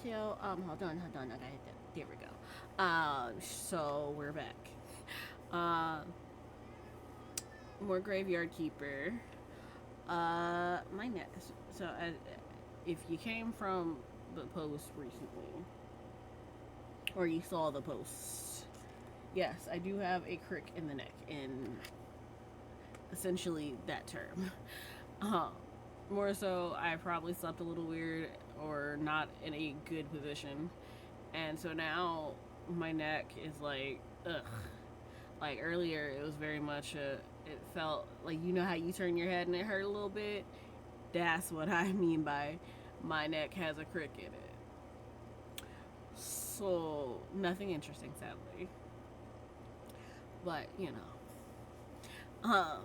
안녕하세요. hold on. I got hit that. There we go. So we're back. Uh, more graveyard keeper. My net. So, if you came from the post recently, or you saw the post, yes, I do have a crick in the neck, in essentially that term. Uh, More so, I probably slept a little weird or not in a good position, and so now my neck is like ugh. Like earlier, it was very much a. It felt like, you know how you turn your head and it hurt a little bit. That's what I mean by my neck has a crick in it. So nothing interesting, sadly. But you know.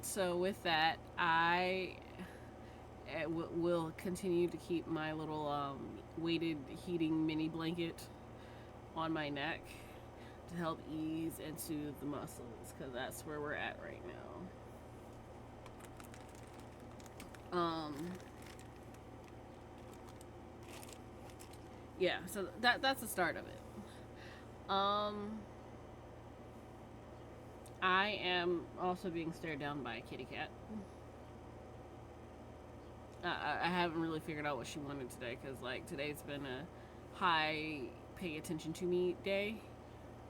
So with that, I will continue to keep my little weighted heating mini blanket on my neck to help ease and soothe the muscles, because that's where we're at right now. Yeah, so that's the start of it. I am also being stared down by a kitty cat. I haven't really figured out what she wanted today, because like today's been a high pay attention to me day,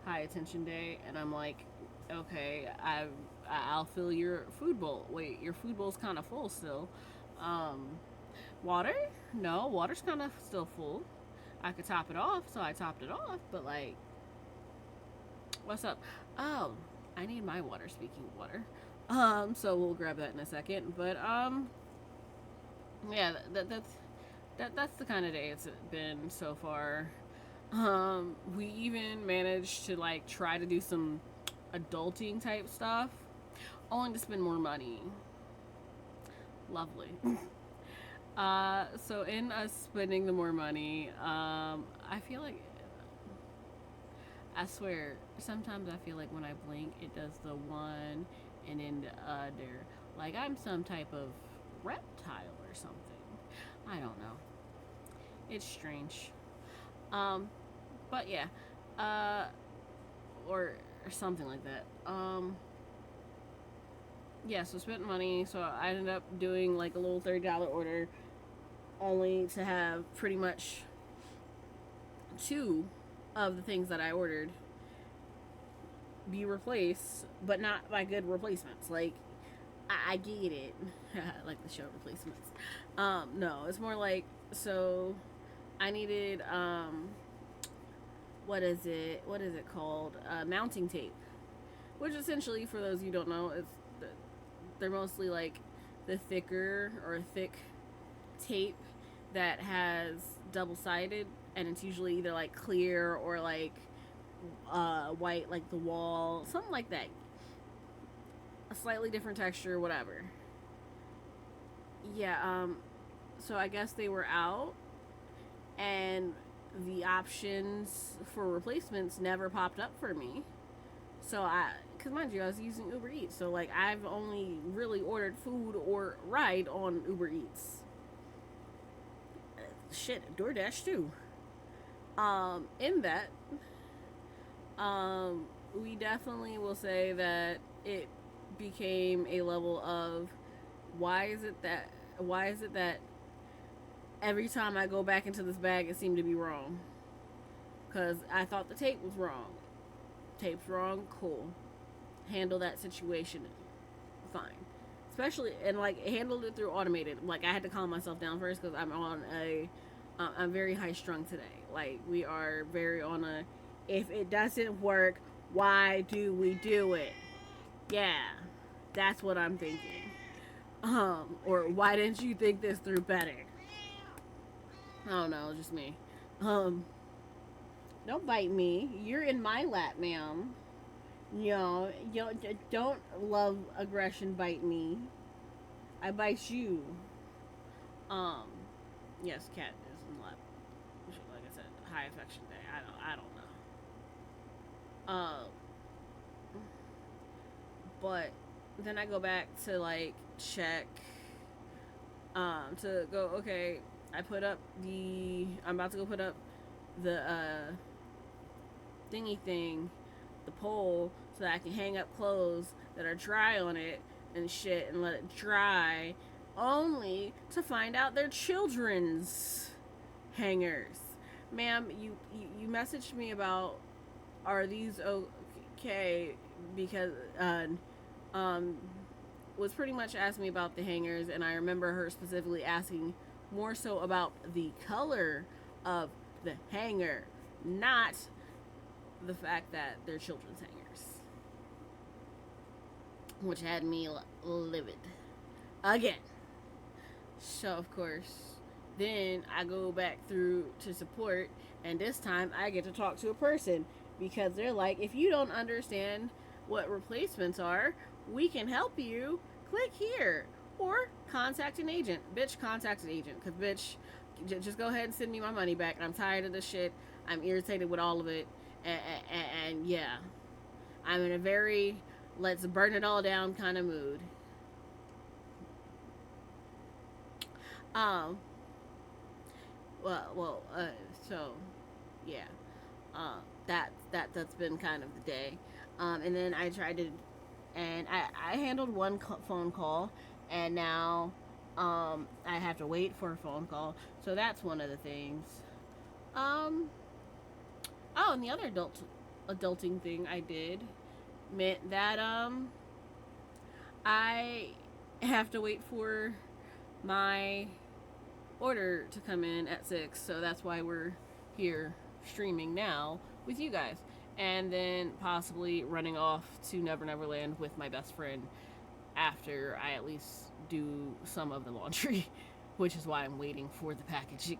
high attention day, and I'm like, okay, I'll fill your food bowl. Wait, your food bowl's kind of full still. Um, Water? No, water's kind of still full. I could top it off, so I topped it off. But like, what's up? Oh, I need my water. Speaking of water, so we'll grab that in a second. But yeah, that's the kind of day it's been so far. We even managed to like try to do some adulting type stuff, only to spend more money. Lovely. So in us spending the more money, I feel like, I swear, sometimes I feel like when I blink, it does the one and then the other. Like I'm some type of reptile or something. I don't know. It's strange. Um, but yeah, uh, or something like that. Yeah. So spent money. So I ended up doing like a little $30 order, only to have pretty much two of the things that I ordered be replaced, but not by good replacements. Like I get it, like the show replacements. No, it's more like, so I needed what is it? What is it called? Mounting tape, which essentially, for those you don't know, is they're mostly like the thicker or thick tape that has double sided, and it's usually either like clear or like white, like the wall, something like that. A slightly different texture, whatever. Yeah. So I guess they were out, and the options for replacements never popped up for me. So because mind you, I was using Uber Eats, so like I've only really ordered food or ride on Uber Eats. Shit, DoorDash too. In that, we definitely will say that it became a level of, why is it that why is it that every time I go back into this bag it seemed to be wrong? Because I thought the tape was wrong. Tape's wrong, cool. Handle that situation, fine. Especially, and like handled it through automated. Like I had to calm myself down first because I'm very high strung today. Like we are very on a, if it doesn't work, why do we do it? Yeah, that's what I'm thinking. Or why didn't you think this through better? I don't know, just me. Um, don't bite me. You're in my lap, ma'am. You don't love aggression bite me. I bite you. Um, yes, cat is in lap. Like I said, high affection day. I don't know. But then I go back to like check To go, okay, I'm about to go put up the thingy thing, the pole, so that I can hang up clothes that are dry on it and shit and let it dry, only to find out they're children's hangers. Ma'am, you messaged me about, are these okay? Because um was pretty much asking me about the hangers, and I remember her specifically asking more so about the color of the hanger, not the fact that they're children's hangers, which had me livid again. So of course, then I go back through to support, and this time I get to talk to a person, because they're like, if you don't understand what replacements are, we can help you. Click here or contact an agent. Bitch, contact an agent, because bitch, just go ahead and send me my money back. I'm tired of this shit. I'm irritated with all of it, and yeah, I'm in a very let's burn it all down kind of mood. Um, well, so yeah, that's been kind of the day. And then I tried to, and I handled one phone call, and now I have to wait for a phone call. So that's one of the things. Um, oh, and the other adulting thing I did meant that I have to wait for my order to come in at 6, so that's why we're here streaming now with you guys, and then possibly running off to Never Never Land with my best friend after I at least do some of the laundry, which is why I'm waiting for the package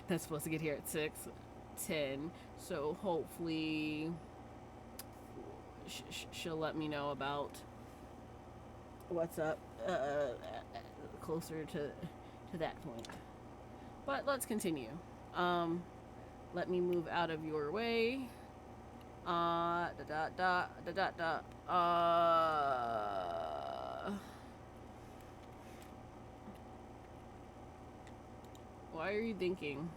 that's supposed to get here at 6:10. So hopefully she'll let me know about what's up closer to that point. But let's continue. Let me move out of your way. Da da da da da da. Why are you thinking?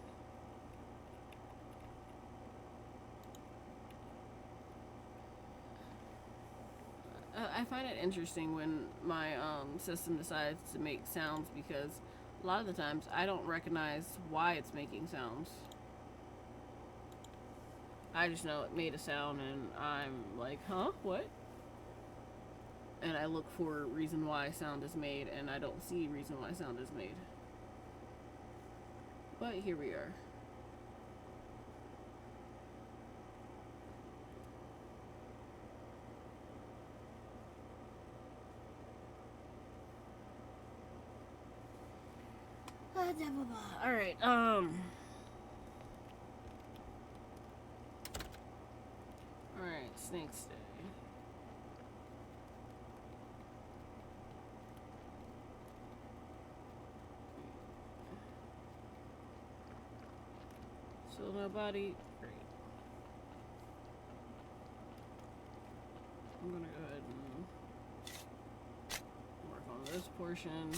I find it interesting when my system decides to make sounds, because a lot of the times I don't recognize why it's making sounds. I just know it made a sound and I'm like, huh? What? And I look for reason why sound is made, and I don't see reason why sound is made. But here we are. Alright, alright, Snake's Day. So nobody, great. I'm gonna go ahead and work on this portion.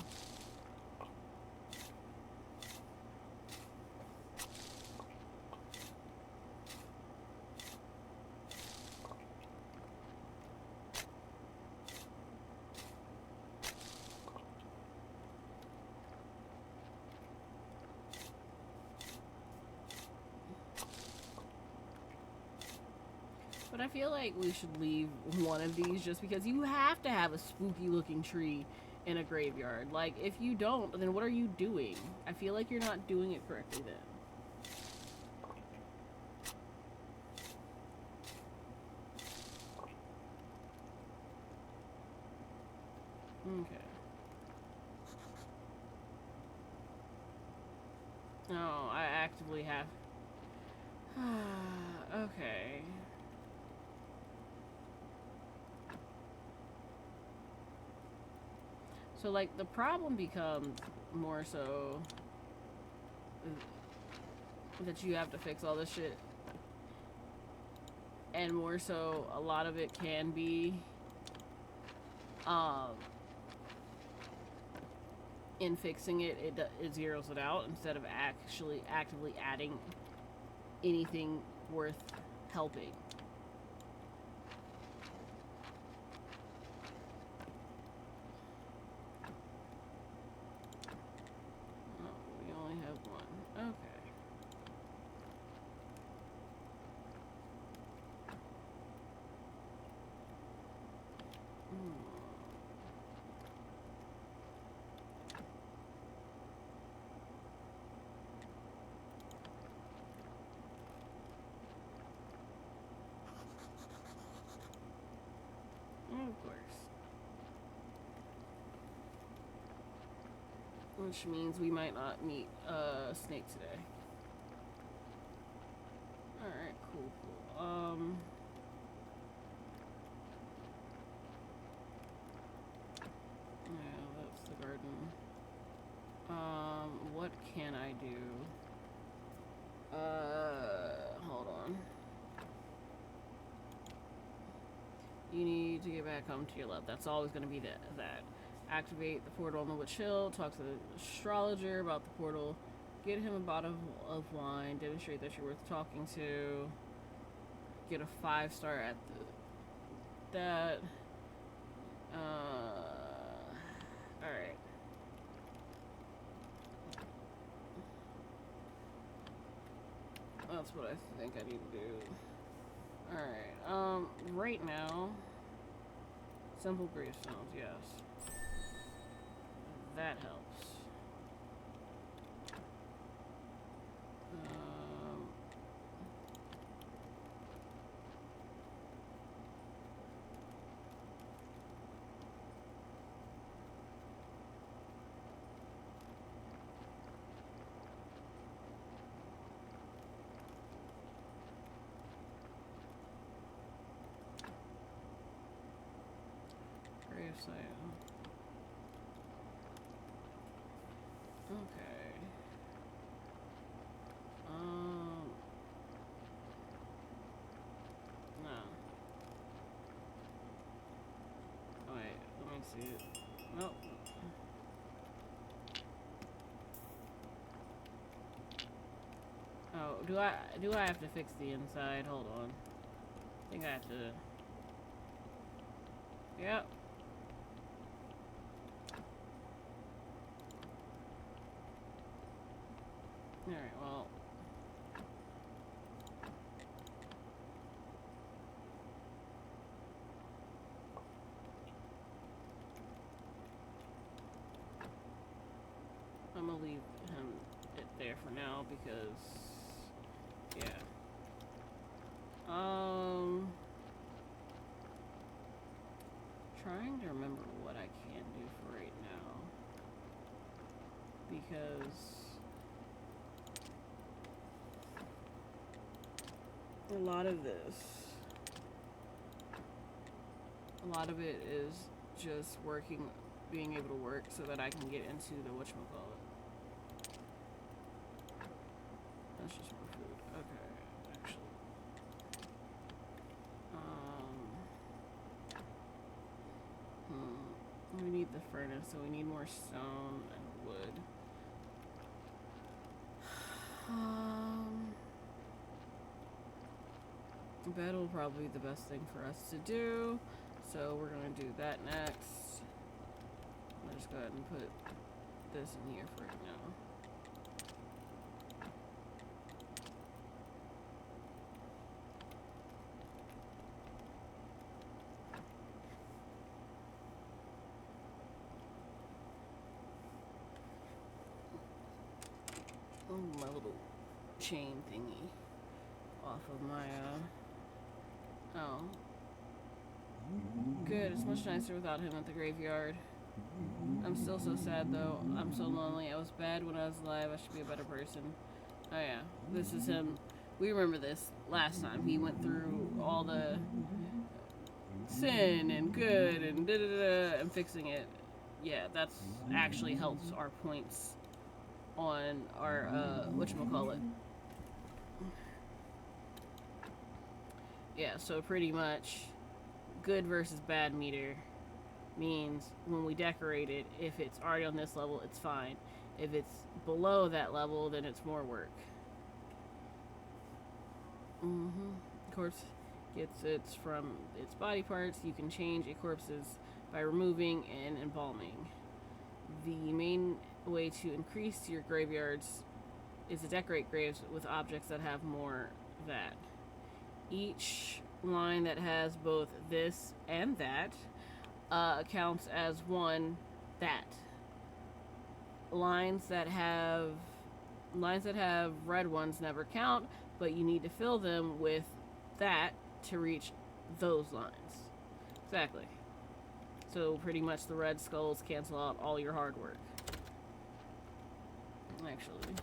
But I feel like we should leave one of these, just because you have to have a spooky looking tree in a graveyard. Like, if you don't, then what are you doing? I feel like you're not doing it correctly then. Okay. No, I actively have. Okay. So, like, the problem becomes more so that you have to fix all this shit. And more so, a lot of it can be in fixing it, it zeroes it out instead of actually actively adding anything worth helping. Oh, we only have one. Okay. Of course. Which means we might not meet Snake today. Alright, cool. Yeah, that's the garden. What can I do? Hold on. You need to get back home to your love. That's always going to be that. Activate the portal on the Witch Hill. Talk to the astrologer about the portal. Get him a bottle of wine. Demonstrate that you're worth talking to. Get a 5-star at that. Alright. That's what I think I need to do. Alright, right now, simple gravestones, yes. That helps. Gravesite. Okay. No. Oh, wait, let me see it. Nope. Oh, do I have to fix the inside? Hold on. I think I have to. Yep. Alright, well. I'm gonna leave it there for now because, yeah. Trying to remember what I can do for right now because a lot of it is just being able to work so that I can get into the whatchamacallit. That's just more food. Okay, actually. We need the furnace, so we need more stone and wood. Bed will probably be the best thing for us to do, so we're gonna do that next. I'll just go ahead and put this in here for right now. Oh, my little chain thingy off of my, oh. Good, it's much nicer without him at the graveyard. I'm still so sad, though. I'm so lonely. I was bad when I was alive. I should be a better person. Oh, yeah. This is him. We remember this last time. He went through all the sin and good and da-da-da and fixing it. Yeah, that's actually helps our points on our, whatchamacallit. Yeah, so pretty much good versus bad meter. means when we decorate it, if it's already on this level, it's fine. If it's below that level, then it's more work. Corpse gets its from its body parts. You can change a corpse's by removing and embalming. The main way to increase your graveyards is to decorate graves with objects that have more that. Each line that has both this and that counts as one that. Lines that have red ones never count, but you need to fill them with that to reach those lines. Exactly. So pretty much the red skulls cancel out all your hard work. Actually.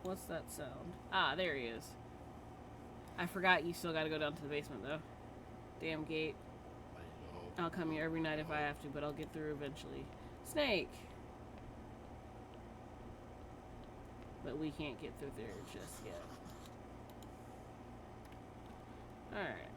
What's that sound? Ah, there he is. I forgot you still gotta go down to the basement though. Damn gate. I'll come here every night if I have to, but I'll get through eventually. Snake! But we can't get through there just yet. Alright.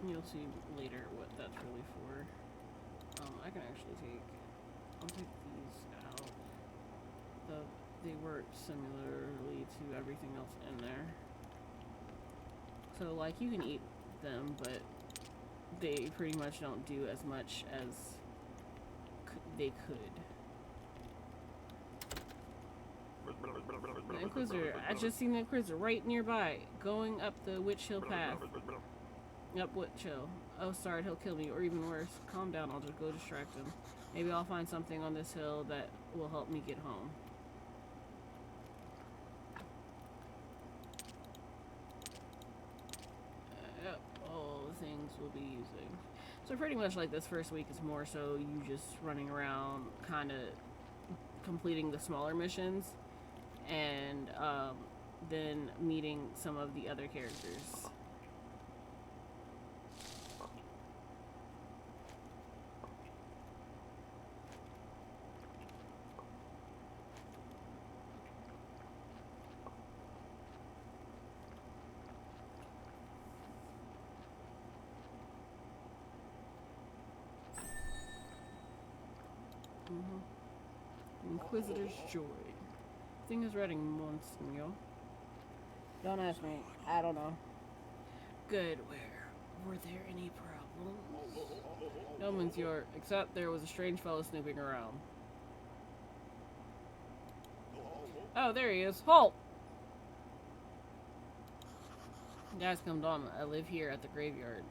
You'll see later what that's really for. I can actually I'll take these out. They work similarly to everything else in there. So like you can eat them, but they pretty much don't do as much as they could. The Inquisitor. I just seen the Inquisitor right nearby, going up the Witch Hill path. Up Witch Hill. Oh, sorry, he'll kill me, or even worse. Calm down, I'll just go distract him. Maybe I'll find something on this hill that will help me get home. Yep, all the things we'll be using. So pretty much like this first week is more so you just running around, kind of completing the smaller missions, and then meeting some of the other characters. Inquisitor's Joy. Thing is writing Monsignor. Don't ask me. I don't know. Good. Were there any problems? No, Monsieur, except there was a strange fellow snooping around. Oh, there he is. Halt! Guys, come down. I live here at the graveyard.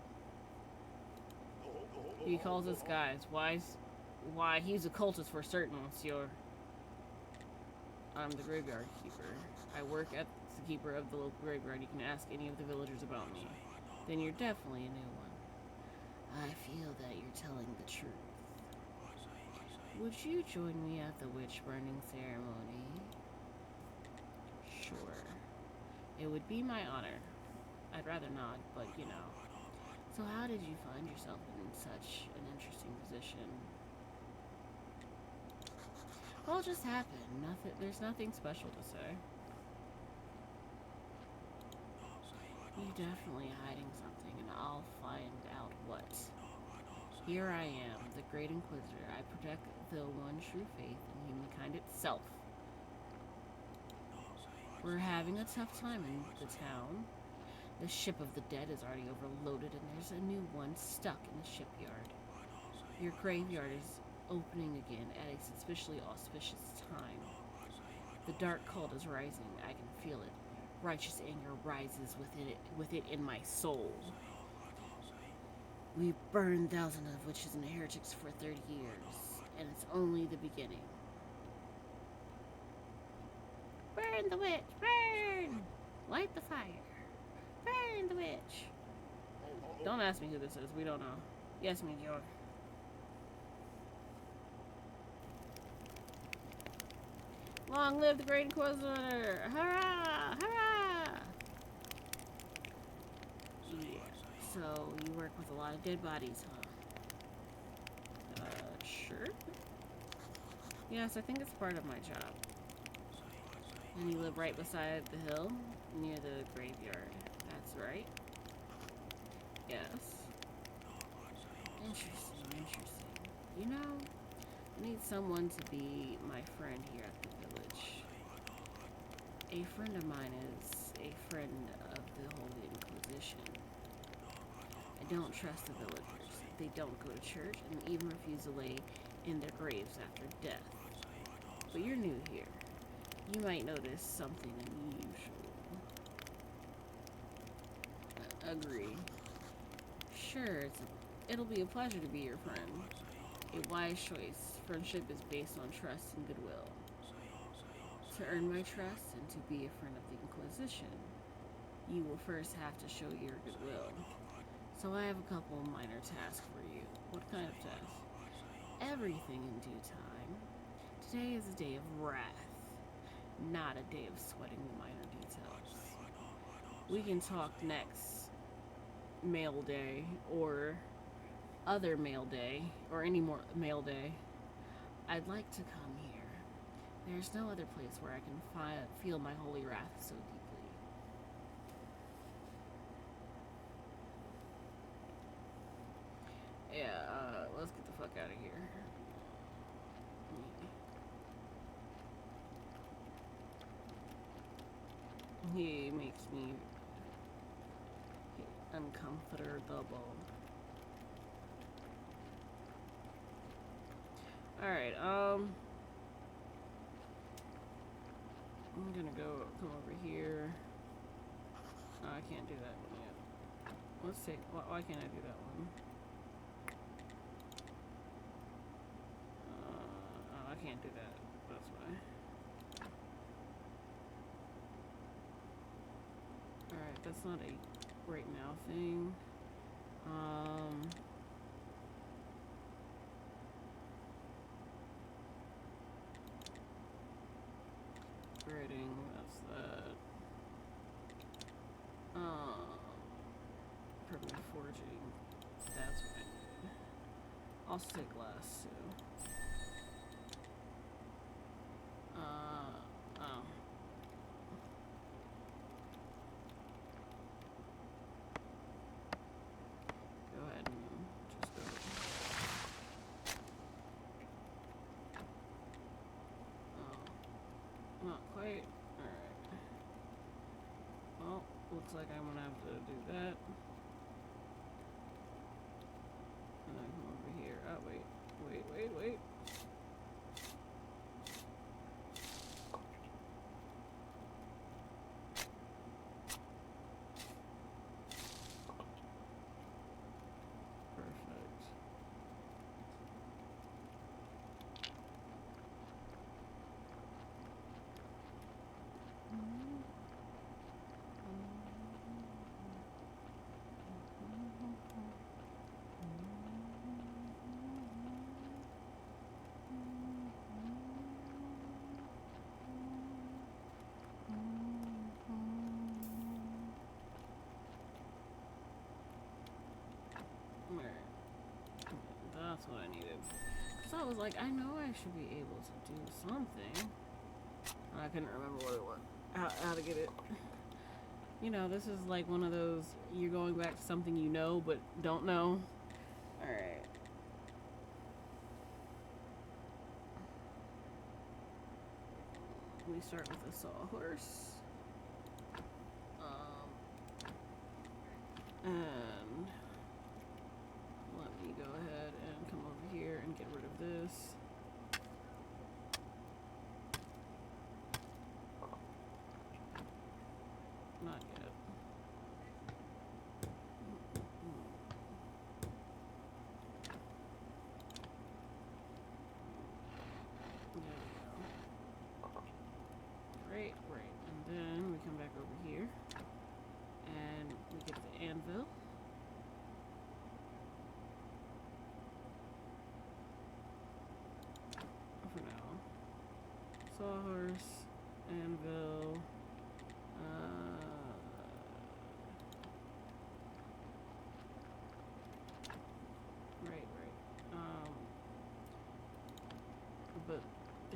He calls us guys. Why, he's a cultist for certain, Monsieur. I'm the graveyard keeper. I work at the keeper of the local graveyard. You can ask any of the villagers about me. Then you're definitely a new one. I feel that you're telling the truth. Would you join me at the witch burning ceremony? Sure. It would be my honor. I'd rather not, but you know. So how did you find yourself in such an interesting position? Well, it just happened. There's nothing special to say. You're definitely hiding something, and I'll find out what. Here I am, the Great Inquisitor. I protect the one true faith in humankind itself. We're having a tough time in the town. The ship of the dead is already overloaded, and there's a new one stuck in the shipyard. Your graveyard is opening again at a suspiciously auspicious time. The dark cult is rising. I can feel it. Righteous anger rises with it in my soul. We've burned thousands of witches and heretics for 30 years, and it's only the beginning. Burn the witch! Burn! Light the fire! Burn the witch! Don't ask me who this is. We don't know. Yes, Meteor. Long live the Great Inquisitor! Hurrah! Hurrah! Yeah. So, you work with a lot of dead bodies, huh? Sure. Yes, I think it's part of my job. And you live right beside the hill, near the graveyard. That's right. Yes. Interesting, interesting. You know, I need someone to be my friend here at the village. A friend of mine is a friend of the Holy Inquisition. I don't trust the villagers. They don't go to church and even refuse to lay in their graves after death. But you're new here. You might notice something unusual. Agree. Sure, it'll be a pleasure to be your friend. A wise choice. Friendship is based on trust and goodwill. To earn my trust and to be a friend of the Inquisition, you will first have to show your goodwill. So I have a couple minor tasks for you. What kind of tasks? Everything in due time. Today is a day of wrath, not a day of sweating the minor details. We can talk next mail day or other mail day or any more mail day. I'd like to come here. There's no other place where I can feel my holy wrath so deeply. Yeah, let's get the fuck out of here. He makes me uncomfortable. Alright, I'm gonna come over here. Oh, I can't do that one yet. Let's take, why can't I do that one? Oh, I can't do that. That's why. Alright, that's not a right now thing. Writing, that's that. Permanent forging, that's what I need. Also take glass too. Oh. Go ahead and just go. Oh. Not quite. Alright. Well, looks like I'm gonna have to do that. And then come over here. Oh, wait. Perfect. That's what I needed. So I was like, I know I should be able to do something. I couldn't remember what it was. How to get it. You know, this is like one of those, you're going back to something you know but don't know. Alright. We start with a sawhorse. And let me go ahead and come over here.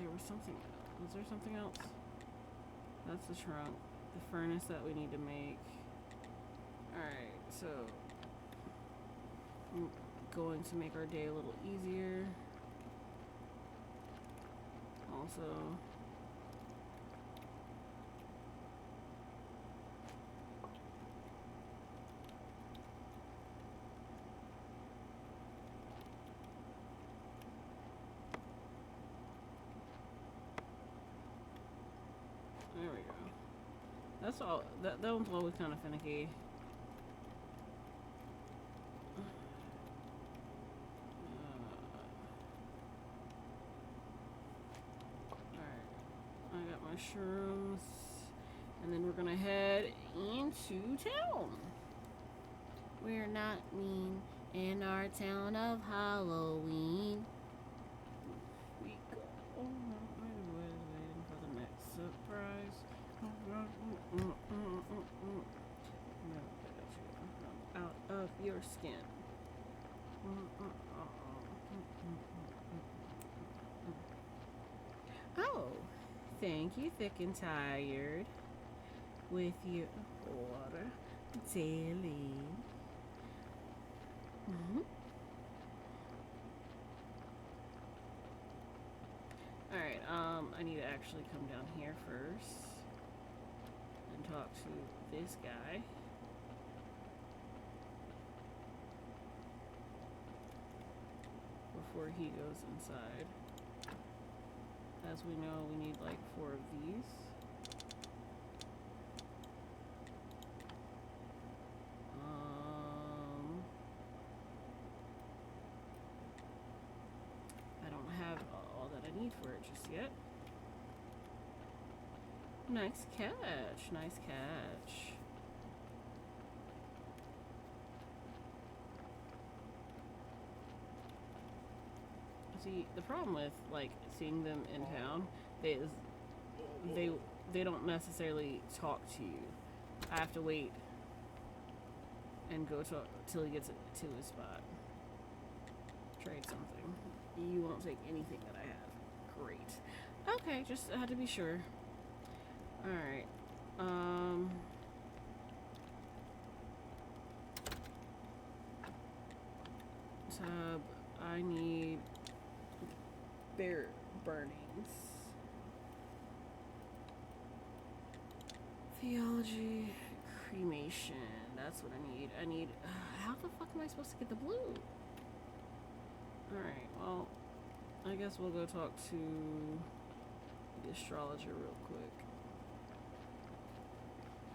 there was something else. Was there something else? That's the trunk. The furnace that we need to make. Alright, so I'm going to make our day a little easier. Also, there we go. That's all. That one's always kind of finicky. Alright. I got my shrooms. And then we're gonna head into town. We're not mean in our town of Halloween. We go. Oh, waiting for the next surprise. Out of your skin. Oh, thank you, thick and tired. With your water daily. Alright, I need to actually come down here first and talk to this guy. Before he goes inside. As we know, we need like 4 of these. I don't have all that I need for it just yet. Nice catch, nice catch. See, the problem with like seeing them in town is they don't necessarily talk to you. I have to wait and go till he gets to his spot. Trade something. You won't take anything that I have. Great. Okay, just had to be sure. Alright. Tab, I need bear burnings. Theology, cremation. That's what I need. How the fuck am I supposed to get the blue? Alright, well, I guess we'll go talk to the astrologer real quick.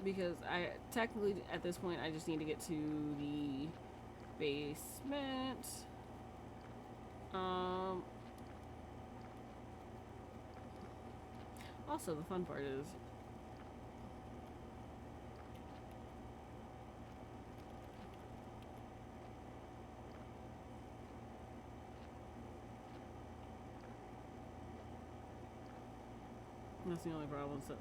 Because I technically, at this point, I just need to get to the basement. Also, the fun part is that's the only problem, so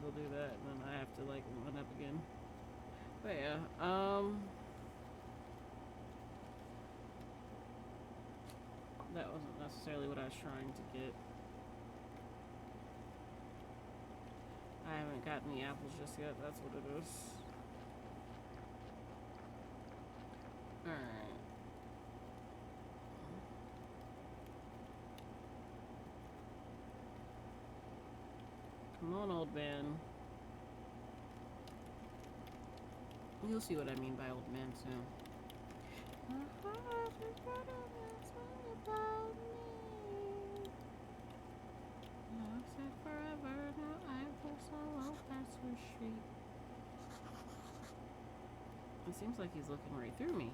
they'll do that and then I have to like run up again. But yeah, that wasn't necessarily what I was trying to get. I haven't gotten the apples just yet, that's what it is. Alright. Come on, old man. You'll see what I mean by old man soon. It seems like he's looking right through me.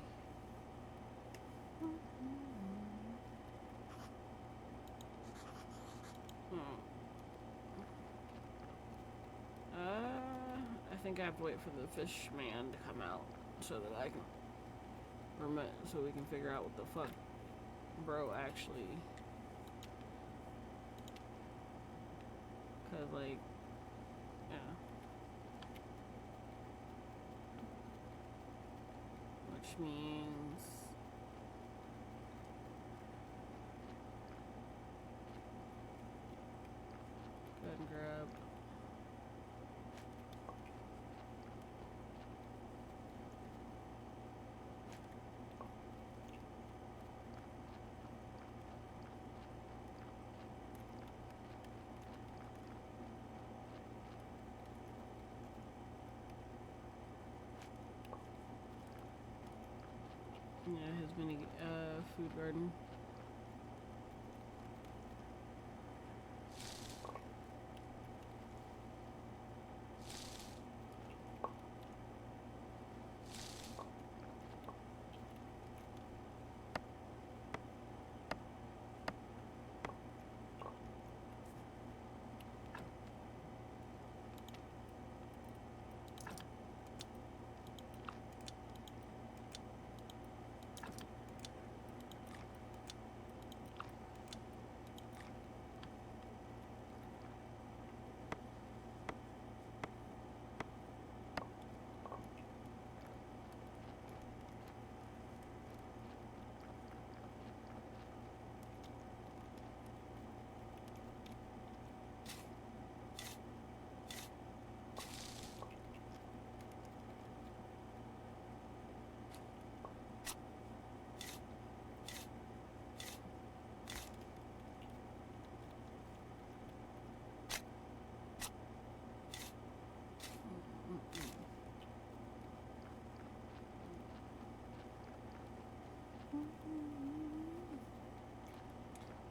I think I have to wait for the fish man to come out so that I can so we can figure out what the fuck bro actually, cause like, yeah, which means Yeah, his mini food garden.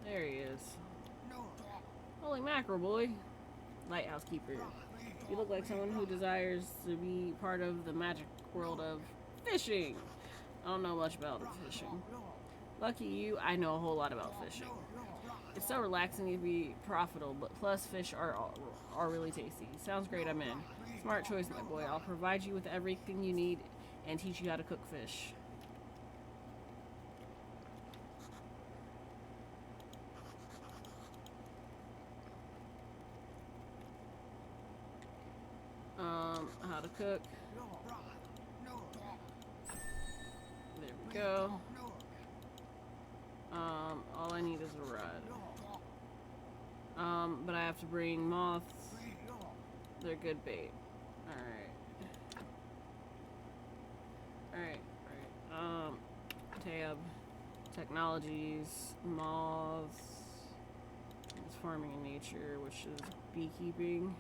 There he is. Holy mackerel, boy. Lighthouse keeper. You look like someone who desires to be part of the magic world of fishing. I don't know much about fishing. Lucky you, I know a whole lot about fishing. It's so relaxing to be profitable, but plus fish are really tasty. Sounds great, I'm in. Smart choice, my boy. I'll provide you with everything you need and teach you how to cook fish. How to cook. There we go. All I need is a rod. But I have to bring moths. They're good bait. Alright. Tab. Technologies. Moths. It's farming in nature, which is beekeeping.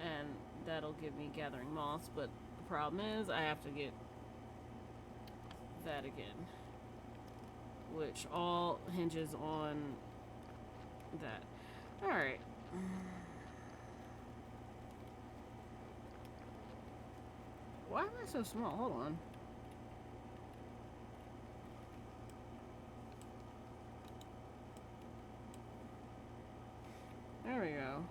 And that'll give me gathering moths, but the problem is I have to get that again, which all hinges on that. Alright. Why am I so small? Hold on. There we go.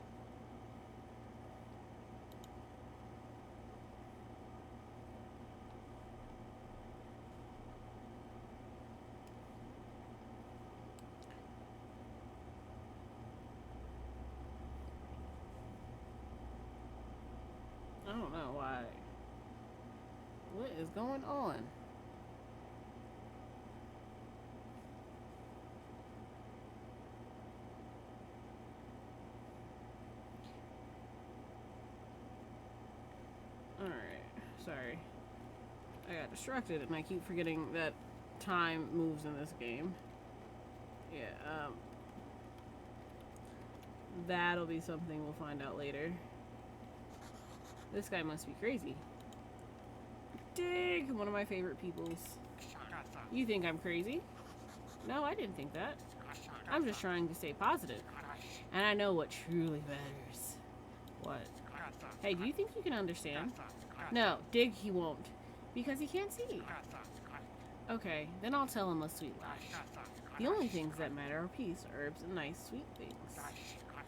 I don't know why. What is going on? Alright, sorry. I got distracted and I keep forgetting that time moves in this game. Yeah, that'll be something we'll find out later. This guy must be crazy. Dig! One of my favorite peoples. You think I'm crazy? No, I didn't think that. I'm just trying to stay positive. And I know what truly matters. What? Hey, do you think you can understand? No, Dig he won't. Because he can't see. Okay, then I'll tell him a sweet lie. The only things that matter are peace, herbs, and nice sweet things.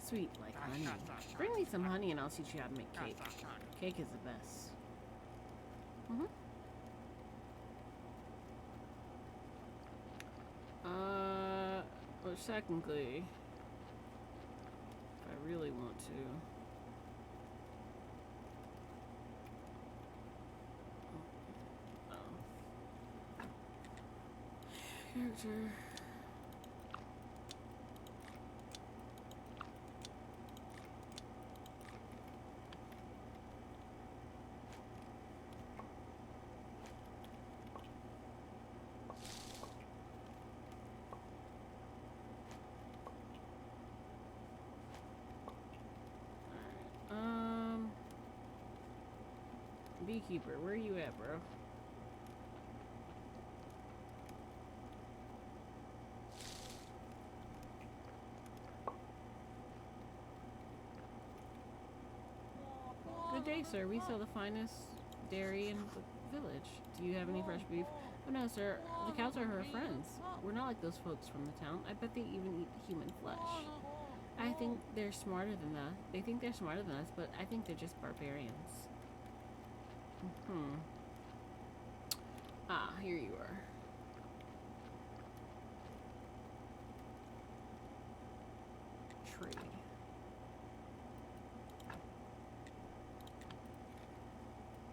Sweet like honey. Bring me some honey and I'll teach you how to make cake. Cake is the best. Well, technically, if I really want to. Character. Beekeeper, where are you at, bro? Good day, sir. We sell the finest dairy in the village. Do you have any fresh beef? Oh no, sir. The cows are her friends. We're not like those folks from the town. I bet they even eat human flesh. I think they're smarter than us. They think they're smarter than us, but I think they're just barbarians. Ah, here you are. Trade.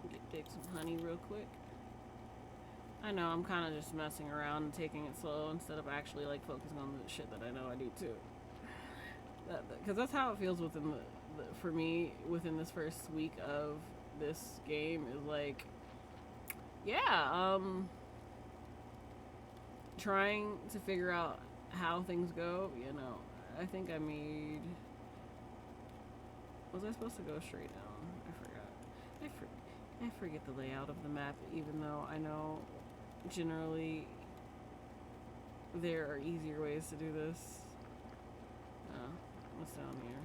Get Dick some honey real quick. I know, I'm kind of just messing around and taking it slow instead of actually like focusing on the shit that I know I do too. Because that's how it feels within for me within this first week of this game is like, yeah, trying to figure out how things go. You know, I think I made. Was I supposed to go straight down? I forgot. I forget the layout of the map, even though I know generally there are easier ways to do this. What's down here?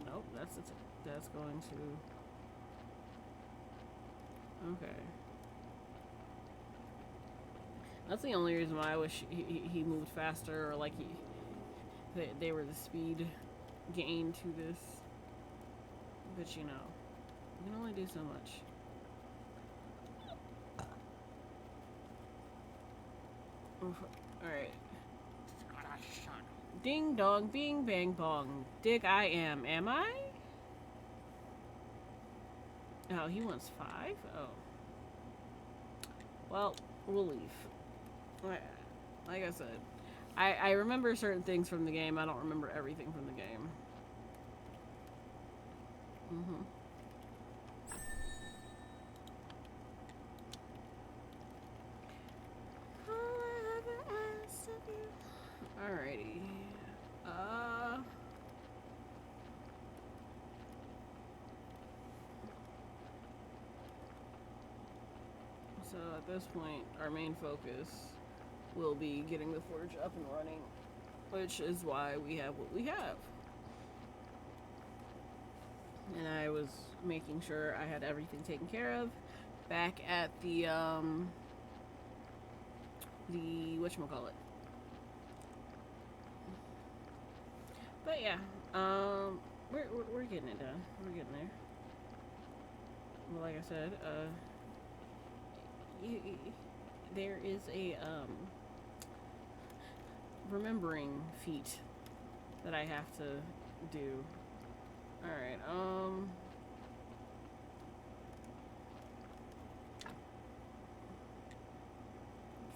Nope, that's going to. Okay. That's the only reason why I wish he moved faster, or like they were the speed gain to this. But you know, you can only do so much. Alright. Ding dong, bing bang bong. Dick I am I? Oh, he wants 5? Oh. Well, we'll leave. Like I said, I remember certain things from the game. I don't remember everything from the game. Alrighty. So at this point, our main focus will be getting the forge up and running, which is why we have what we have. And I was making sure I had everything taken care of back at the whatchamacallit. But yeah, we're getting it done. We're getting there. Well, like I said, there is a remembering feat that I have to do. Alright,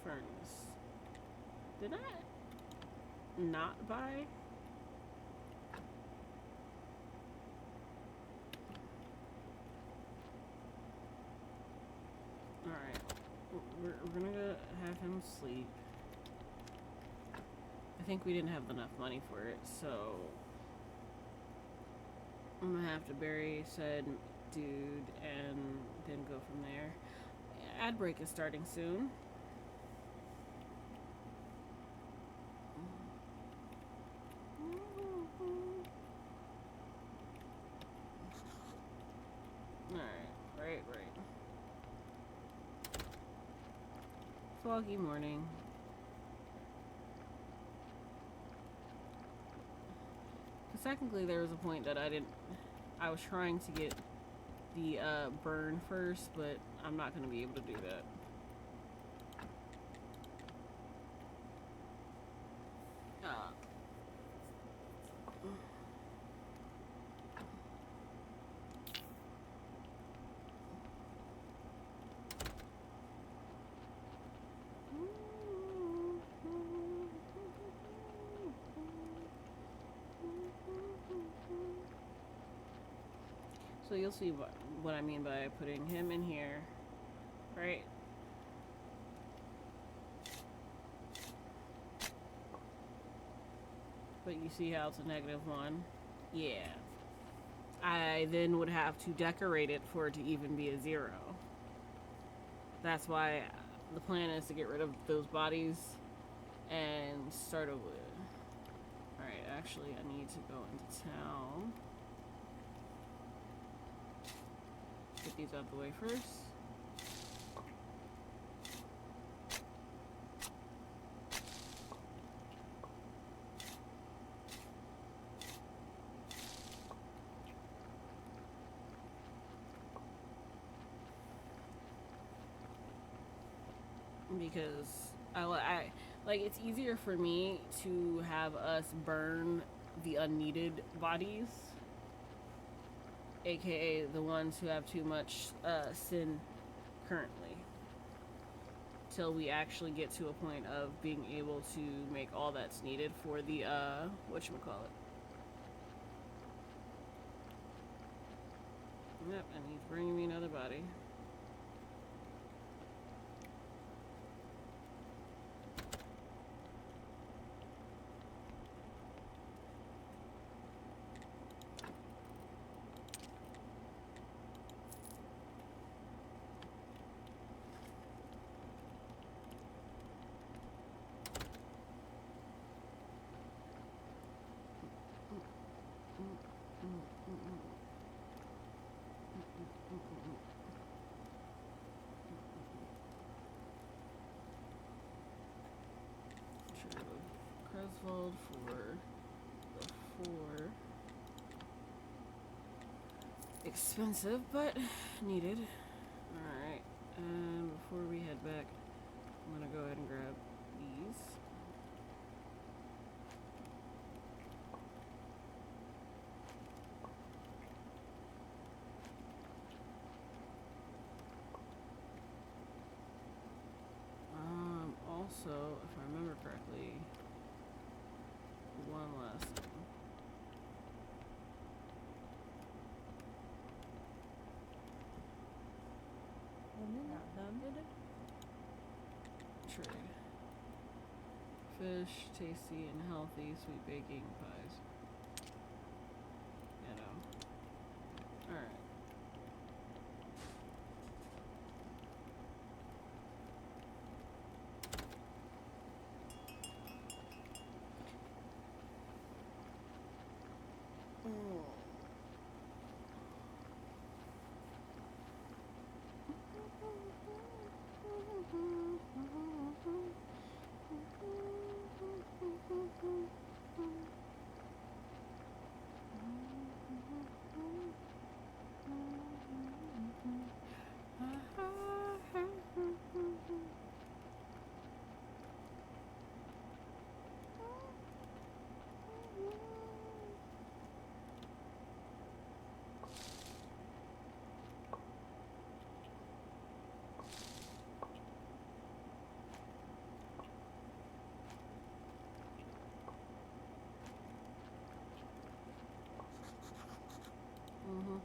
furnace. Did I not buy? Alright, we're gonna have him sleep. I think we didn't have enough money for it, so I'm gonna have to bury said dude and then go from there. Ad break is starting soon. Alright, right. Foggy morning. Because technically there was a point that I was trying to get the burn first, but I'm not going to be able to do that. So you'll see what I mean by putting him in here, right? But you see how it's a -1? Yeah. I then would have to decorate it for it to even be a 0. That's why the plan is to get rid of those bodies and start over. Alright, actually I need to go into town. get these out the way first. Because I like, it's easier for me to have us burn the unneeded bodies, aka the ones who have too much sin currently, till we actually get to a point of being able to make all that's needed for the whatchamacallit. Yep, and he's bringing me another body. Crosvold for the 4. Expensive, but needed. Alright, and before we head back, I'm gonna go ahead and grab these. Also, if I remember correctly, one last thing. Trade. Fish, tasty and healthy, sweet baking pies. You know. Alright. Mm-hmm.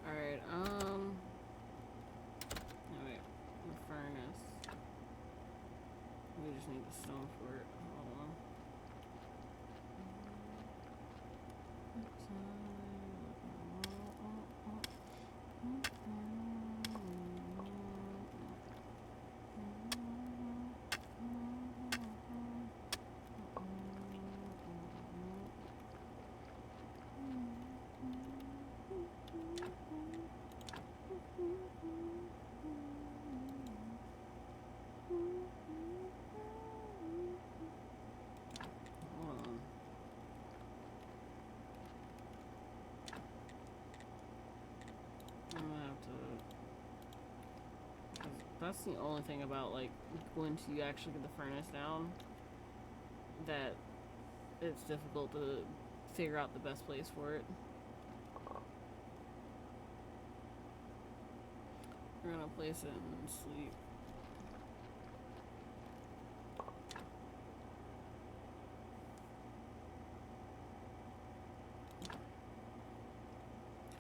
Alright, oh wait, the furnace. We just need the stone for it. Hold on. I'm gonna have to, 'cause that's the only thing about like when you actually get the furnace down, that it's difficult to figure out the best place for it. We're gonna place it in sleep.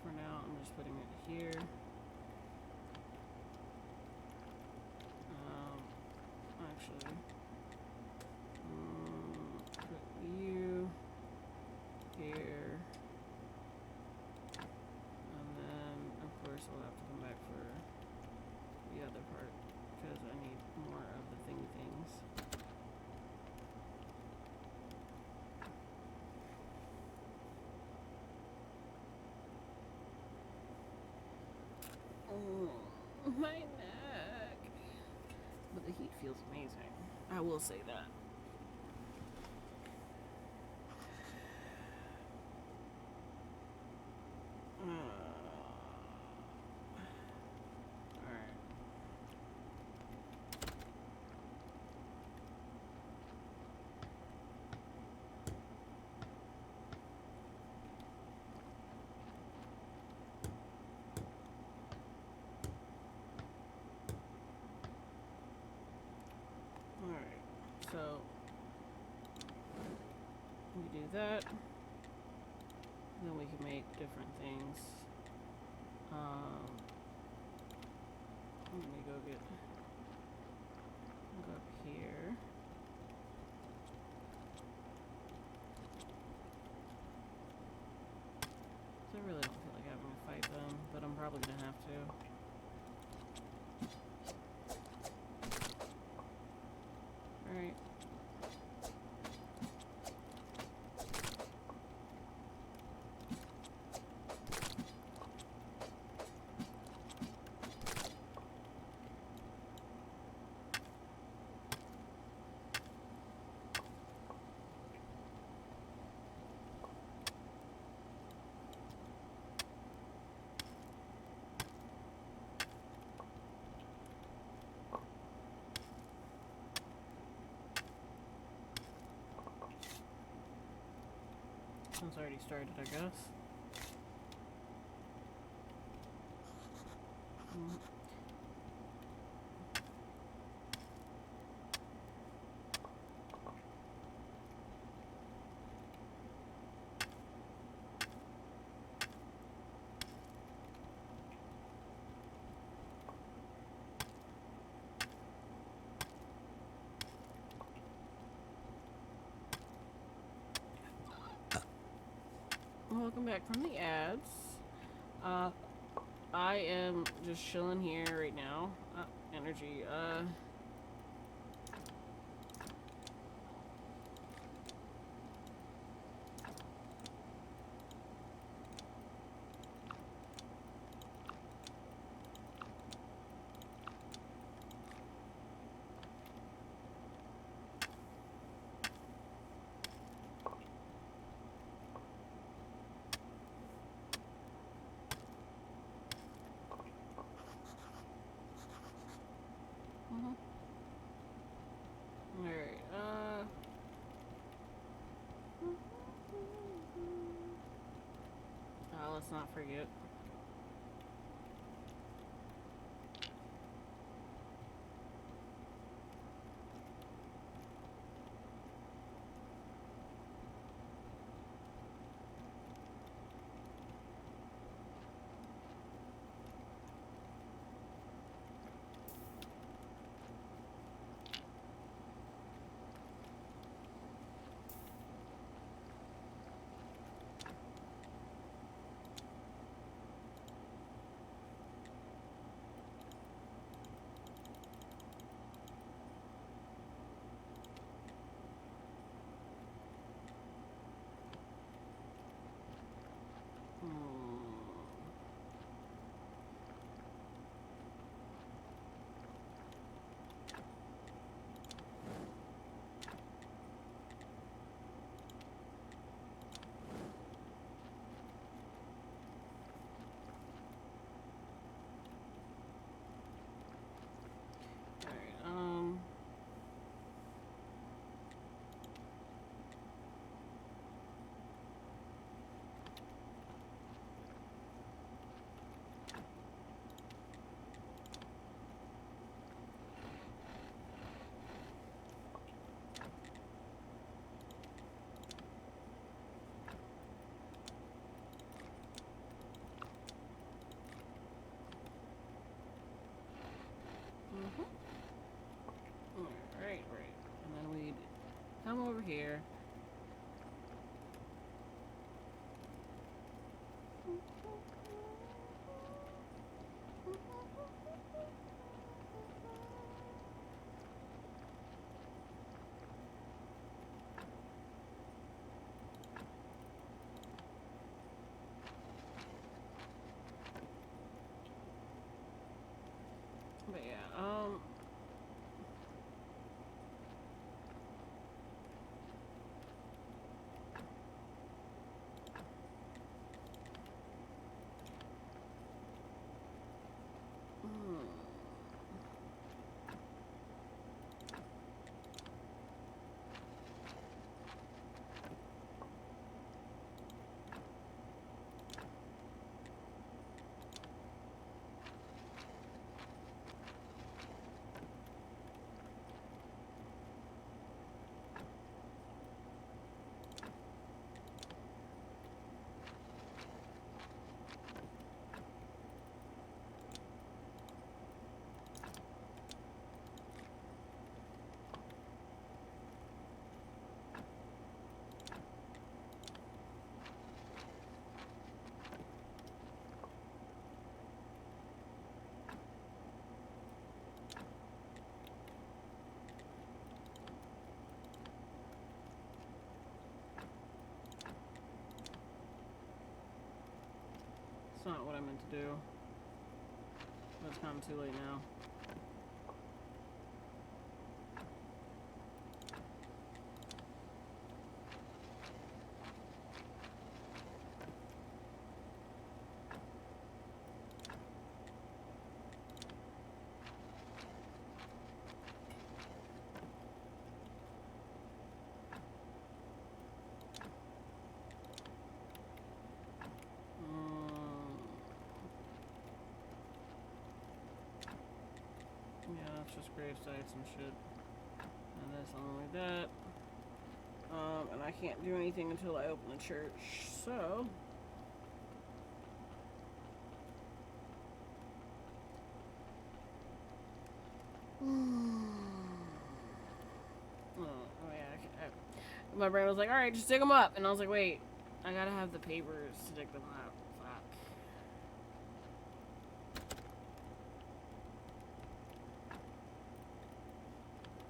For now, I'm just putting it here. Actually, put you here, and then of course I'll have to come back for the other part because I need more of the things. Oh, my neck. But the heat feels amazing. I will say that. Alright. Alright, so we do that. Then we can make different things. Let me go up here. So I really don't feel like having to fight them, but I'm probably gonna have to. Alright. It's already started, I guess. Welcome back from the ads. I am just chilling here right now. Energy. Alright, let's not forget. come over here. But yeah, it's not what I meant to do. But it's kind of too late now. Yeah, that's just grave sites and shit. And that's only that. And I can't do anything until I open the church, so. Oh yeah, my brain was like, alright, just dig them up. And I was like, wait, I gotta have the papers to dig them up. Fuck.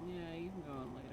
Yeah, you can go on later.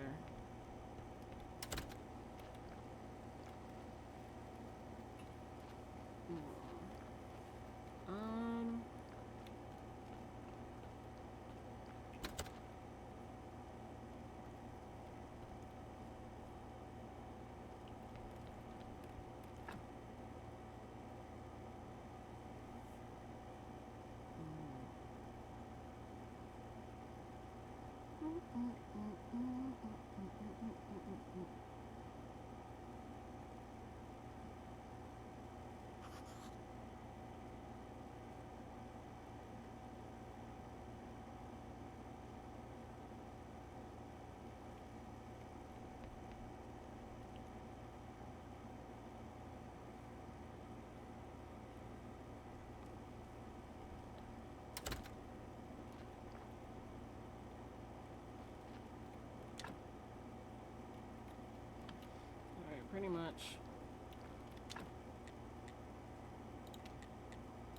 Pretty much.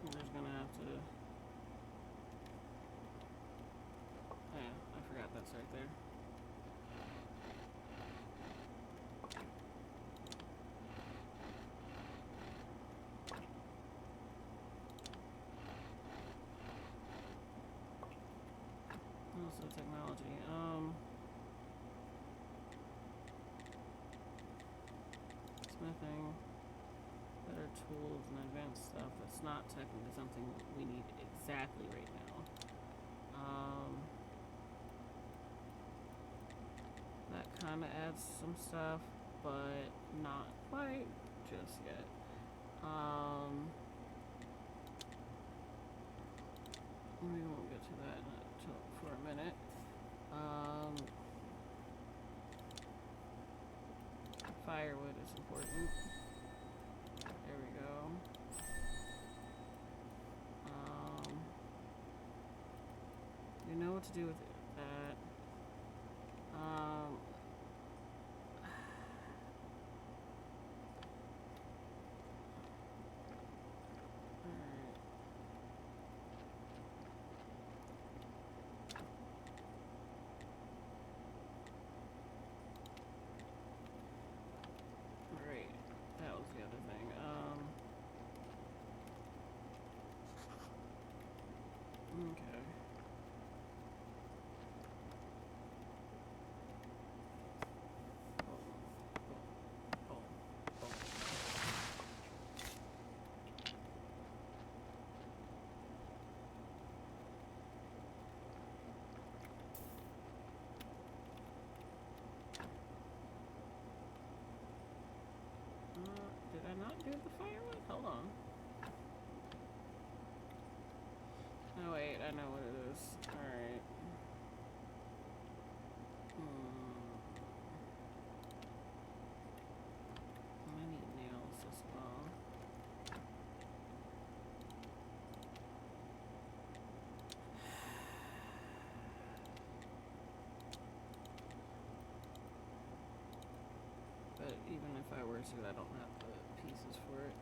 I'm just gonna have to. Oh yeah, I forgot that's right there. Also technology. Smithing. Better tools and advanced stuff. That's not technically something we need exactly right now. That kind of adds some stuff, but not quite just yet. We won't get to that for a minute. Firewood is important. There we go. You know what to do with that. not do the firewood? Hold on. Oh wait, I know what it is. Alright. I need nails as well. But even if I were to, I don't have the pieces for it.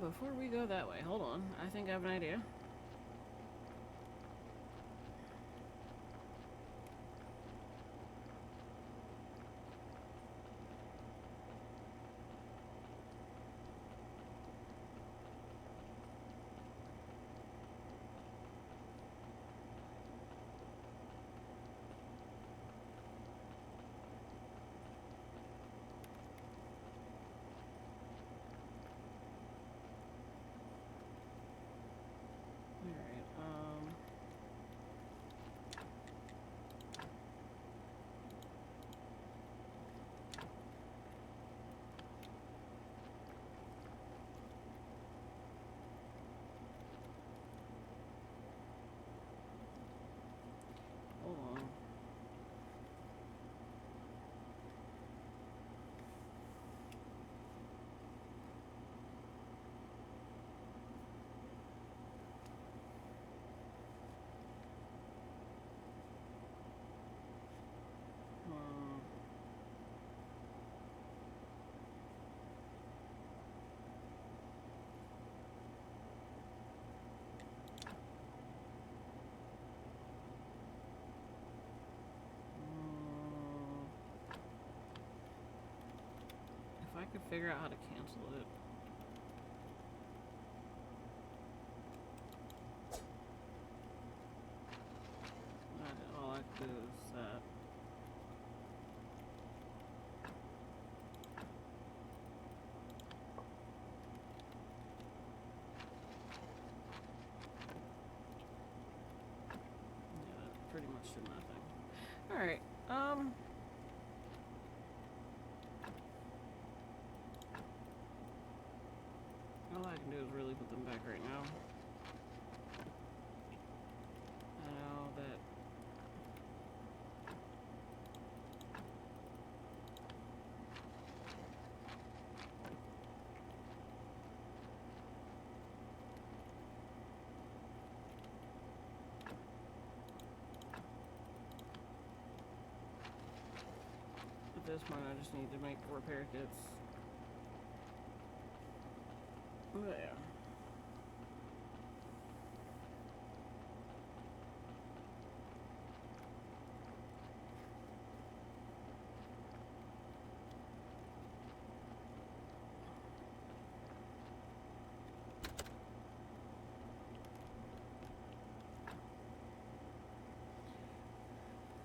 Before we go that way, hold on. I think I have an idea. Hold on. If I could figure out how to cancel it. All I could do is that. Yeah, that pretty much did nothing. Alright, all I can do is really put them back right now. I know that. At this point, I just need to make repair kits. Oh, yeah.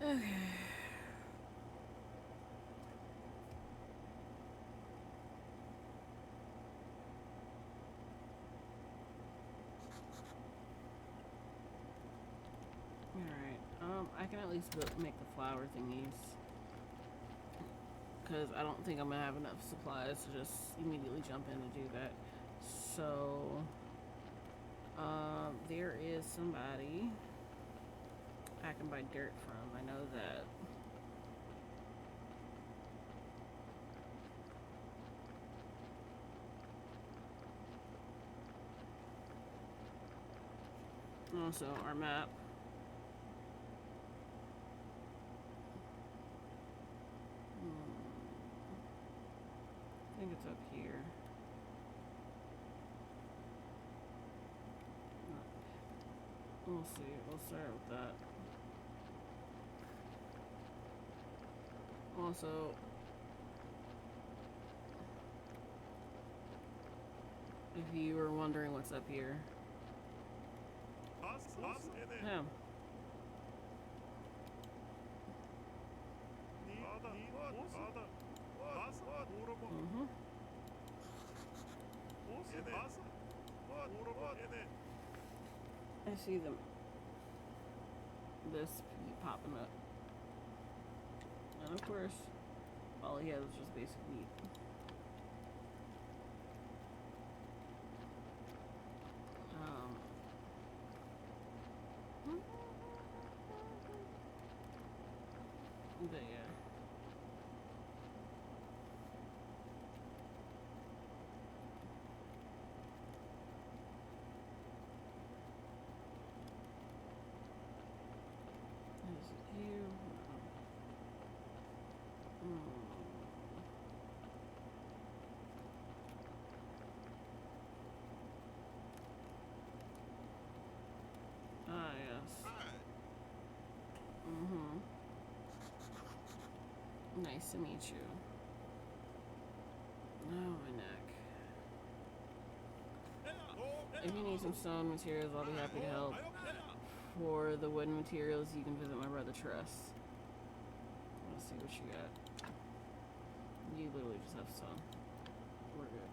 Okay. Alright, I can at least make the flower thingies. Because I don't think I'm going to have enough supplies to just immediately jump in and do that. So, there is somebody I can buy dirt from. I know that. Also, our map. I think it's up here. We'll see. We'll start with that. Also, if you were wondering what's up here, Yeah. Mm-hmm. I see them. This popping up. And of course, all he has is just basic meat. But yeah. Is it here? Ah, yes. Mm-hmm. Nice to meet you. Oh, my neck. If you need some stone materials, I'll be happy to help. For the wooden materials, you can visit my brother Tress. Let's see what you got. You literally just have stone. We're good.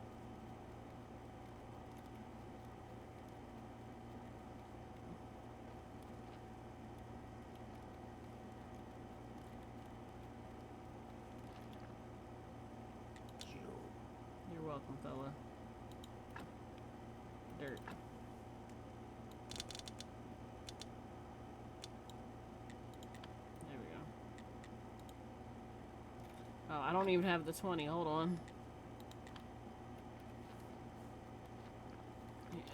You're welcome, fella. Dirt. There we go. Oh, I don't even have the 20. Hold on.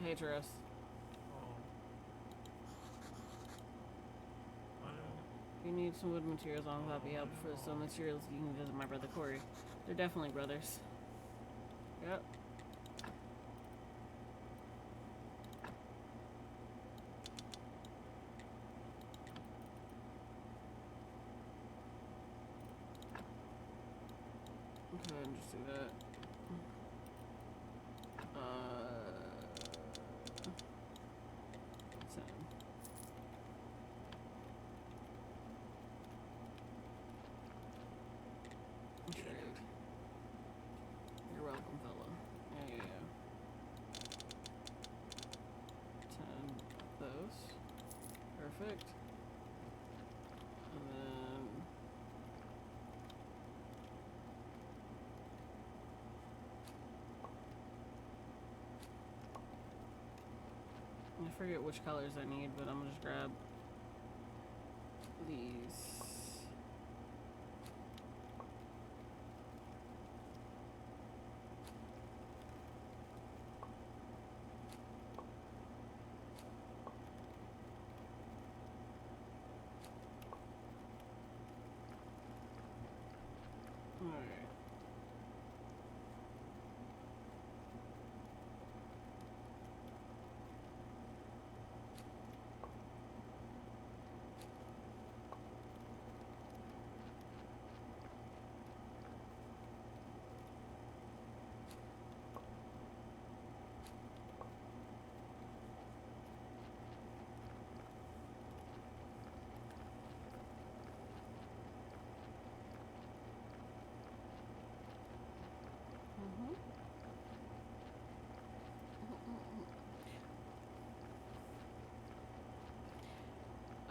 Hey, Tress. If you need some wood materials, I'll happy help. For some materials, you can visit my brother Corey. They're definitely brothers. Yep. Go ahead and just do that. 10. Trade. You're welcome, fella. Yeah, yeah, yeah. 10 of those. Perfect. And then I forget which colors I need, but I'm gonna just grab these.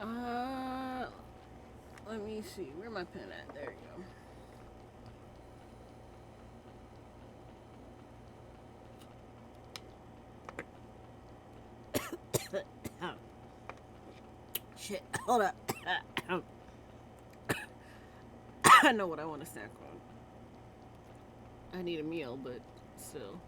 Alright. Let me see. Where my pen at? There you go. Shit. Hold up. I know what I want to snack on. I need a meal, but still.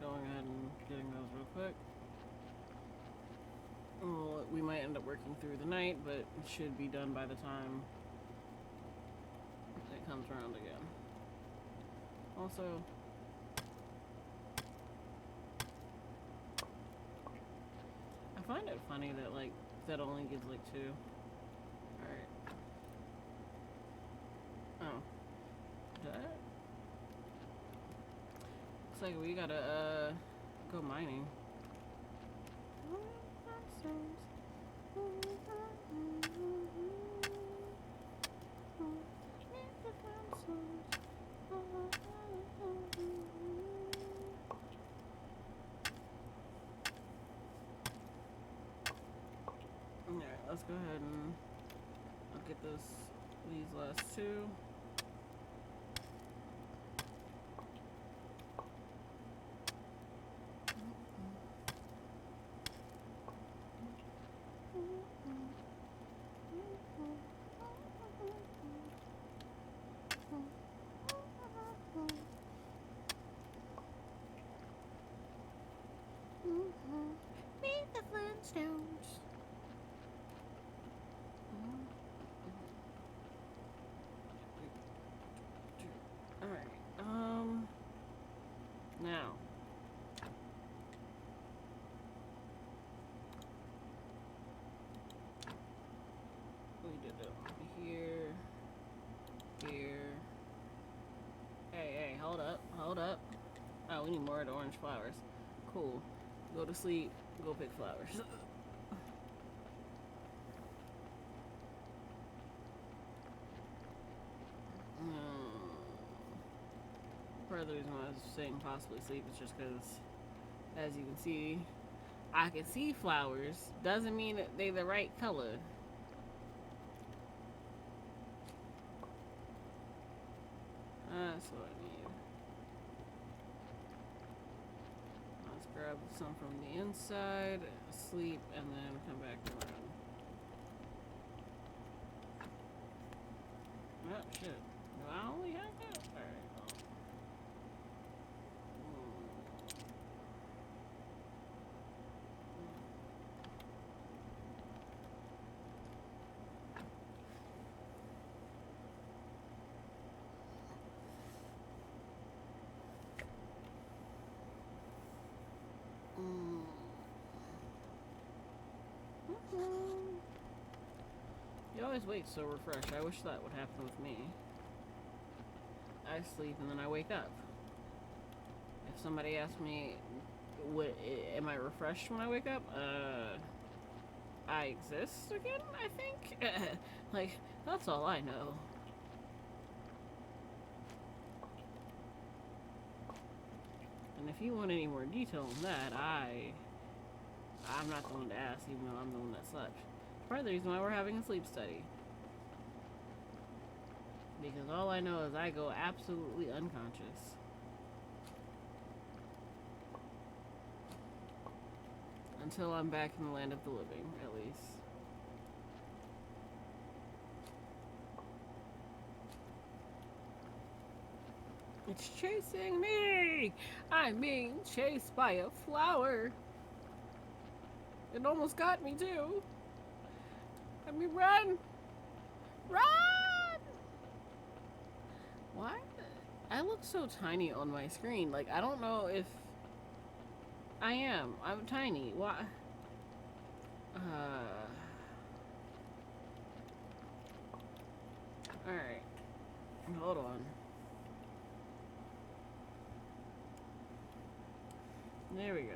Going ahead and getting those real quick. Well, we might end up working through the night, but it should be done by the time it comes around again. Also, I find it funny that, like, that only gives, like, 2. Alright. Oh. That? Looks like we gotta, go mining. Alright, let's go ahead and I'll get these last 2. Meet the Flintstones. Alright, now. We did it here, here. Hey, hold up. Oh, we need more of the orange flowers. Cool. Go to sleep, go pick flowers. Part of the reason why I was saying possibly sleep is just because, as you can see, I can see flowers. Doesn't mean that they're the right color. That's what I need. Let's grab some from the inside, sleep, and then come back around. Oh, shit. Do I only have that? Alright. You always wake so refreshed. I wish that would happen with me. I sleep and then I wake up. If somebody asks me, am I refreshed when I wake up? I exist again, I think? Like, that's all I know. And if you want any more detail on that, I'm not the one to ask, even though I'm the one that slept. Part of the reason why we're having a sleep study. Because all I know is I go absolutely unconscious. Until I'm back in the land of the living, at least. It's chasing me! I'm being chased by a flower. It almost got me too. I mean, run! Run! Why? I look so tiny on my screen. Like, I don't know if I am. I'm tiny. Why? Alright. Hold on. There we go.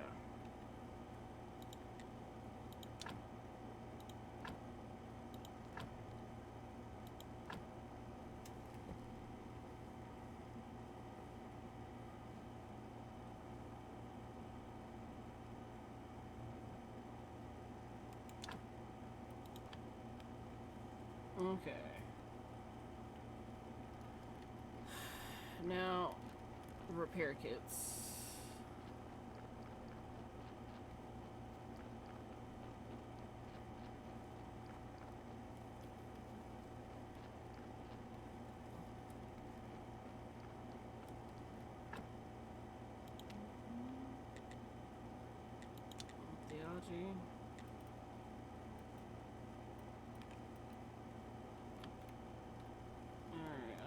Okay. Now, repair kits. Theology. Alright,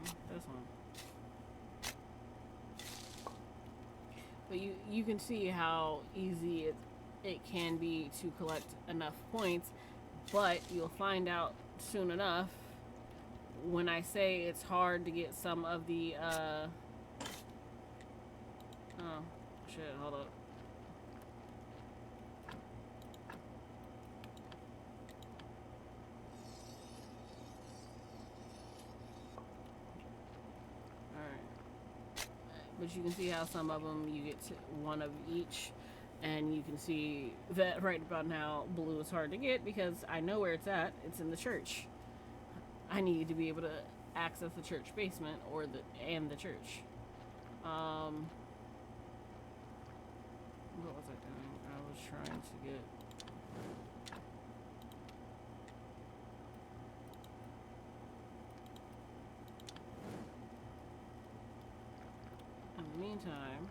This one. But you can see how easy it can be to collect enough points, but you'll find out soon enough when I say it's hard to get some of the oh shit, hold up. But you can see how some of them you get to one of each, and you can see that right about now blue is hard to get because I know where it's at. It's in the church. I need to be able to access the church basement or the church. What was I doing? I was trying to get. In the meantime,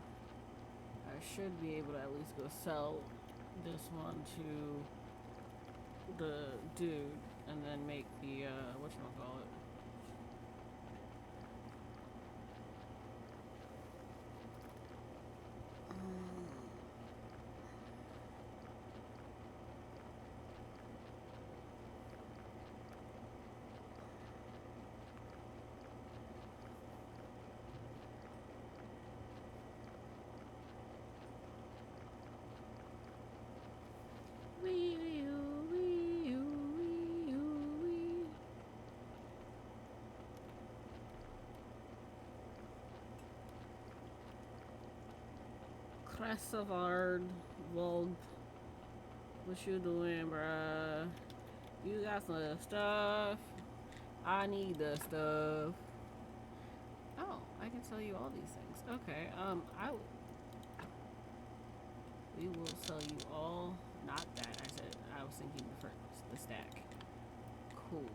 I should be able to at least go sell this one to the dude and then make the whatchamacallit. Cressavard Vogue. What you doing, bruh? You got some stuff. I need the stuff. Oh, I can tell you all these things. Okay, we will sell you all. Not that. I was thinking the first, the stack. Cool.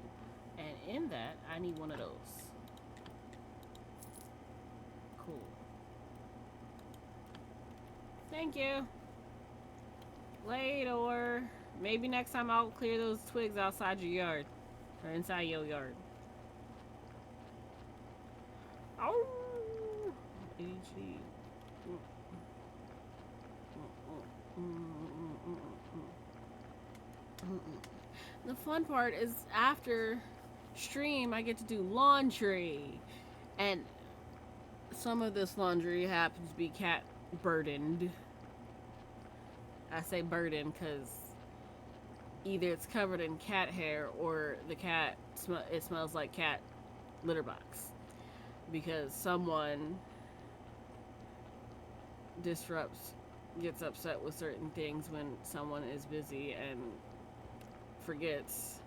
And in that, I need one of those. Cool. Thank you. Later. Maybe next time I'll clear those twigs outside your yard. Or inside your yard. Oh! The fun part is after stream I get to do laundry. And some of this laundry happens to be cat burdened. I say burdened because either it's covered in cat hair or the cat it smells like cat litter box because someone gets upset with certain things when someone is busy and forgets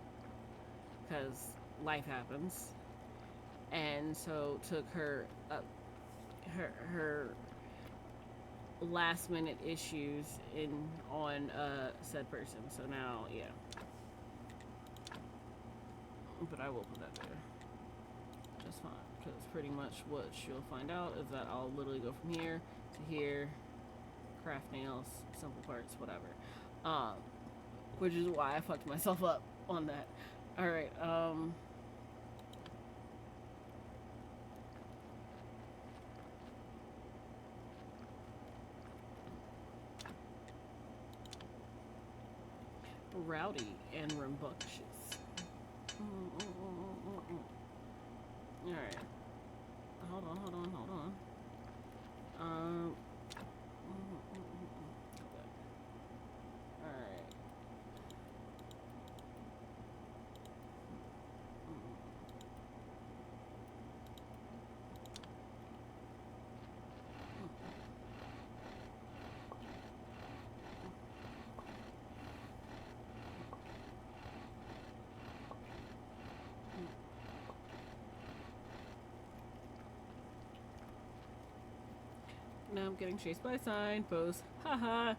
because life happens, and so took her last minute issues on said person. So now, yeah. But I will put that there. Just fine. Because pretty much what you'll find out is that I'll literally go from here to here, craft nails, simple parts, whatever. Which is why I fucked myself up on that. Alright, rowdy and rambunctious. Alright. Hold on. Alright. Now I'm getting chased by signposts. Haha.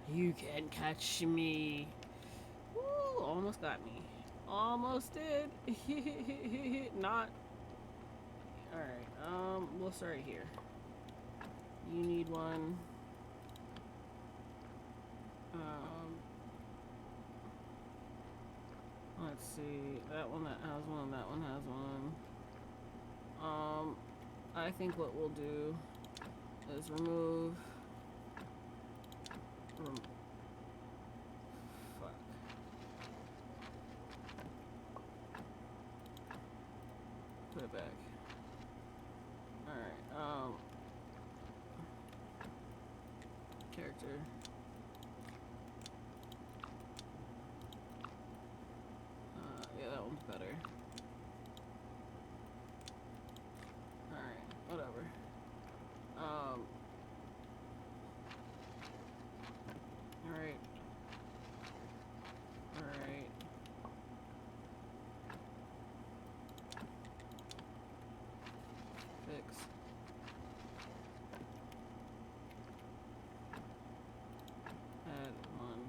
You can't catch me. Woo, almost got me. Almost did. Not. Alright, we'll start here. You need one. Let's see. That one that has one, that one has one. I think what we'll do is remove. Fuck. Put it back. Alright, character. Yeah, that one's better. Alright, whatever. Alright. Alright. Fix. Add one.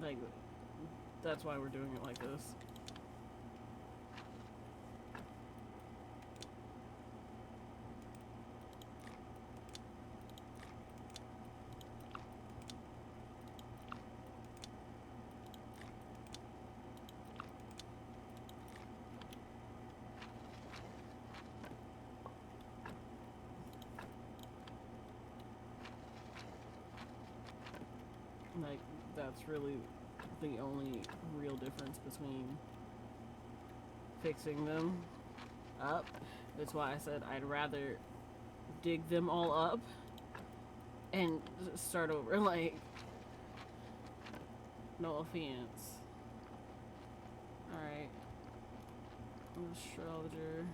Like, that's why we're doing it like this. Like, that's really the only real difference between fixing them up. That's why I said I'd rather dig them all up and start over. Like, no offense. Alright. Astrologer.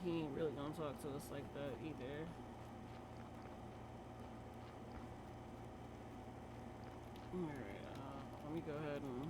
He ain't really gonna talk to us like that either. Alright, let me go ahead and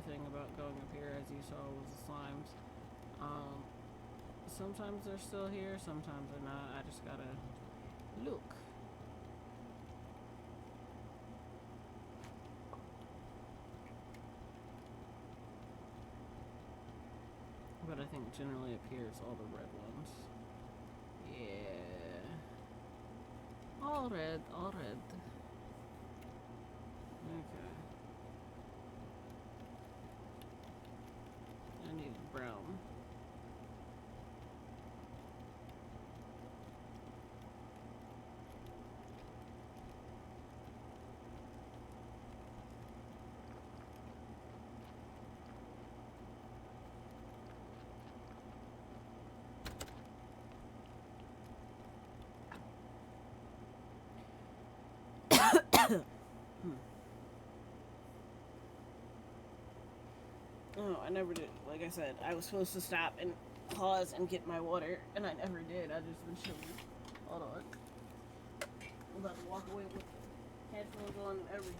thing about going up here, as you saw, was the slimes. Sometimes they're still here, sometimes they're not. I just gotta look. But I think generally up here it's all the red ones. Yeah. All red, all red. Okay. I need brown. Oh, I never did. Like I said, I was supposed to stop and pause and get my water, and I never did. I just been chilling. Hold on. I'm about to walk away with headphones on and everything.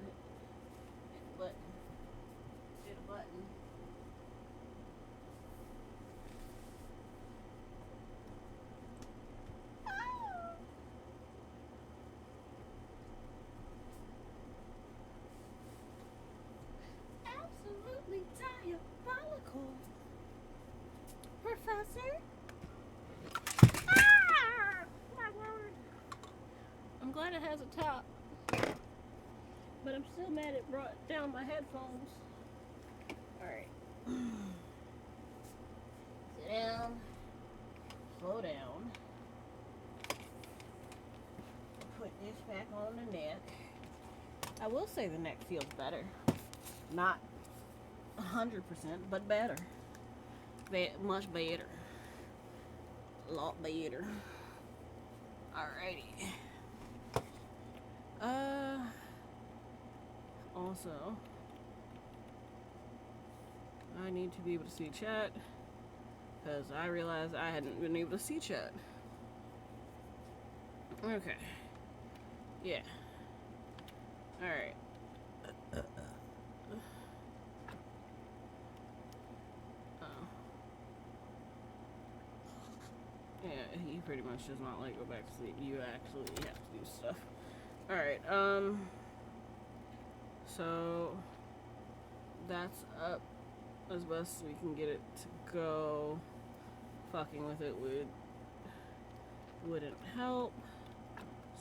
Hit a button. Hit a button. Absolutely diabolical, Professor. Ah! My word. I'm glad it has a top, but I'm still mad it brought down my headphones. Alright. Sit down. Slow down. Put this back on the neck. I will say the neck feels better. Not 100%, but better. Much better. A lot better. Alrighty. Also, I need to be able to see chat because I realized I hadn't been able to see chat. Okay. Yeah. Alright. Yeah, he pretty much does not like go back to sleep. You actually have to do stuff. Alright, so that's up as best as we can get it to go. Fucking with it wouldn't help.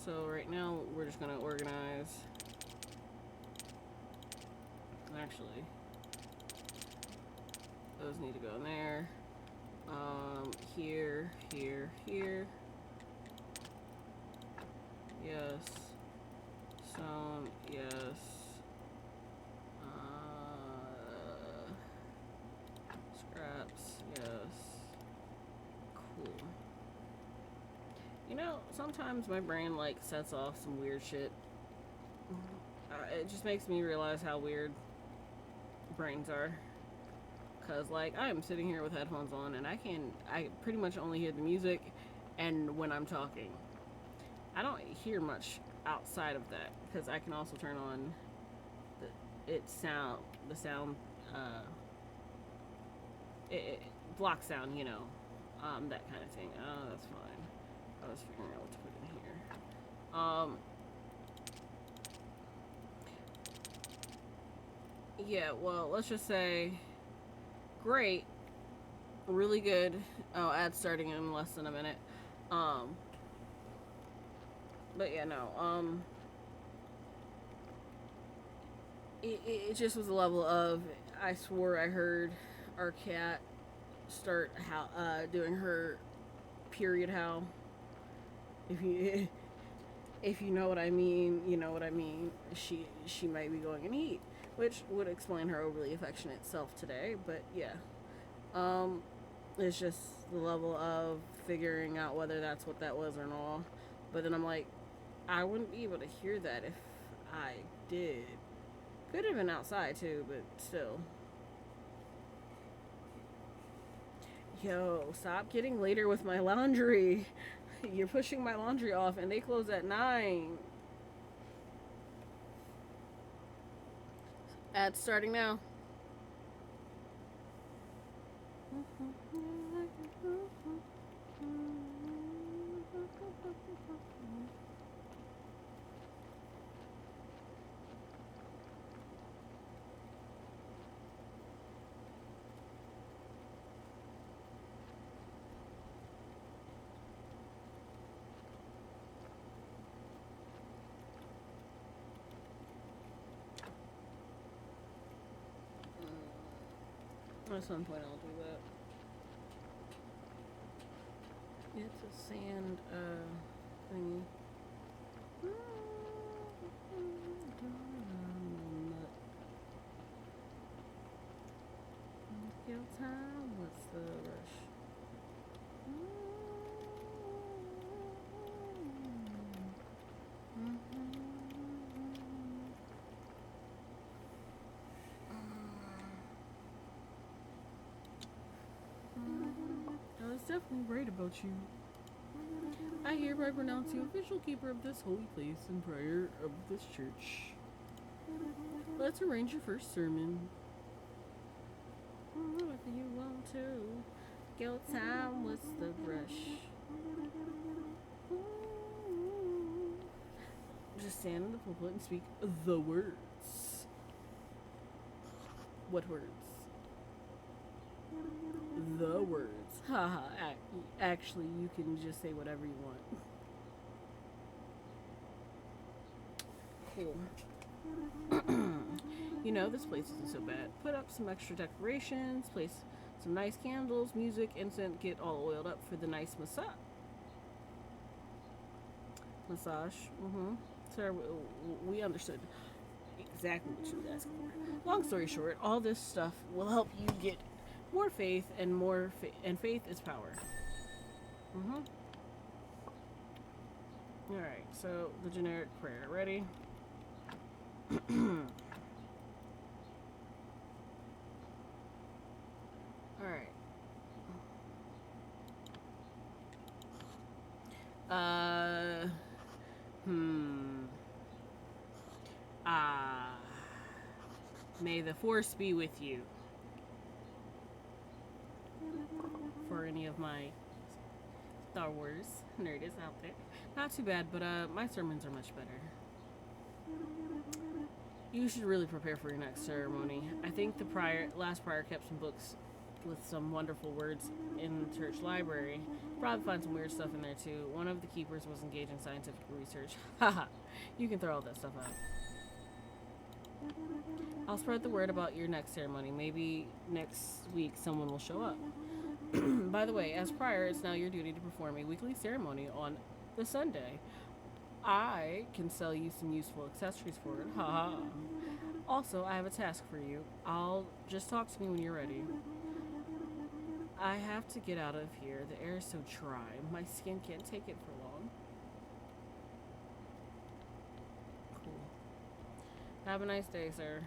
So right now we're just gonna organize. Actually, those need to go in there. Here, here, here. Yes. Some, yes. Scraps, yes. Cool. You know, sometimes my brain like sets off some weird shit. It just makes me realize how weird brains are. Cause like I'm sitting here with headphones on and I pretty much only hear the music and when I'm talking. I don't hear much outside of that because I can also turn on the sound block sound, you know, that kind of thing. Oh, that's fine. I was figuring out what to put in here. Yeah, well, let's just say great, really good. Oh, ad starting in less than a minute. But yeah, no. It just was a level of I swore I heard our cat start doing her period howl. If you know what I mean, you know what I mean. She might be going in heat, which would explain her overly affectionate self today. But yeah, it's just the level of figuring out whether that's what that was or not. But then I'm like, I wouldn't be able to hear that if I did. Could have been outside too, but still. Yo, stop getting later with my laundry. You're pushing my laundry off and they close at 9. Ads starting now. At some point I'll do that. It's a sand thingy. Kill time, what's the rush? I was definitely right about you. I hereby pronounce you official keeper of this holy place and prior of this church. Let's arrange your first sermon. What do you want to? Go time, what's the rush? Just stand in the pulpit and speak the words. What words? The words. Haha, actually, you can just say whatever you want. Cool. You know, this place isn't so bad. Put up some extra decorations, place some nice candles, music, incense, get all oiled up for the nice massage. Sir, we understood exactly what you were asking for. Long story short, all this stuff will help you get more faith, and faith is power. Alright, so the generic prayer. Ready? May the force be with you. For any of my Star Wars nerdists out there. Not too bad, but my sermons are much better. You should really prepare for your next ceremony. I think the last prior kept some books with some wonderful words in the church library. Probably find some weird stuff in there too. One of the keepers was engaged in scientific research. Haha, you can throw all that stuff out. I'll spread the word about your next ceremony. Maybe next week someone will show up. By the way, as prior, it's now your duty to perform a weekly ceremony on the Sunday. I can sell you some useful accessories for it. Haha. Also, I have a task for you. I'll just talk to me when you're ready. I have to get out of here. The air is so dry. My skin can't take it for long. Cool. Have a nice day, sir.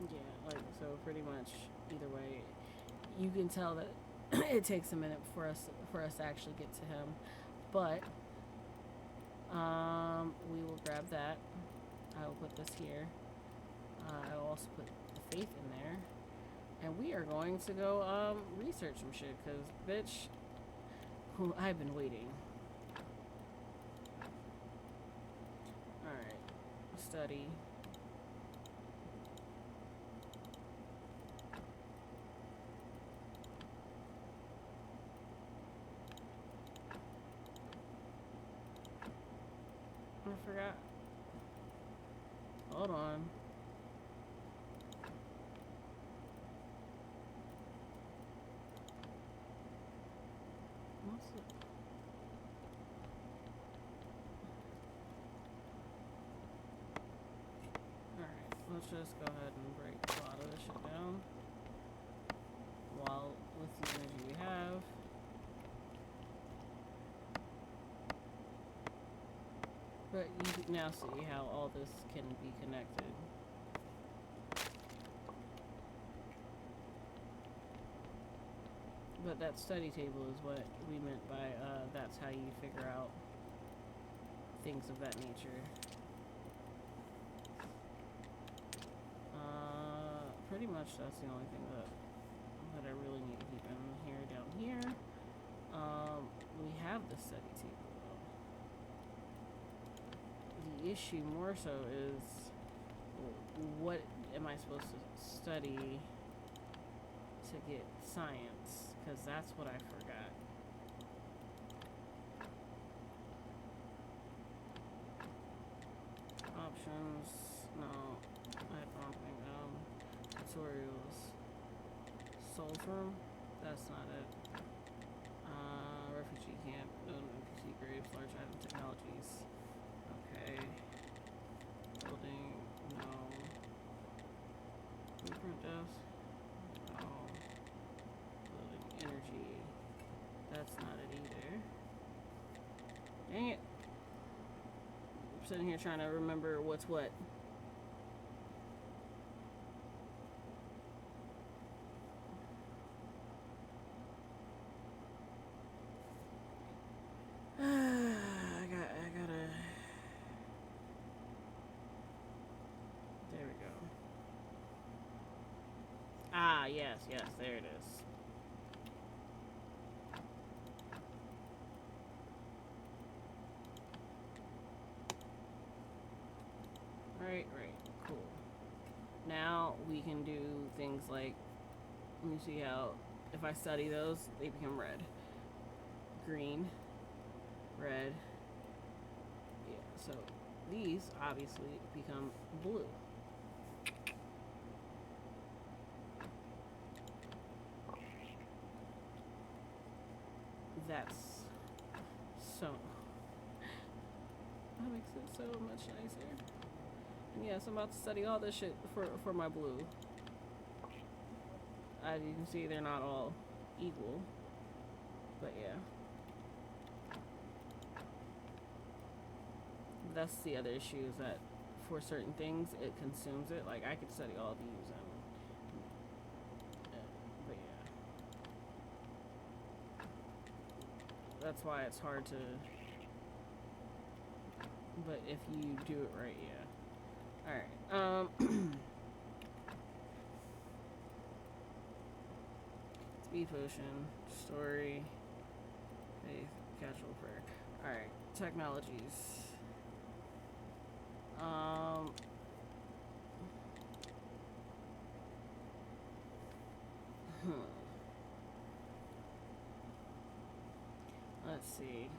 Yeah, like, so pretty much either way, you can tell that it takes a minute for us to actually get to him, but we will grab that. I will put this here. I will also put the faith in there, and we are going to go research some shit, cause bitch, I've been waiting. All right, study. I forgot. Hold on. What's it? Alright, let's just go ahead and break a lot of this shit down. While with the energy we have. But you can now see how all this can be connected. But that study table is what we meant by that's how you figure out things of that nature. Pretty much that's the only thing that I really need to keep in here. Down here, we have the study table. The issue more so is, what am I supposed to study to get science? Because that's what I forgot. Options, no, I don't think, tutorials, Solfrum, that's not it. Refugee camp, no, NPC graves, large item technologies. Okay. Building, no. Blueprint desk, no. Building energy, that's not it either. Dang it. I'm sitting here trying to remember what's what. Yes, there it is. Right, cool. Now we can do things like, let me see how, if I study those, they become red. Green, red. Yeah, so these obviously become blue. That's so, that makes it so much nicer. And yes, I'm about to study all this shit for my blue. As you can see, they're not all equal, but yeah. That's the other issue, is that for certain things it consumes it. Like, I could study all these, but yeah. That's why it's hard to But if you do it right, yeah. Alright, speed potion, story, faith, casual prayer. Alright, technologies. Let's see.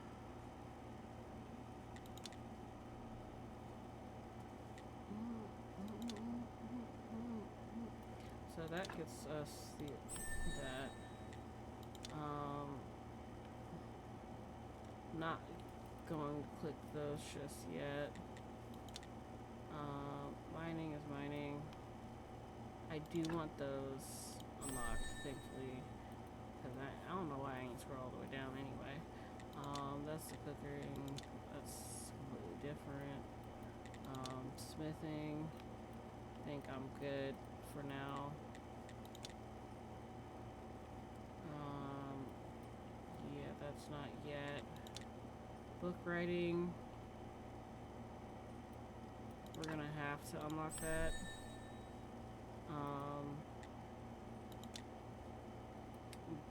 So that gets us that. Not going to click those just yet. Mining is mining. I do want those unlocked, thankfully, because I don't know why I ain't scroll all the way down anyway. That's the cooking. That's completely different. Smithing. I think I'm good for now. Yeah, that's not yet. Book writing. We're gonna have to unlock that.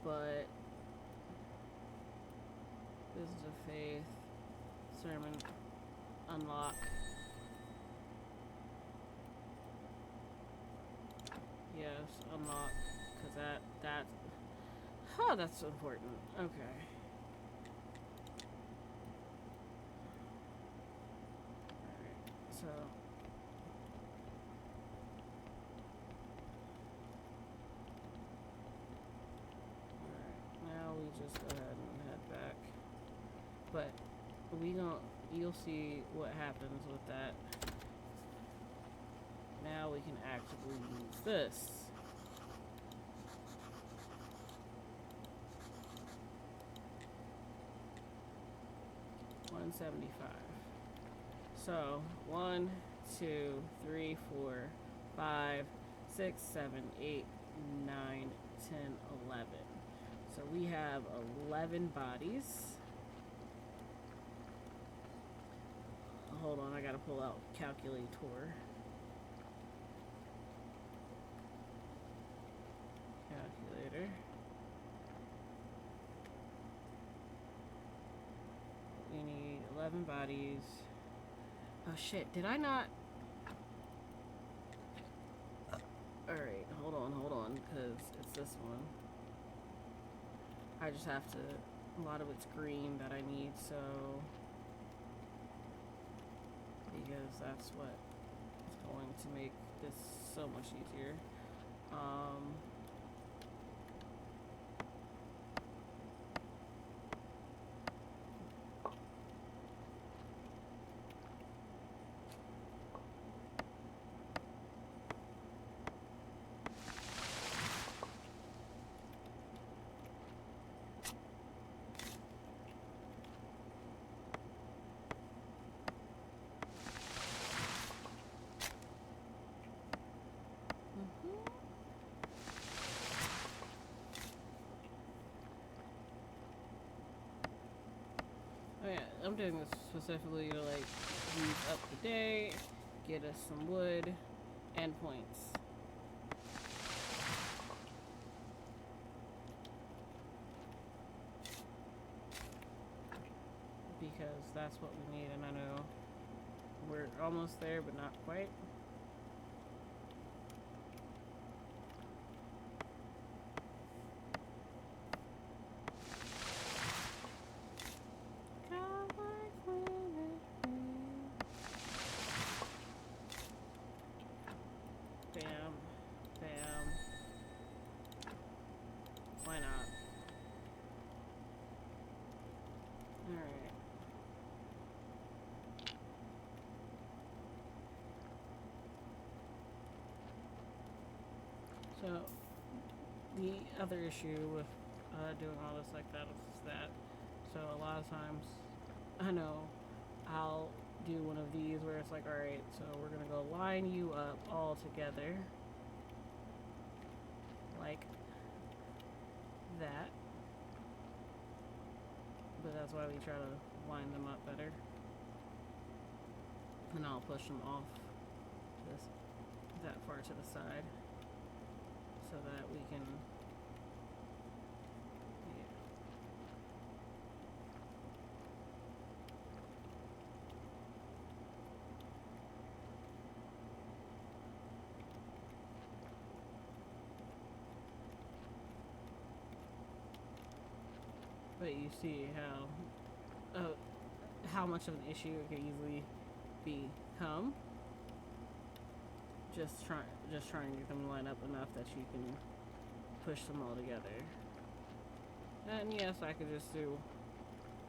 But Business of Faith, sermon, unlock. Yes, unlock, cause that's important. Okay. Alright, so. Alright, now we just go ahead and head back. But you'll see what happens with that. Now we can actively use this. $175. So 1, 2, 3, 4, 5, 6, 7, 8, 9, 10, 11. So we have 11 bodies. Hold on, I gotta pull out calculator. Calculator. We need 11 bodies. Oh shit, did I not? Alright, hold on, because it's this one. I just have to, a lot of it's green that I need, so. Because that's what is going to make this so much easier. Oh yeah, I'm doing this specifically to like use up the day, get us some wood, and points. Because that's what we need, and I know we're almost there, but not quite. So, the other issue with doing all this like that is that, so a lot of times, I know I'll do one of these where it's like, alright, so we're gonna go line you up all together, like that, but that's why we try to line them up better. And I'll push them off this that far to the side so that we can. Yeah. But you see how much of an issue it could easily become. Just trying to get them to line up enough that you can push them all together. And yes, I could just do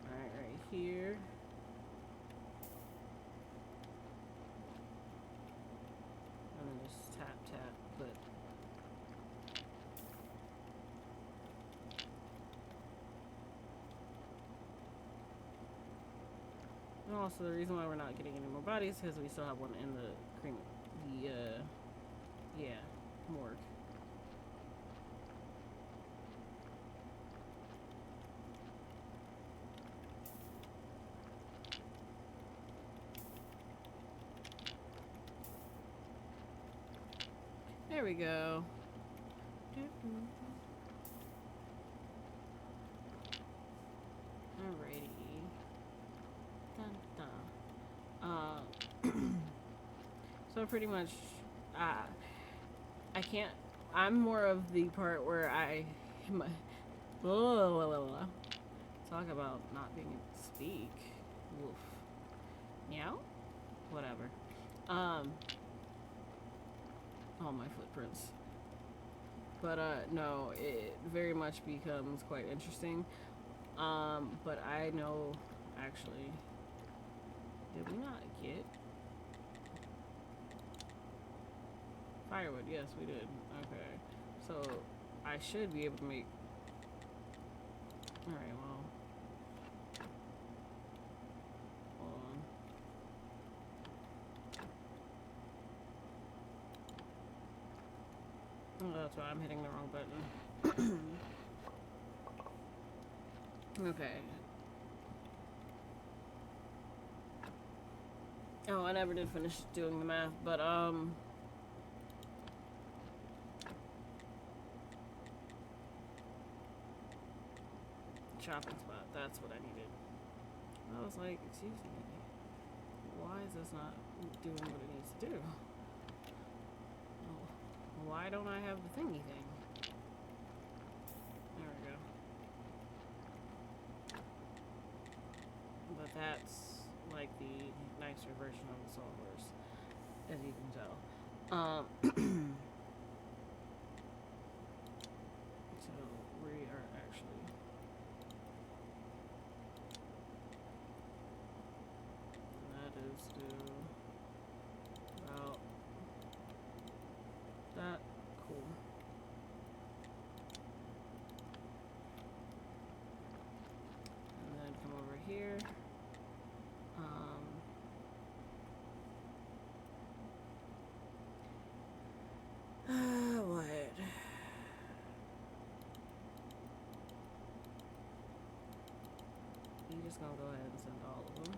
right here. And then just tap, but and also the reason why we're not getting any more bodies is because we still have one in the morgue. There we go. Alrighty. Dun, dun. So pretty much, I can't. I'm more of the part where talk about not being able to speak. Woof. Meow? Whatever. All my footprints. But no, it very much becomes quite interesting. But I know, actually, did we not get firewood? Yes, we did. Okay, so I should be able to make. All right, well, hold on. Oh, that's why I'm hitting the wrong button. Okay. Oh, I never did finish doing the math, but chopping spot, that's what I needed. I was like, excuse me, why is this not doing what it needs to do? Oh, why don't I have the thingy thing? There we go. But that's like the nicer version of the Sawhorse, as you can tell. So we are actually that is due about that. Cool. And then come over here. What? You just gonna go ahead and send all of them.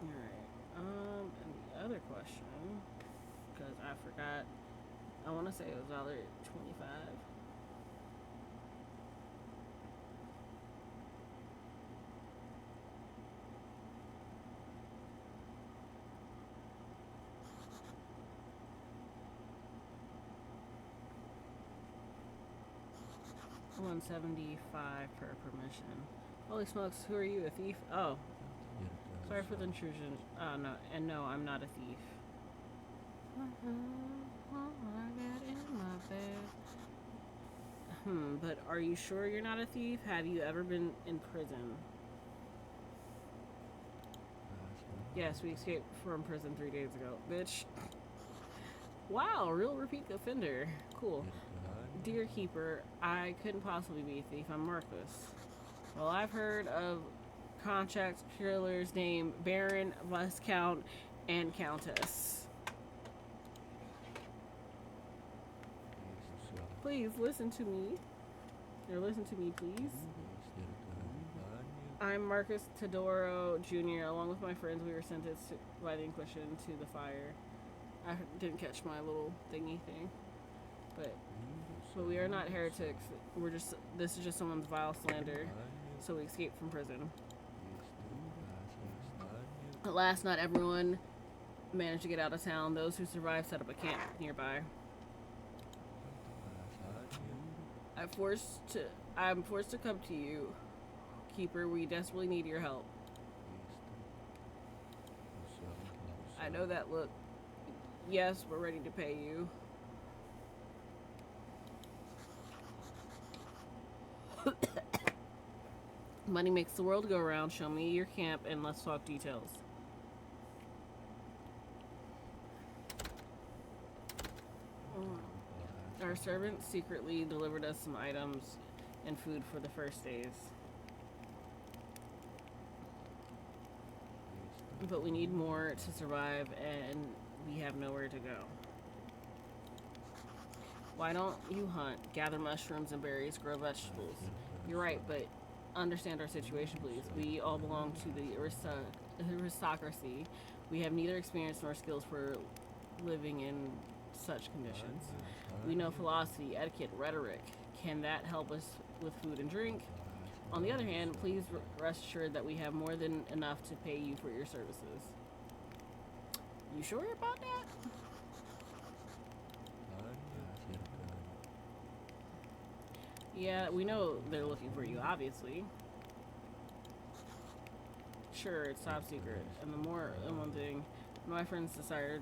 Alright. And the other question, because I forgot, I want to say it was $25. $175 per permission. Holy smokes, who are you, a thief? Oh. Sorry for the intrusion. No, I'm not a thief. But are you sure you're not a thief? Have you ever been in prison? Yes, we escaped from prison 3 days ago. Bitch. Wow, real repeat offender. Cool. Dear Keeper, I couldn't possibly be a thief. I'm Marcus. Well, I've heard of contract killers named Baron, Viscount, and Countess. please listen to me. Or listen to me, please. I'm Marcus Todoro Jr. Along with my friends, we were sentenced by the Inquisition to the fire. I didn't catch my little thingy thing, but we are not heretics. This is just someone's vile slander. So we escaped from prison. At last, not everyone managed to get out of town. Those who survived set up a camp nearby. I'm forced to come to you, Keeper. We desperately need your help. I know that look. Yes, we're ready to pay you. Money makes the world go round. Show me your camp and let's talk details. Our servant secretly delivered us some items and food for the first days. But we need more to survive and we have nowhere to go. Why don't you hunt, gather mushrooms and berries, grow vegetables? You're right, but understand our situation, please. We all belong to the aristocracy. We have neither experience nor skills for living in such conditions. We know philosophy, etiquette, rhetoric. Can that help us with food and drink? On the other hand, please rest assured that we have more than enough to pay you for your services. You sure about that? Yeah, we know they're looking for you, obviously. Sure, it's top secret. And one thing, my friends desired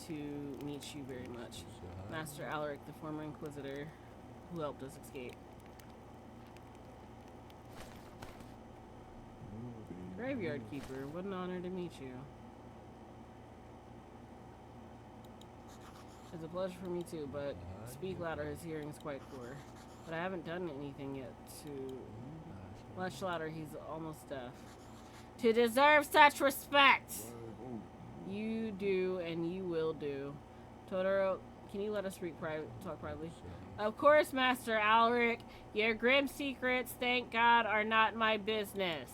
to meet you very much. Master Alaric, the former Inquisitor who helped us escape. Graveyard Keeper, what an honor to meet you. It's a pleasure for me too, but speak louder, his hearing is quite poor. But I haven't done anything yet to... Much louder, he's almost deaf. To deserve such respect! You do, and you will do. Todoro, can you let us talk privately? Of course, Master Alaric. Your grim secrets, thank God, are not my business.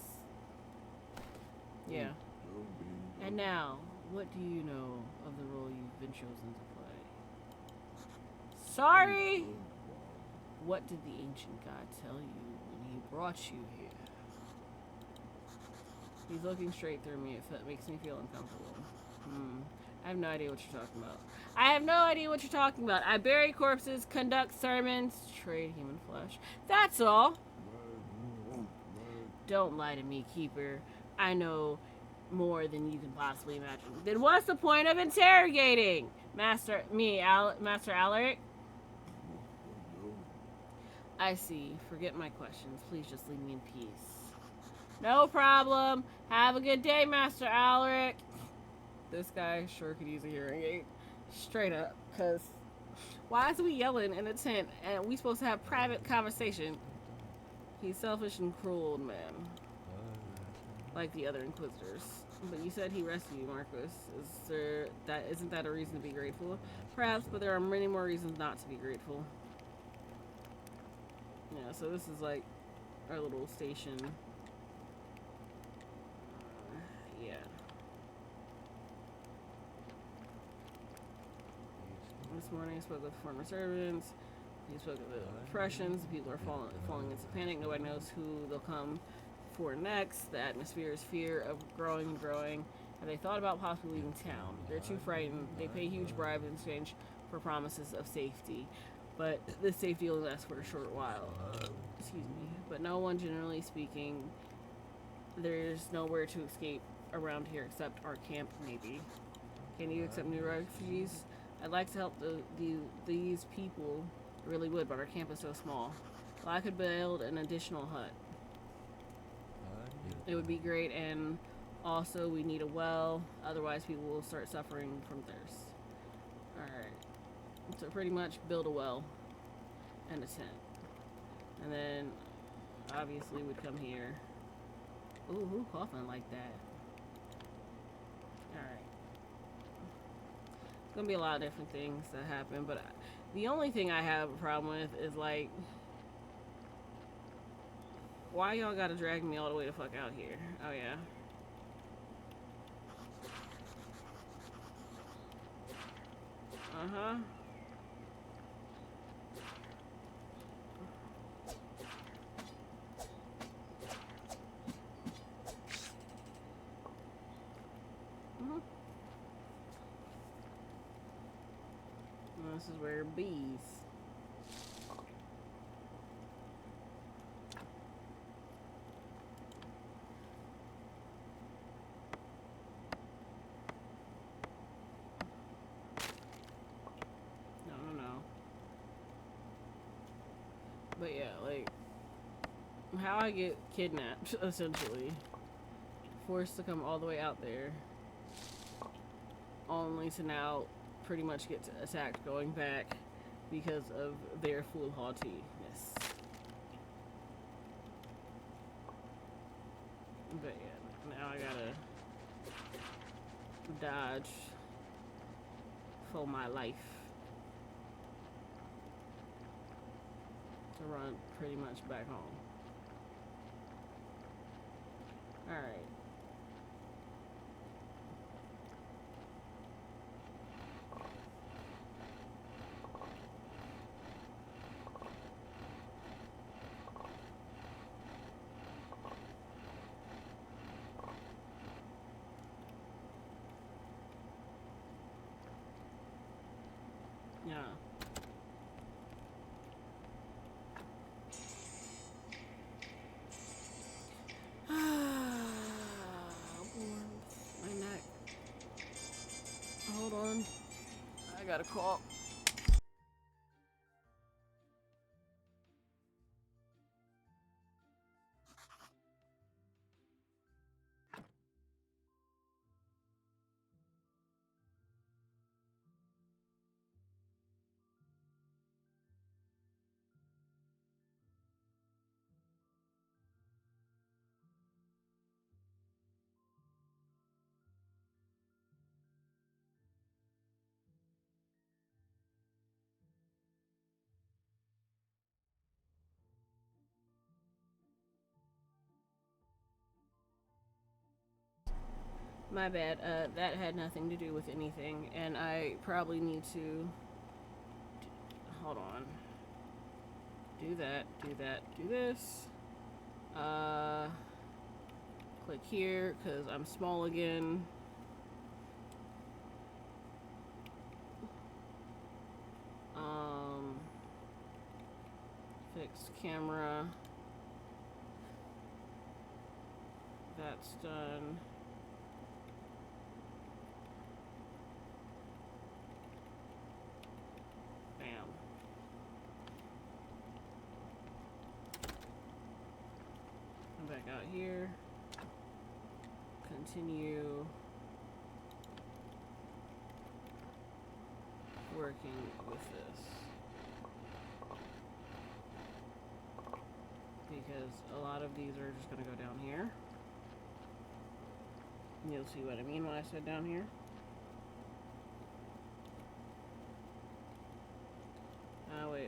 Yeah. And now, what do you know of the role you've been chosen to play? Sorry! What did the ancient god tell you when he brought you here? He's looking straight through me. It makes me feel uncomfortable. I have no idea what you're talking about. I have no idea what you're talking about. I bury corpses, conduct sermons, trade human flesh. That's all. Don't lie to me, Keeper. I know more than you can possibly imagine. Then what's the point of interrogating? Master Alaric? I see. Forget my questions. Please just leave me in peace. No problem. Have a good day, Master Alaric. This guy sure could use a hearing aid. Straight up. Because why is we yelling in a tent and we supposed to have private conversation? He's selfish and cruel old man. Like the other Inquisitors. But you said he rescued you, Marcus. Isn't that a reason to be grateful? Perhaps, but there are many more reasons not to be grateful. Yeah, so this is like our little station. Yeah. This morning I spoke with former servants. He spoke of the oppressions. People are falling into panic. Nobody knows who they'll come for next. The atmosphere is fear of growing and growing. Have they thought about possibly leaving town? They're too frightened. They pay huge bribes in exchange for promises of safety. But this safety only lasts for a short while. Excuse me. But no one, generally speaking, there's nowhere to escape around here except our camp, maybe. Can you accept new refugees? I'd like to help these people. I really would, but our camp is so small. Well, I could build an additional hut. It would be great, and also we need a well. Otherwise, people will start suffering from thirst. Alright. So pretty much build a well and a tent. And then, obviously, we'd come here. Ooh, who coughing like that? Alright. It's gonna be a lot of different things that happen, but The only thing I have a problem with is like, why y'all gotta drag me all the way the fuck out here? Oh yeah. Uh-huh. Mm-hmm. This is where bees. No. But yeah, like, how I get kidnapped, essentially. Forced to come all the way out there. Only to now pretty much get attacked going back because of their foolhardiness. But yeah, now I gotta dodge for my life to run pretty much back home. Alright. Yeah. My neck. Hold on. I got a call. My bad. That had nothing to do with anything, and I probably need to. Hold on. Do that. Do that. Do this. Click here because I'm small again. Fix camera. That's done. Bam. Come back out here. Continue working with this. Because a lot of these are just going to go down here. And you'll see what I mean when I said down here.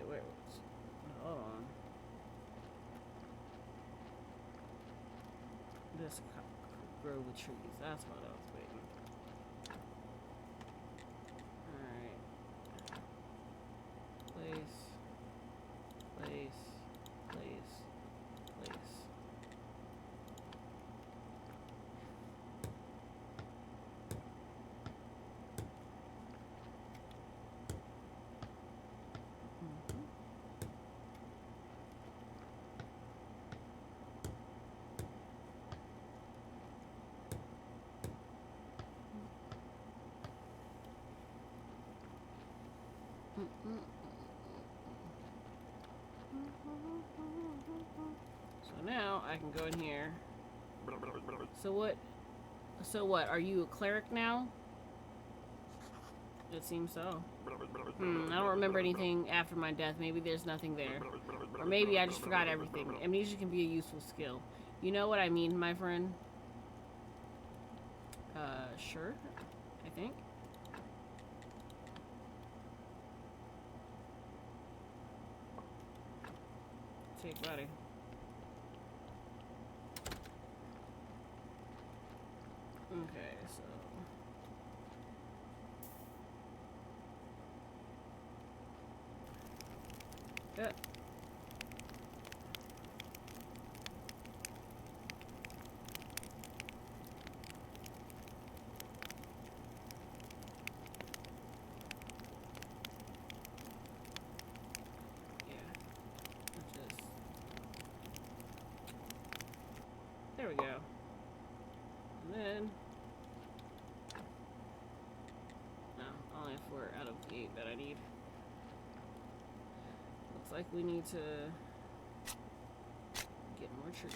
Wait. Hold on. This grove of trees. That's what I was waiting. Alright. Place. So now I can go in here. So what? Are you a cleric now? It seems so. I don't remember anything after my death. Maybe there's nothing there. Or maybe I just forgot everything. Amnesia can be a useful skill. You know what I mean, my friend? Sure. I think. take, buddy. Okay, so. Yeah. There we go. And then, no, I only have 4 out of the 8 that I need. Looks like we need to get more trees.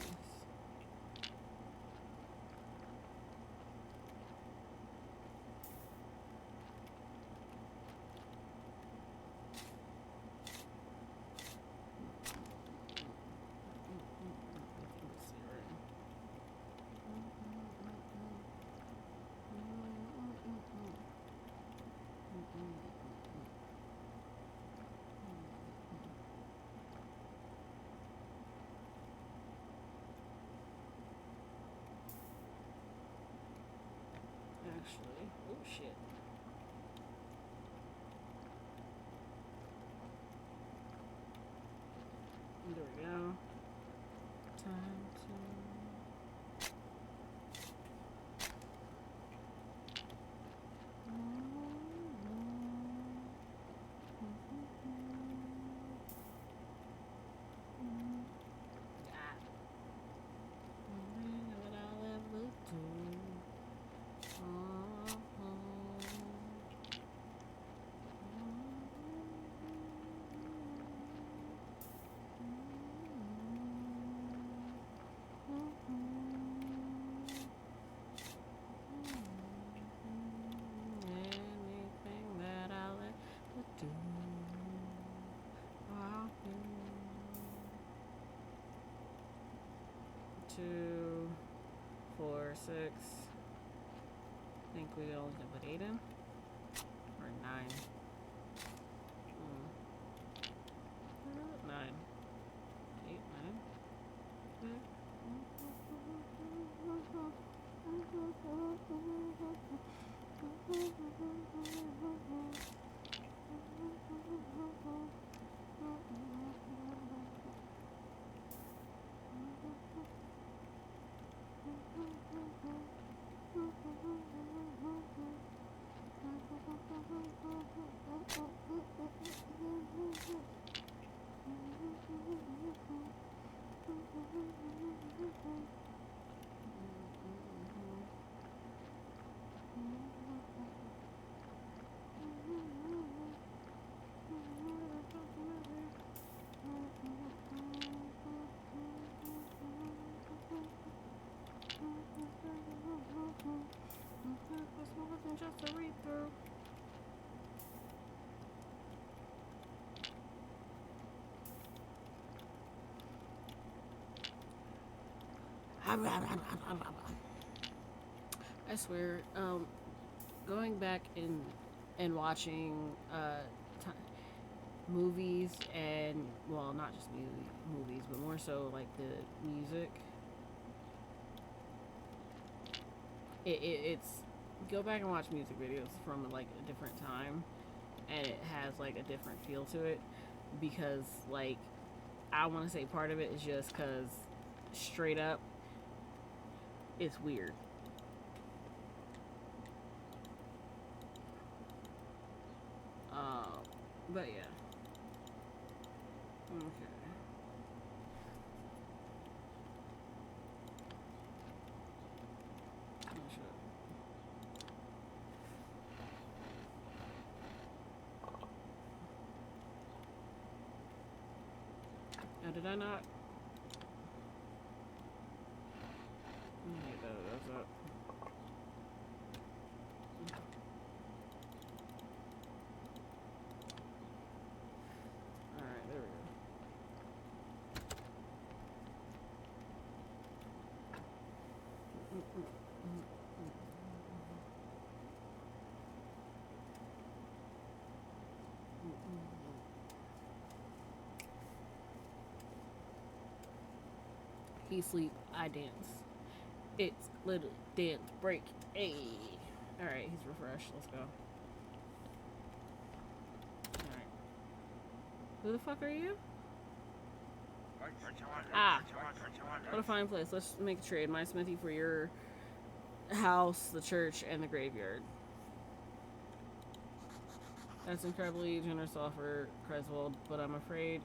Actually, oh shit. There we go. Time to. Anything that I'll ever do, I'll do. 2, 4, 6. I think we only can put 8 in. Or 9. 9. 8, 9. This wasn't just a read through. I swear, going back and watching movies and, well, not just movies, but more so like the music. It's go back and watch music videos from like a different time, and it has like a different feel to it, because like I want to say part of it is just because straight up it's weird. But yeah. Okay. Now, did I not? That's up. Alright, there we go. He sleep, I dance. It's little dance break. Hey. Alright, he's refreshed. Let's go. Alright. Who the fuck are you? Ah. What a fine place. Let's make a trade. My smithy for your house, the church, and the graveyard. That's incredibly generous offer, Creswold, but I'm afraid...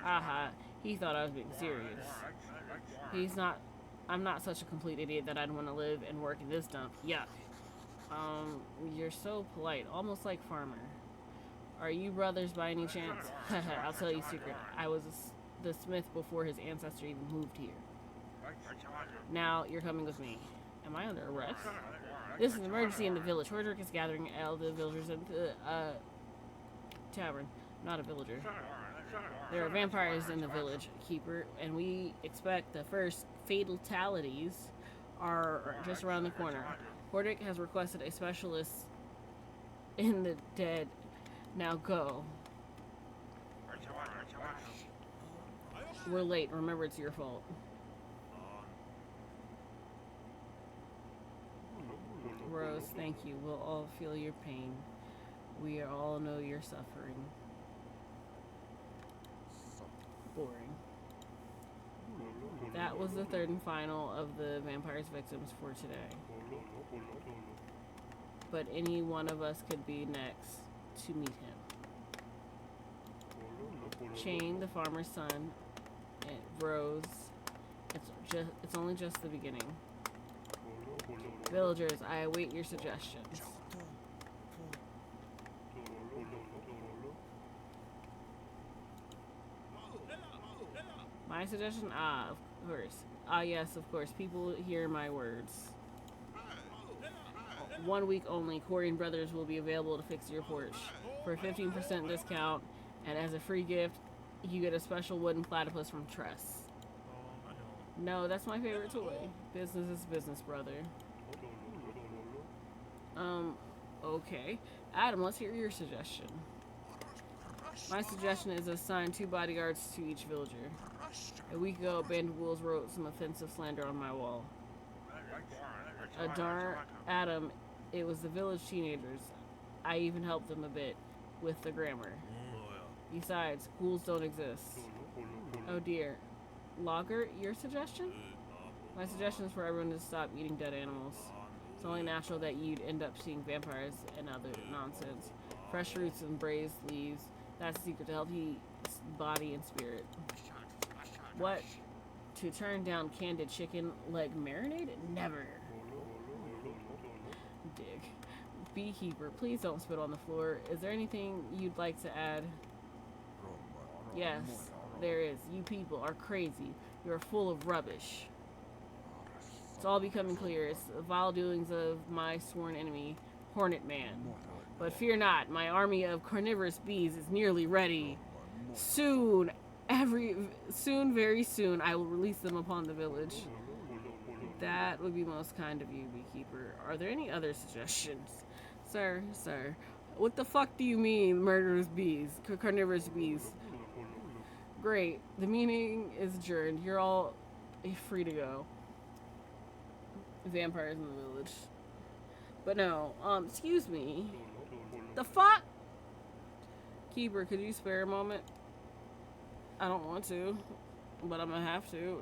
Aha. He thought I was being serious. I'm not such a complete idiot that I'd want to live and work in this dump. Yuck. You're so polite, almost like Farmer. Are you brothers by any chance? I'll tell you a secret. I was the smith before his ancestor even moved here. Now you're coming with me. Am I under arrest? This is an emergency in the village. Hordrick is gathering all the villagers at the tavern. Not a villager. There are vampires in the village, Keeper, and we expect the first fatalities are just around the corner. Hordrick has requested a specialist in the dead. Now go. We're late. Remember, it's your fault. Rose, thank you. We'll all feel your pain. We all know you're suffering. Boring. That was the third and final of the vampire's victims for today. But any one of us could be next to meet him. Shane, the farmer's son, and Rose. It's only just the beginning. Villagers, I await your suggestions. My suggestion? Ah, of course. Ah, yes, of course. People hear my words. 1 week only, Corian Brothers will be available to fix your porch. For a 15% discount, and as a free gift, you get a special wooden platypus from Tress. No, that's my favorite toy. Business is business, brother. Okay. Adam, let's hear your suggestion. My suggestion is assign 2 bodyguards to each villager. A week ago, Banded Wolves wrote some offensive slander on my wall. Adam, it was the village teenagers. I even helped them a bit with the grammar. Besides, ghouls don't exist. Oh dear. Logger, your suggestion? My suggestion is for everyone to stop eating dead animals. It's only natural that you'd end up seeing vampires and other nonsense. Fresh roots and braised leaves. That's the secret to healthy body and spirit. What? To turn down canned chicken leg marinade? Never. Dig. Beekeeper, please don't spit on the floor. Is there anything you'd like to add? Yes, there is. You people are crazy. You're full of rubbish. It's all becoming clear. It's the vile doings of my sworn enemy, Hornet Man. But fear not, my army of carnivorous bees is nearly ready. Soon, very soon, I will release them upon the village. That would be most kind of you, Beekeeper. Are there any other suggestions? Sir, what the fuck do you mean, murderous bees? Carnivorous bees? Great. The meeting is adjourned. You're all free to go. Vampires in the village. But no, excuse me. The fuck? Keeper, could you spare a moment? I don't want to, but I'm gonna have to.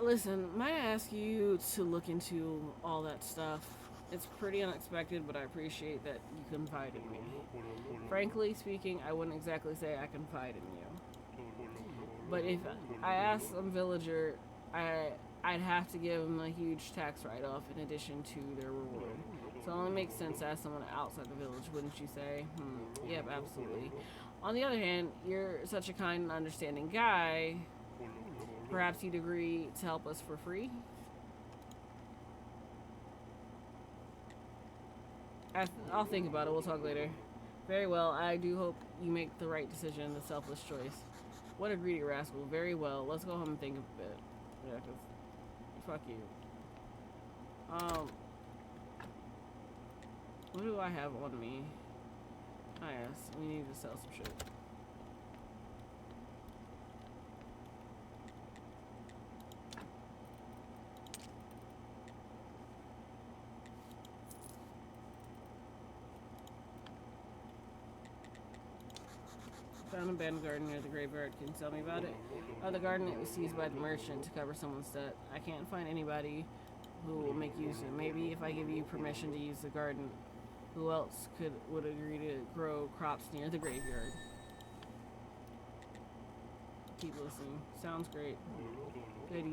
Listen, might I ask you to look into all that stuff? It's pretty unexpected, but I appreciate that you confide in me. Frankly speaking, I wouldn't exactly say I confide in you. But if I asked some villager, I'd have to give them a huge tax write-off in addition to their reward. So it only makes sense to ask someone outside the village, wouldn't you say? Yep, absolutely. On the other hand, you're such a kind and understanding guy. Perhaps you'd agree to help us for free? I'll think about it. We'll talk later. Very well. I do hope you make the right decision, the selfless choice. What a greedy rascal. Very well. Let's go home and think a bit. Yeah, because fuck you. What do I have on me? Ah, yes. We need to sell some shit. Found an abandoned garden near the graveyard. Can you tell me about it? The garden it was seized by the merchant to cover someone's debt. I can't find anybody who will make use of it. Maybe if I give you permission to use the garden, who else would agree to grow crops near the graveyard? Keep listening. Sounds great. Good,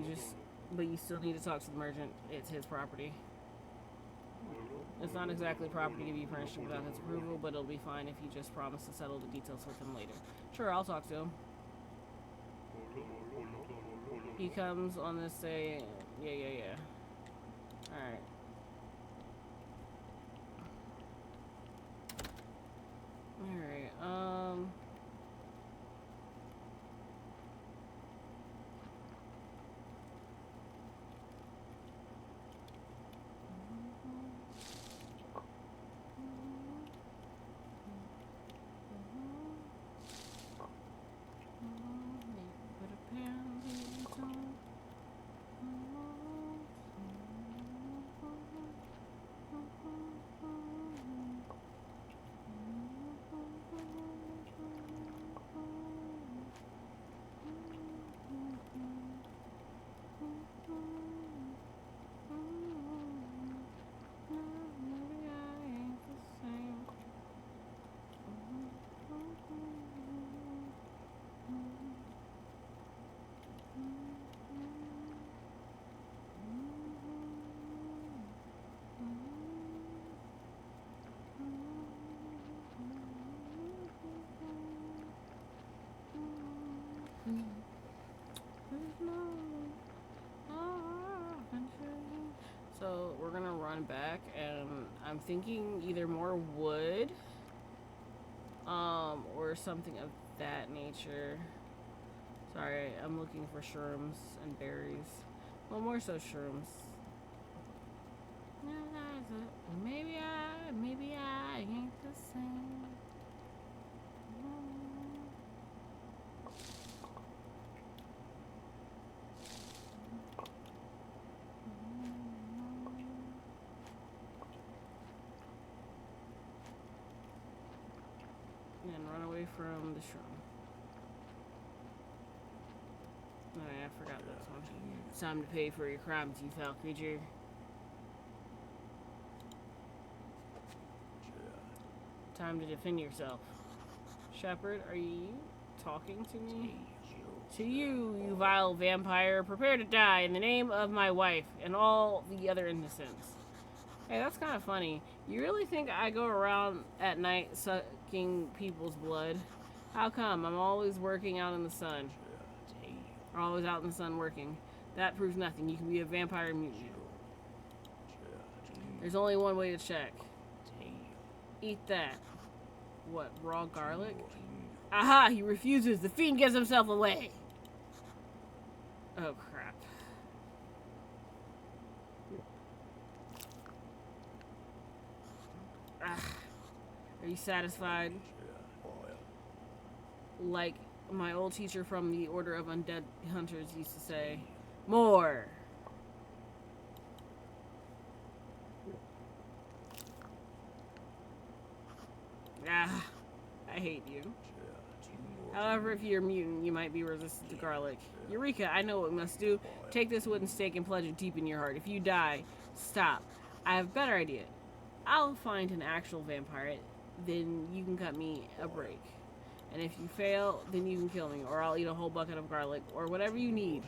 but you still need to talk to the merchant. It's his property. It's not exactly property to be furnished without his approval, but it'll be fine if you just promise to settle the details with him later. Sure, I'll talk to him. He comes on this day. Yeah. Alright. So we're gonna run back, and I'm thinking either more wood, or something of that nature. Sorry, I'm looking for shrooms and berries. Well, more so shrooms. Maybe I ain't the same. And run away from the shroom. Oh yeah, I forgot this one. It's time to pay for your crimes, you foul creature. Time to defend yourself. Shepard, are you talking to me? To you, you vile vampire, prepare to die in the name of my wife and all the other innocents. Hey, that's kind of funny. You really think I go around at night sucking people's blood? How come? I'm always working out in the sun. Or always out in the sun working. That proves nothing. You can be a vampire mutant. There's only one way to check. Eat that. What, raw garlic? Aha! He refuses. The fiend gives himself away. Oh, crap. Are you satisfied? Like my old teacher from the Order of Undead Hunters used to say, more! Ah, I hate you. However, if you're a mutant, you might be resistant to garlic. Eureka, I know what we must do. Take this wooden stake and pledge it deep in your heart. If you die, stop. I have a better idea. I'll find an actual vampire, then you can cut me a break. And if you fail, then you can kill me, or I'll eat a whole bucket of garlic, or whatever you need.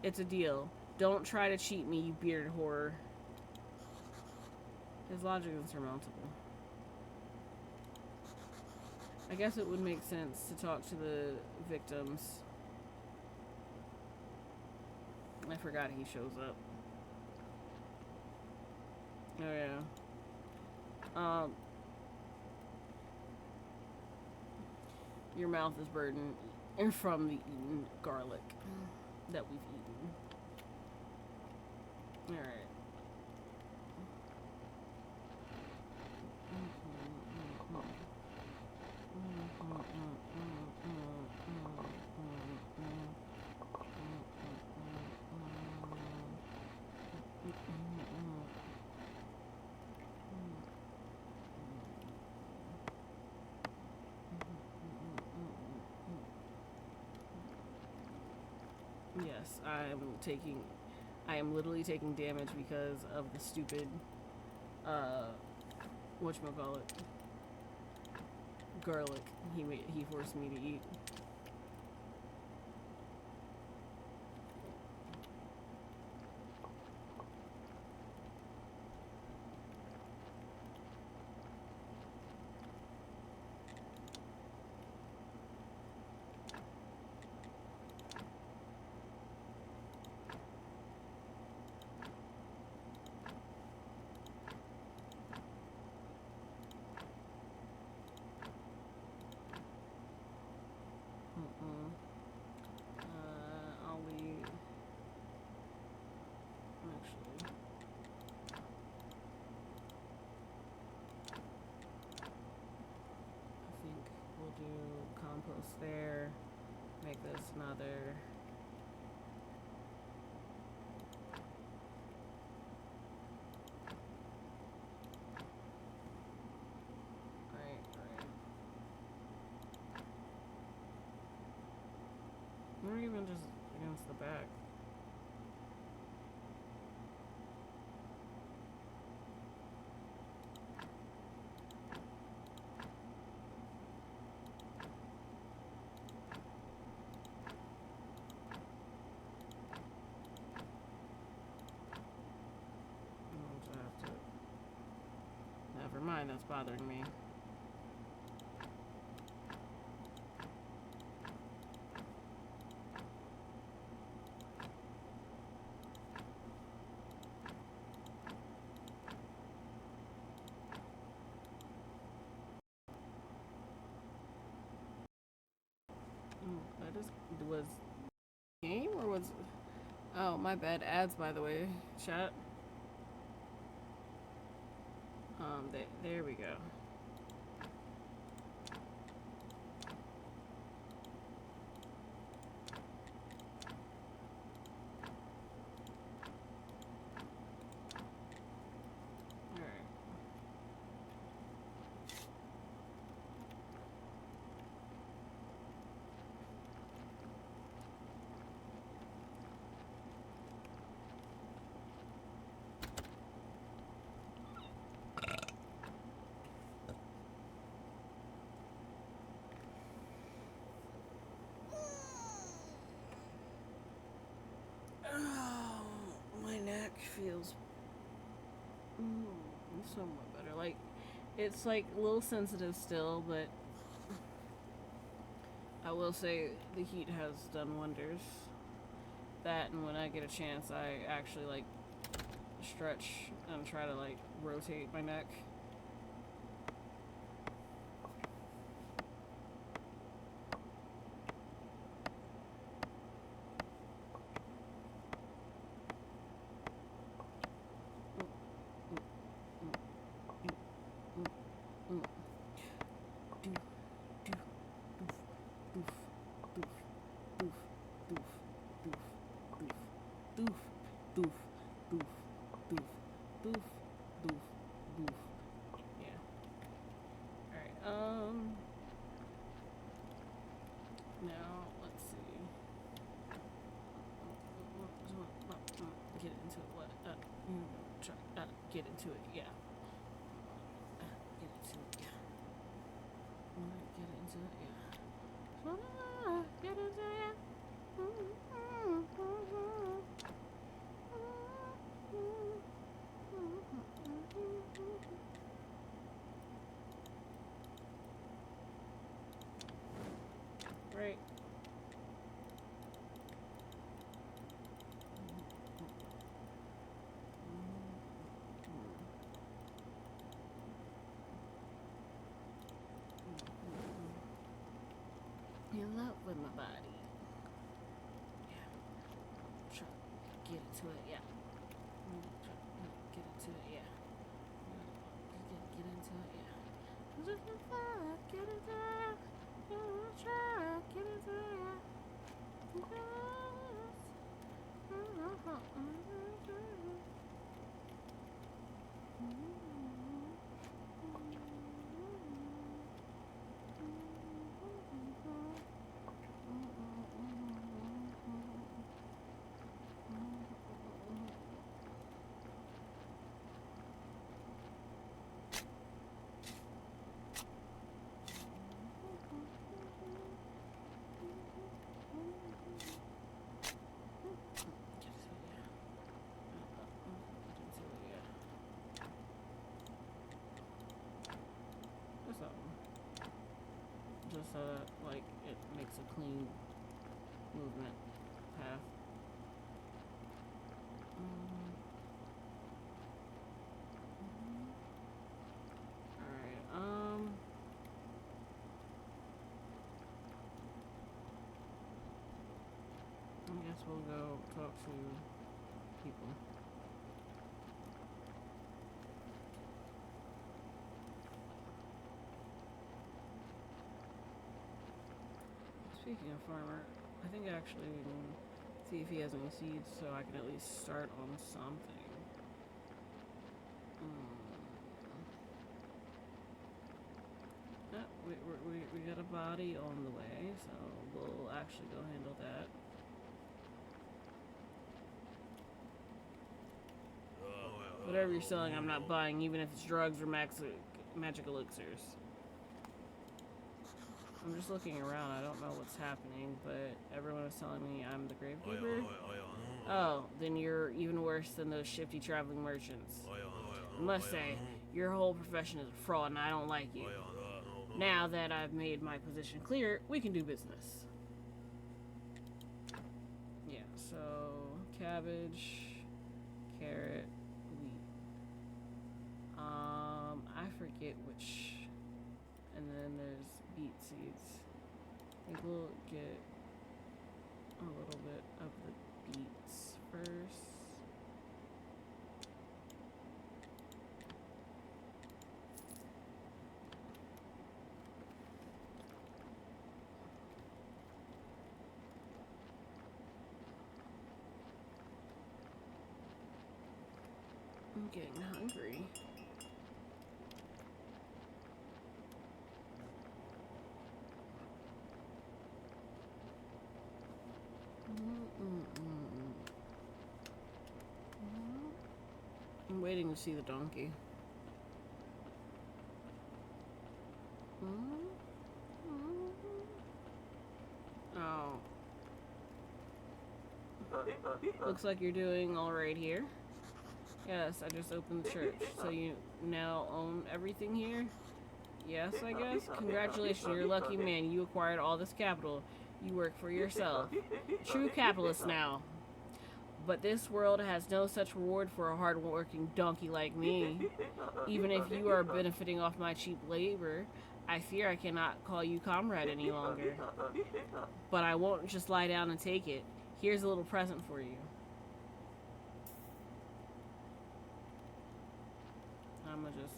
It's a deal. Don't try to cheat me, you bearded whore. His logic is insurmountable. I guess it would make sense to talk to the victims. I forgot he shows up. Oh yeah. Your mouth is burdened from the eaten garlic that we've eaten. Alright. yes, I am literally taking damage because of the stupid, whatchamacallit, garlic he forced me to eat. I'll leave. Actually, I think we'll do compost there. Make this another. Right. Or even just against the back. Never mind, that's bothering me. That is was game or was? Oh, my bad. Ads, by the way. Chat. There we go. My neck feels somewhat better. Like, it's like a little sensitive still, but I will say the heat has done wonders. That, and when I get a chance, I actually like stretch and try to like rotate my neck. Now, let's see. Get into it. What? Get into it. Yeah. Get into it. Yeah. Get into it. Yeah. Get into it. Right. In love with my body. Yeah. Try to get into it. Yeah. Try to get into it. Yeah. Get into it. Yeah. Just get into it. Try get into it. so that, like, it makes a clean movement path. Alright, I guess we'll go talk to people. Speaking of farmer, I think actually we can see if he has any seeds so I can at least start on something. We got a body on the way, so we'll actually go handle that. Whatever you're selling, I'm not buying, even if it's drugs or magic elixirs. I'm just looking around. I don't know what's happening, but everyone is telling me I'm the gravekeeper. Oh, then you're even worse than those shifty traveling merchants. I must say, your whole profession is a fraud, and I don't like you. Now that I've made my position clear, we can do business. Yeah, so cabbage, carrot, wheat. I forget which. And then there's beet seeds. I think we'll get a little bit of the beets first. I'm getting hungry. I'm waiting to see the donkey. Oh. Looks like you're doing all right here. Yes, I just opened the church. So you now own everything here? Yes, I guess. Congratulations, you're a lucky man. You acquired all this capital. You work for yourself. True capitalist now. But this world has no such reward for a hard-working donkey like me. Even if you are benefiting off my cheap labor, I fear I cannot call you comrade any longer. But I won't just lie down and take it. Here's a little present for you. I'ma just,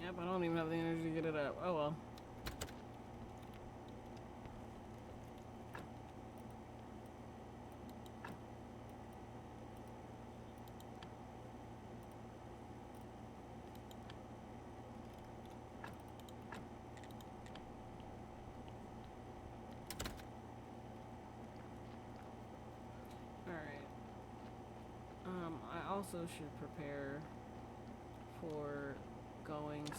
Yep, I don't even have the energy to get it up. Oh well. I also should prepare for going to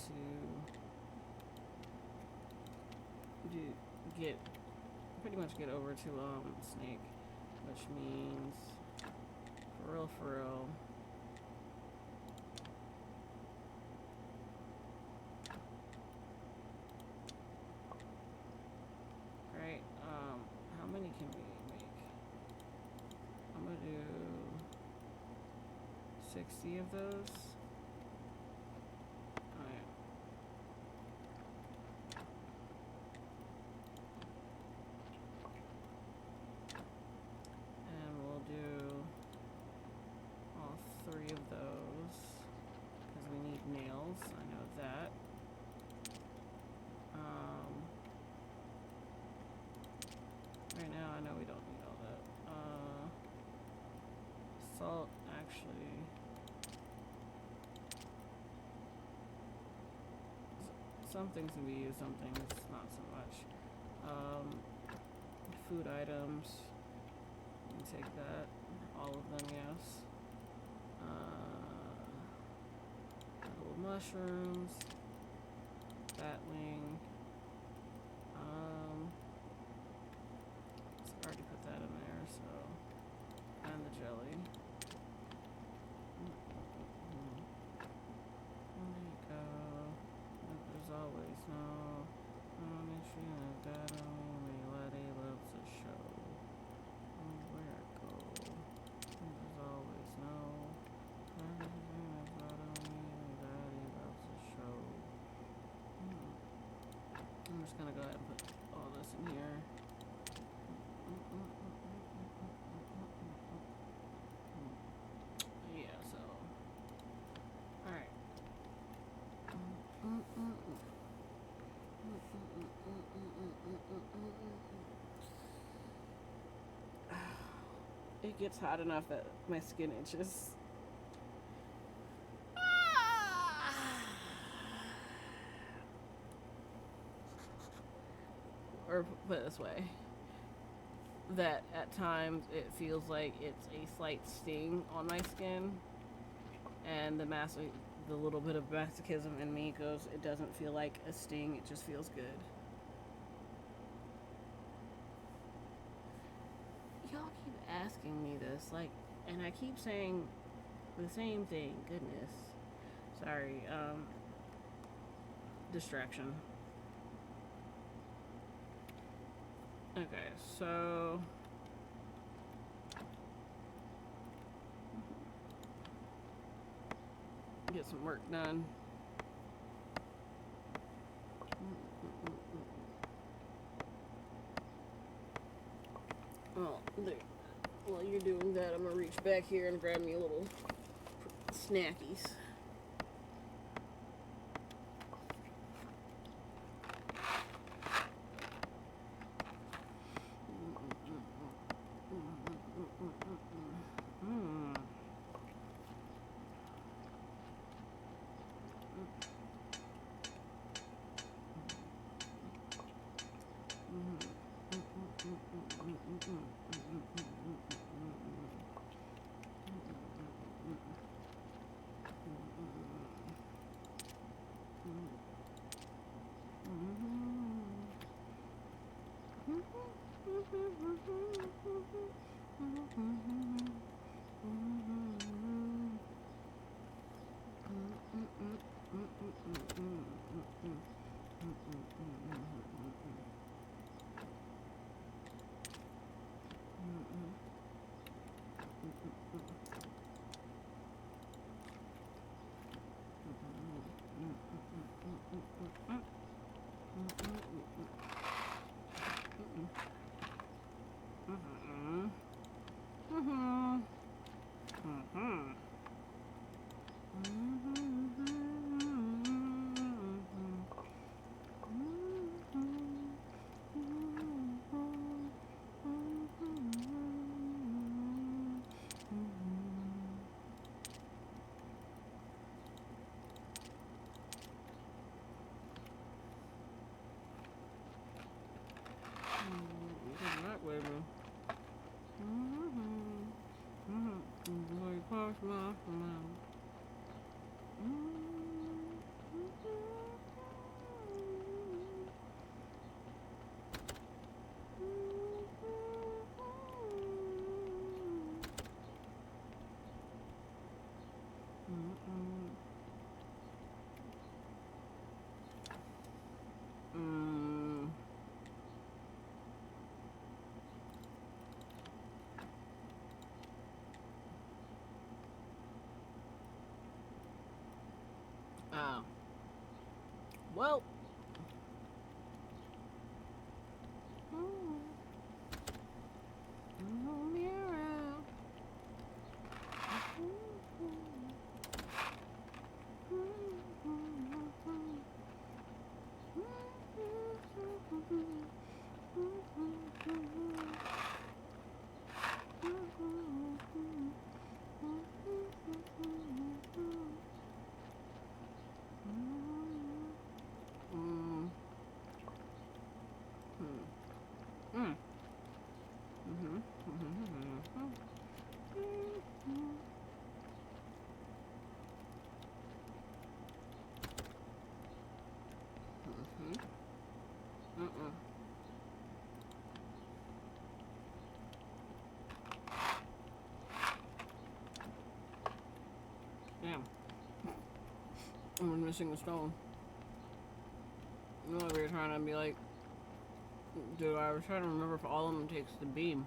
pretty much get over to Snake, which means for real. Right, how many can we make? I'm gonna do 60 of those. Salt, actually. Some things can be used, some things not so much. Food items. You can take that. All of them, yes. Little mushrooms. Bat wing. it gets hot enough that my skin itches. Or put it this way, that at times it feels like it's a slight sting on my skin, and the little bit of masochism in me goes, it doesn't feel like a sting, it just feels good. Y'all keep asking me this, like, and I keep saying the same thing. Goodness. Sorry, distraction. Okay, so get some work done. Well, while you're doing that, I'm gonna reach back here and grab me a little snackies. Oh. Well. Damn. I'm missing a stone. You know, we were trying to be like, dude, I was trying to remember if all of them takes the beam.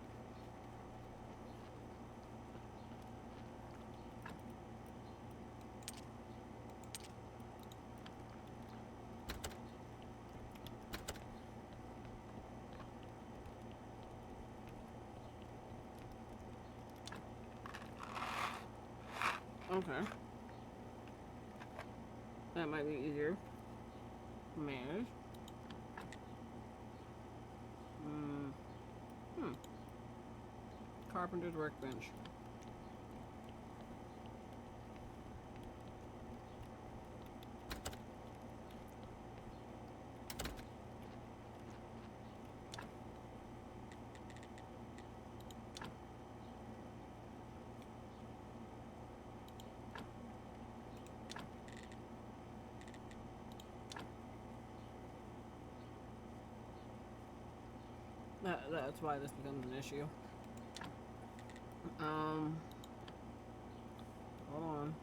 Okay. That might be easier to manage. carpenter's workbench. That's why this becomes an issue. Hold on.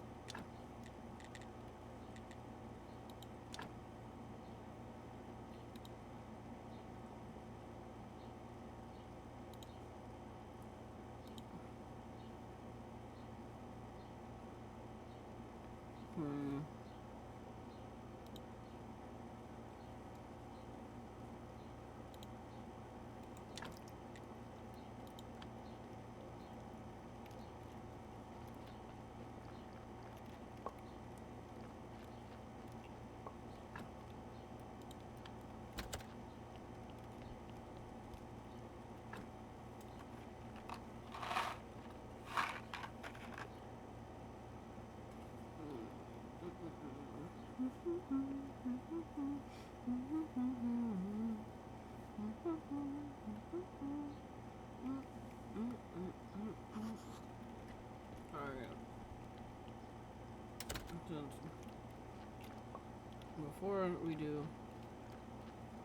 Before we do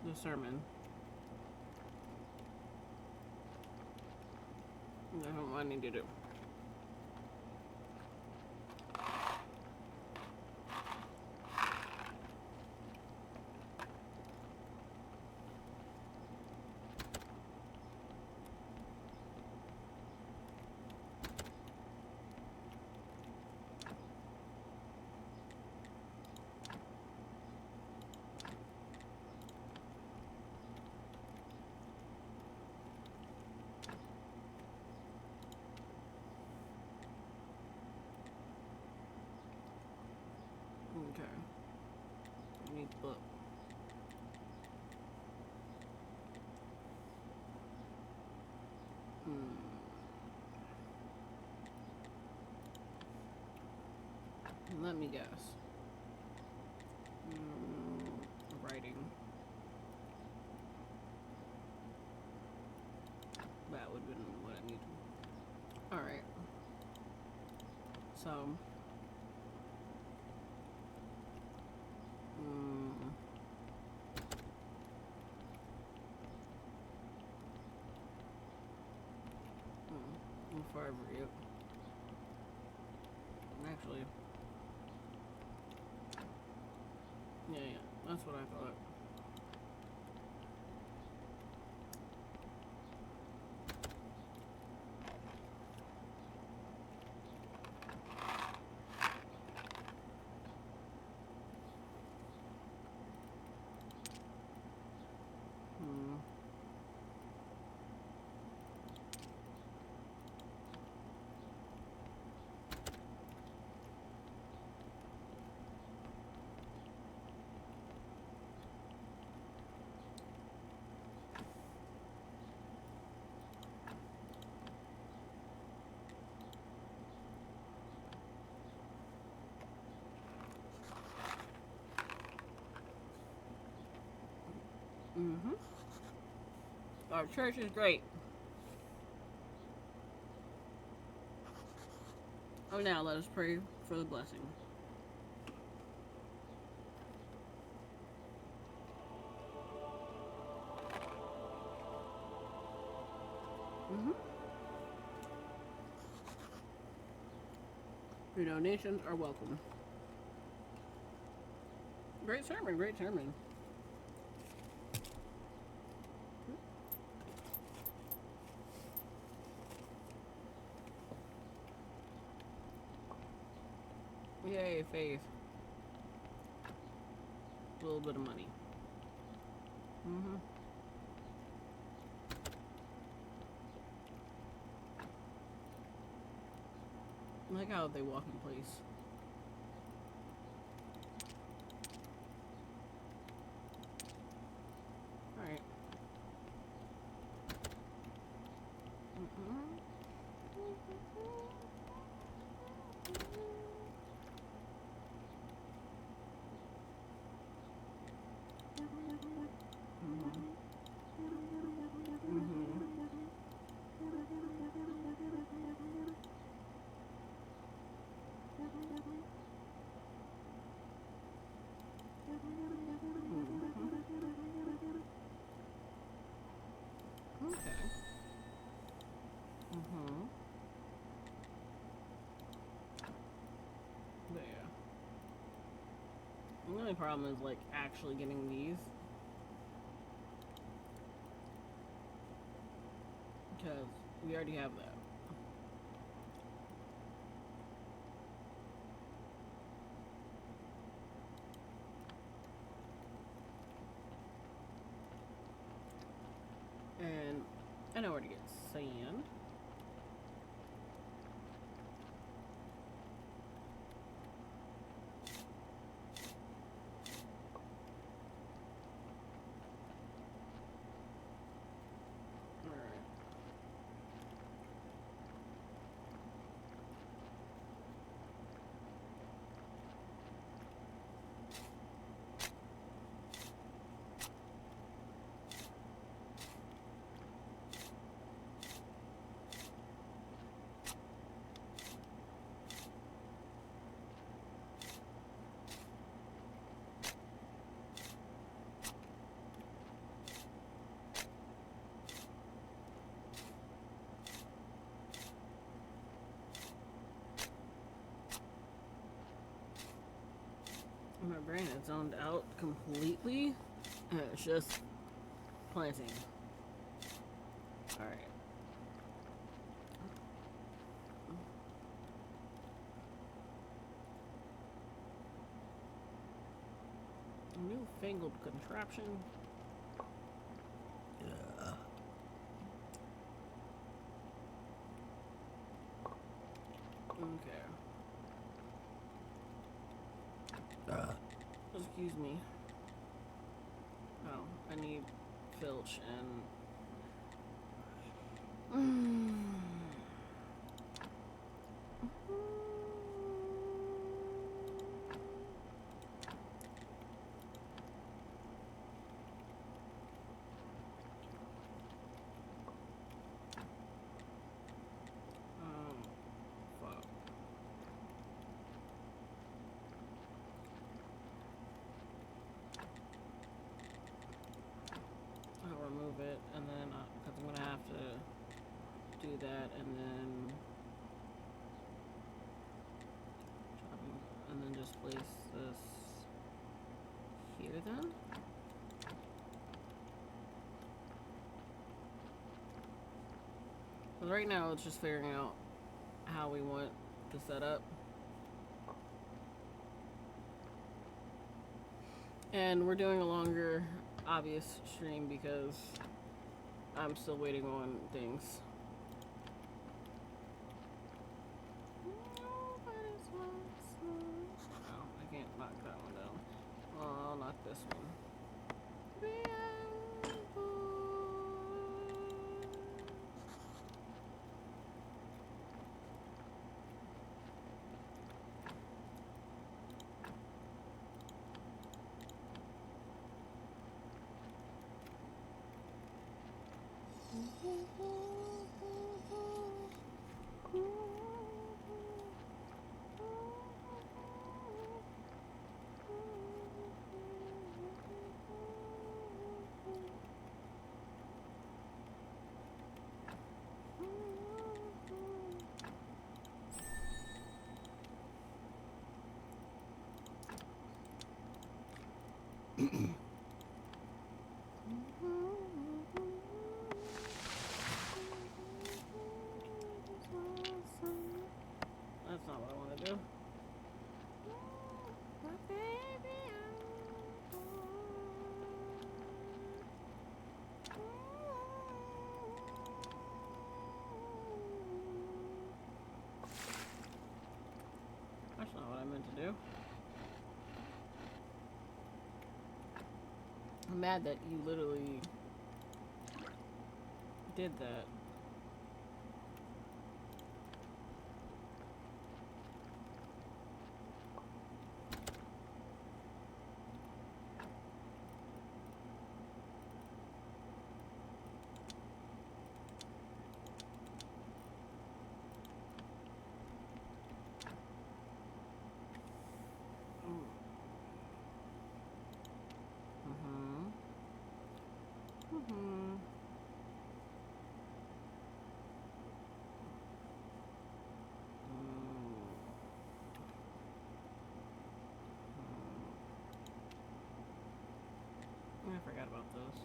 the sermon, that's what I need to do. Okay. I need the book. Let me guess. Writing. That would have been what I needed. Alright. So. Forever, yep. Actually. Yeah, that's what I thought. Our church is great. Oh, now let us pray for the blessing. Your donations are welcome. Great sermon, great sermon. Yay, faith. A little bit of money. I like how they walk in place. Alright. The only problem is like actually getting these. Because we already have that. And I know where to get sand. Alright. My brain is zoned out completely. And it's just planting. Alright. Newfangled contraption. Okay. Excuse me. Oh, I need filch and. Fuck. I'll remove it, and then because I'm gonna have to do that, and then just place this here. Then. Because right now it's just figuring out how we want the setup. And we're doing a longer obvious stream because I'm still waiting on things. Oh, I can't knock that one down. Oh, I'll knock this one. That's not what I want to do. That's not what I meant to do. I'm mad that you literally did that. forgot about those.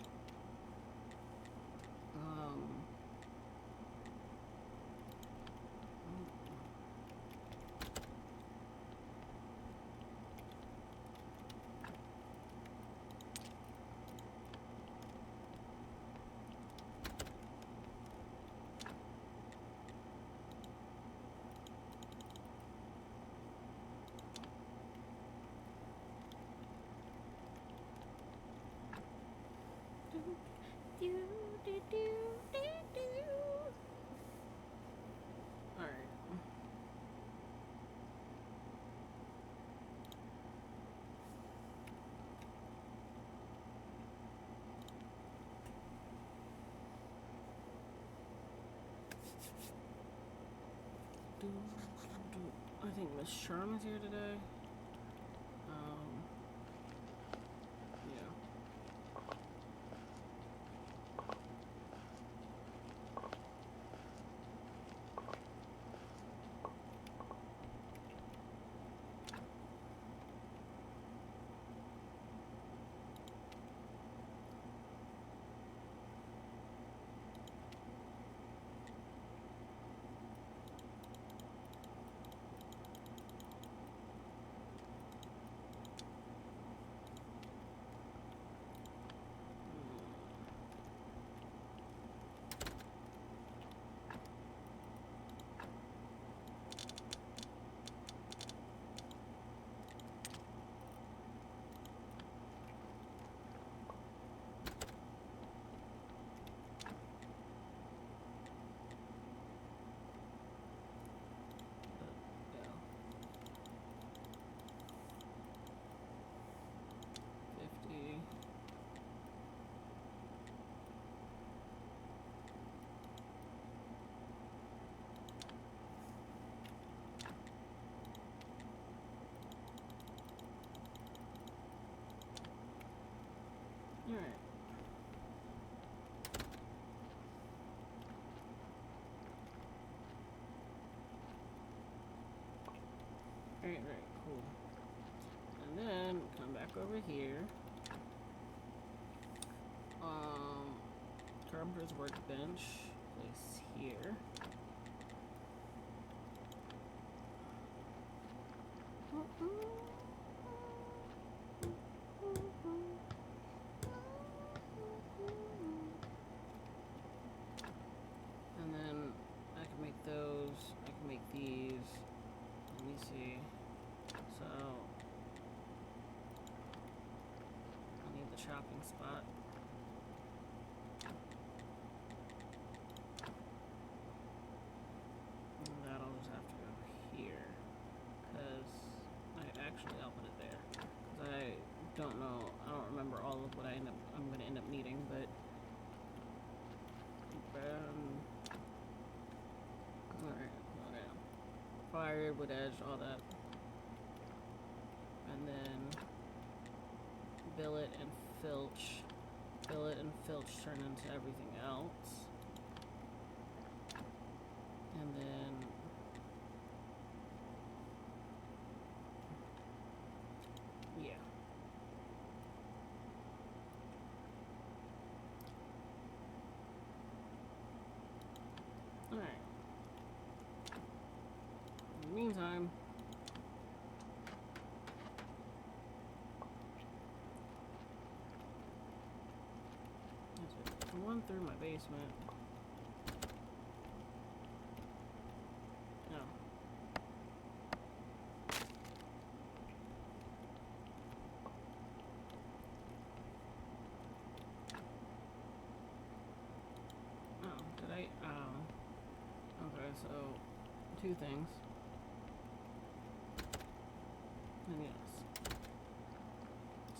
Alright. I think Miss Charm is here today. Yeah. Alright. Alright, cool. And then come back over here. Carpenter's workbench. Place here. And then I can make those. I can make these. Let me see. So I need the chopping spot. And that'll just have to go here. Because actually I'll put it there. Because I don't know. I don't remember all of what I'm gonna end up needing, but alright. Fire, wood edge, all that. And then billet and filch. Billet and filch turn into everything else. And then yeah. Alright. In the meantime, the one through my basement. No. Oh, did I? Okay, so two things. And yes.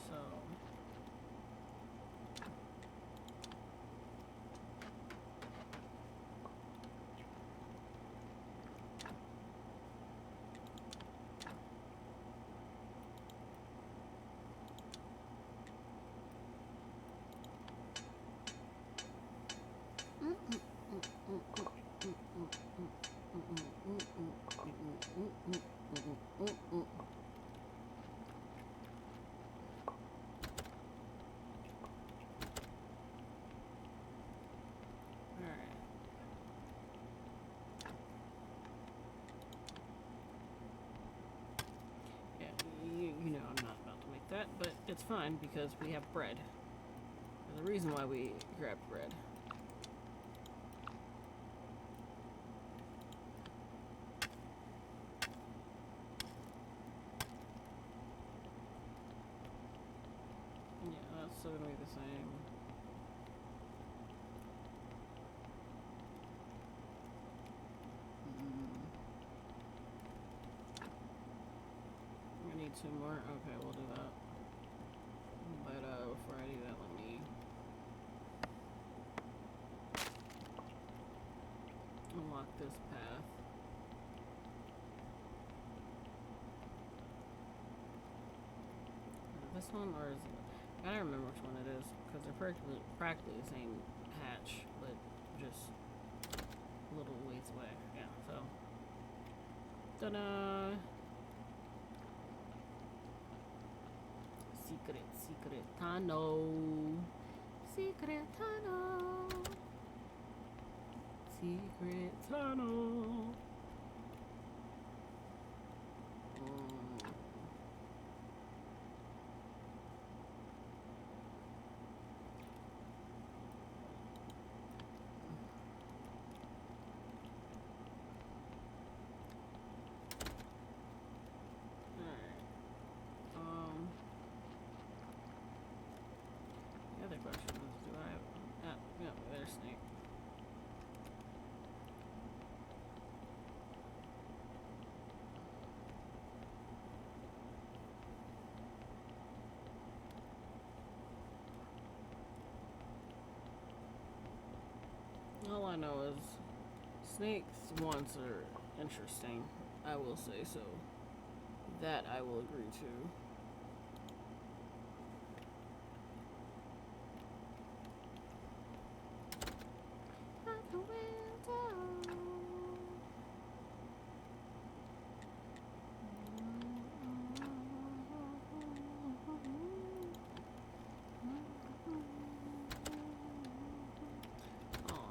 So. it's fine because we have bread. There's a reason why we grabbed bread. Yeah, that's still gonna be the same. I need 2 more. Okay, we'll do that. But before I do that, let me unlock this path. This one, or is it? I don't remember which one it is because they're practically the same hatch, but just a little ways away. Yeah. So, ta-da! Secret tunnel. Secret tunnel. Secret tunnel. The other question is, do I have... yeah, there's Snake. All I know is Snake's wants are interesting. I will say so. That I will agree to.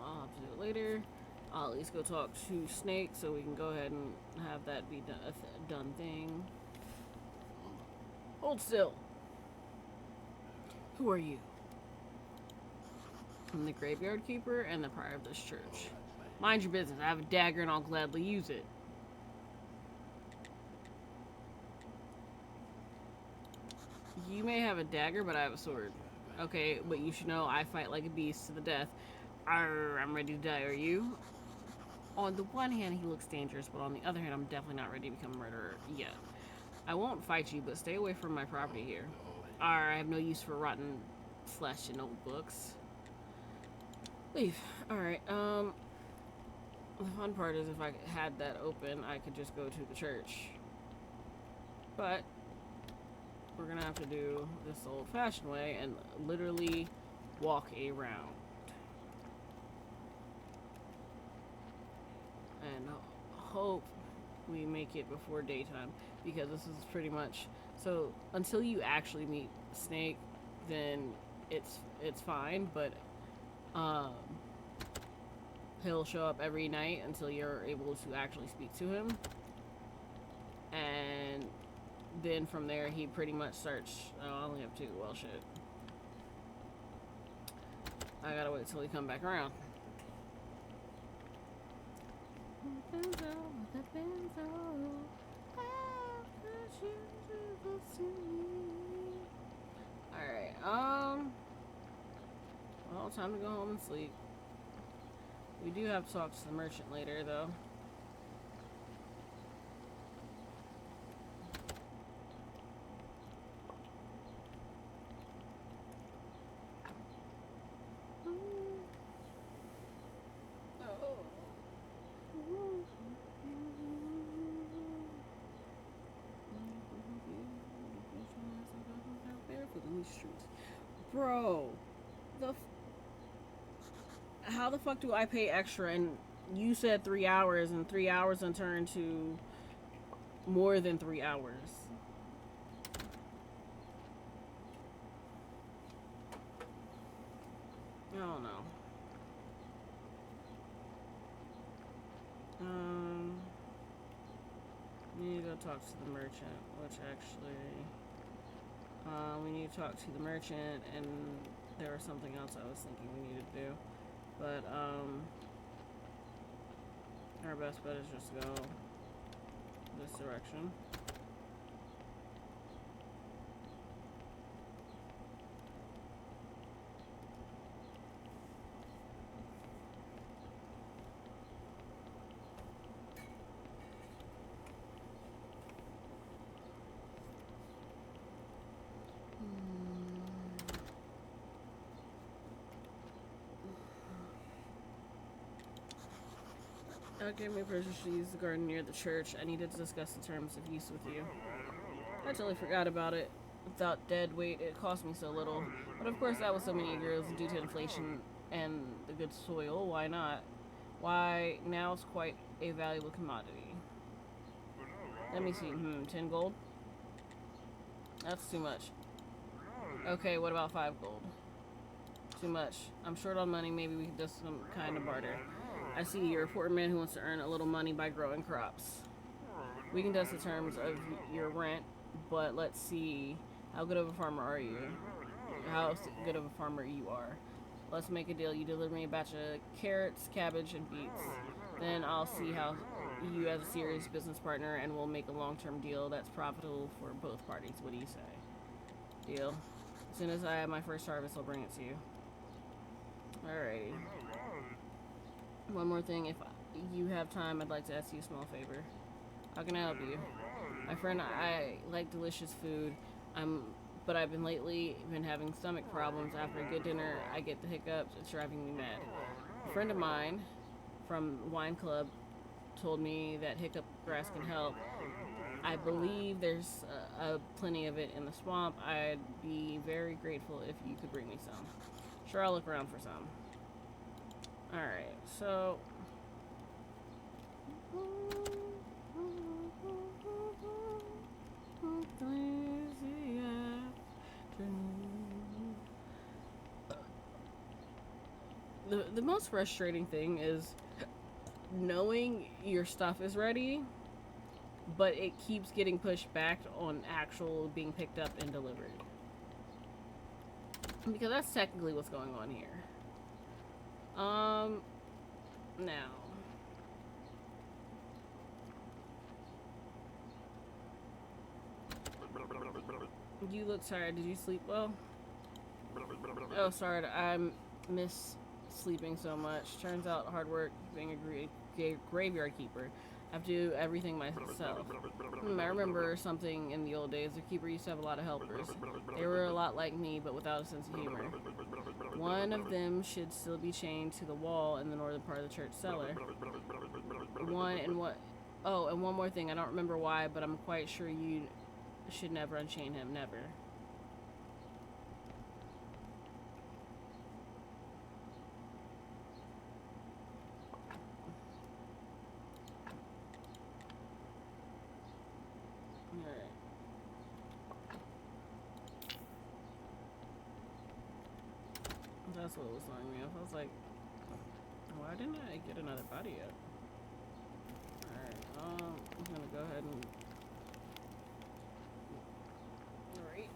I'll have to do it later. I'll at least go talk to Snake so we can go ahead and have that be a done thing. Hold still. Who are you? I'm the graveyard keeper and the prior of this church. Mind your business. I have a dagger and I'll gladly use it. You may have a dagger, but I have a sword. Okay, but you should know I fight like a beast to the death. Arr, I'm ready to die. Are you? On the one hand, he looks dangerous, but on the other hand, I'm definitely not ready to become a murderer yet. I won't fight you, but stay away from my property here. Arr, I have no use for rotten flesh in old books. Leave. Alright, the fun part is if I had that open, I could just go to the church. But we're gonna have to do this old-fashioned way and literally walk around. And hope we make it before daytime, because this is pretty much... So, until you actually meet Snake, then it's fine, but he'll show up every night until you're able to actually speak to him. And then from there, he pretty much starts... Oh, I only have 2. Well, shit. I gotta wait till he come back around. Alright, well, time to go home and sleep. We do have to talk to the merchant later, though. Streets. Bro, how the fuck do I pay extra? And you said 3 hours, and 3 hours and turned to more than 3 hours. I don't know. We need to go talk to the merchant, which actually... we need talk to the merchant, and there was something else I was thinking we needed to do. But, our best bet is just to go this direction. Okay, my purchase to use the garden near the church. I needed to discuss the terms of use with you. I totally forgot about it. Without dead weight, it cost me so little. But of course, that was so many years due to inflation and the good soil. Why not? Why, now it's quite a valuable commodity. Let me see. 10 gold? That's too much. Okay, what about 5 gold? Too much. I'm short on money. Maybe we could do some kind of barter. I see you're a poor man who wants to earn a little money by growing crops. We can discuss the terms of your rent, but let's see. How good of a farmer are you? How good of a farmer you are. Let's make a deal. You deliver me a batch of carrots, cabbage, and beets. Then I'll see how you as a serious business partner, and we'll make a long-term deal that's profitable for both parties. What do you say? Deal. As soon as I have my first harvest, I'll bring it to you. Alrighty. One more thing, if you have time, I'd like to ask you a small favor. How can I help you? My friend, I like delicious food, but I've been having stomach problems. After a good dinner, I get the hiccups. It's driving me mad. A friend of mine from Wine Club told me that hiccup grass can help. I believe there's plenty of it in the swamp. I'd be very grateful if you could bring me some. Sure, I'll look around for some. Alright, so... The most frustrating thing is knowing your stuff is ready, but it keeps getting pushed back on actual being picked up and delivered. Because that's technically what's going on here. Now. You look tired. Did you sleep well? Oh, sorry. I miss sleeping so much. Turns out hard work being a graveyard keeper. I have to do everything myself. I remember something in the old days. The keeper used to have a lot of helpers. They were a lot like me, but without a sense of humor. One of them should still be chained to the wall in the northern part of the church cellar. And one more thing. I don't remember why, but I'm quite sure you should never unchain him. Never. That's what was throwing me off. I was like, why didn't I get another body yet? Alright, I'm gonna go ahead and... Alright.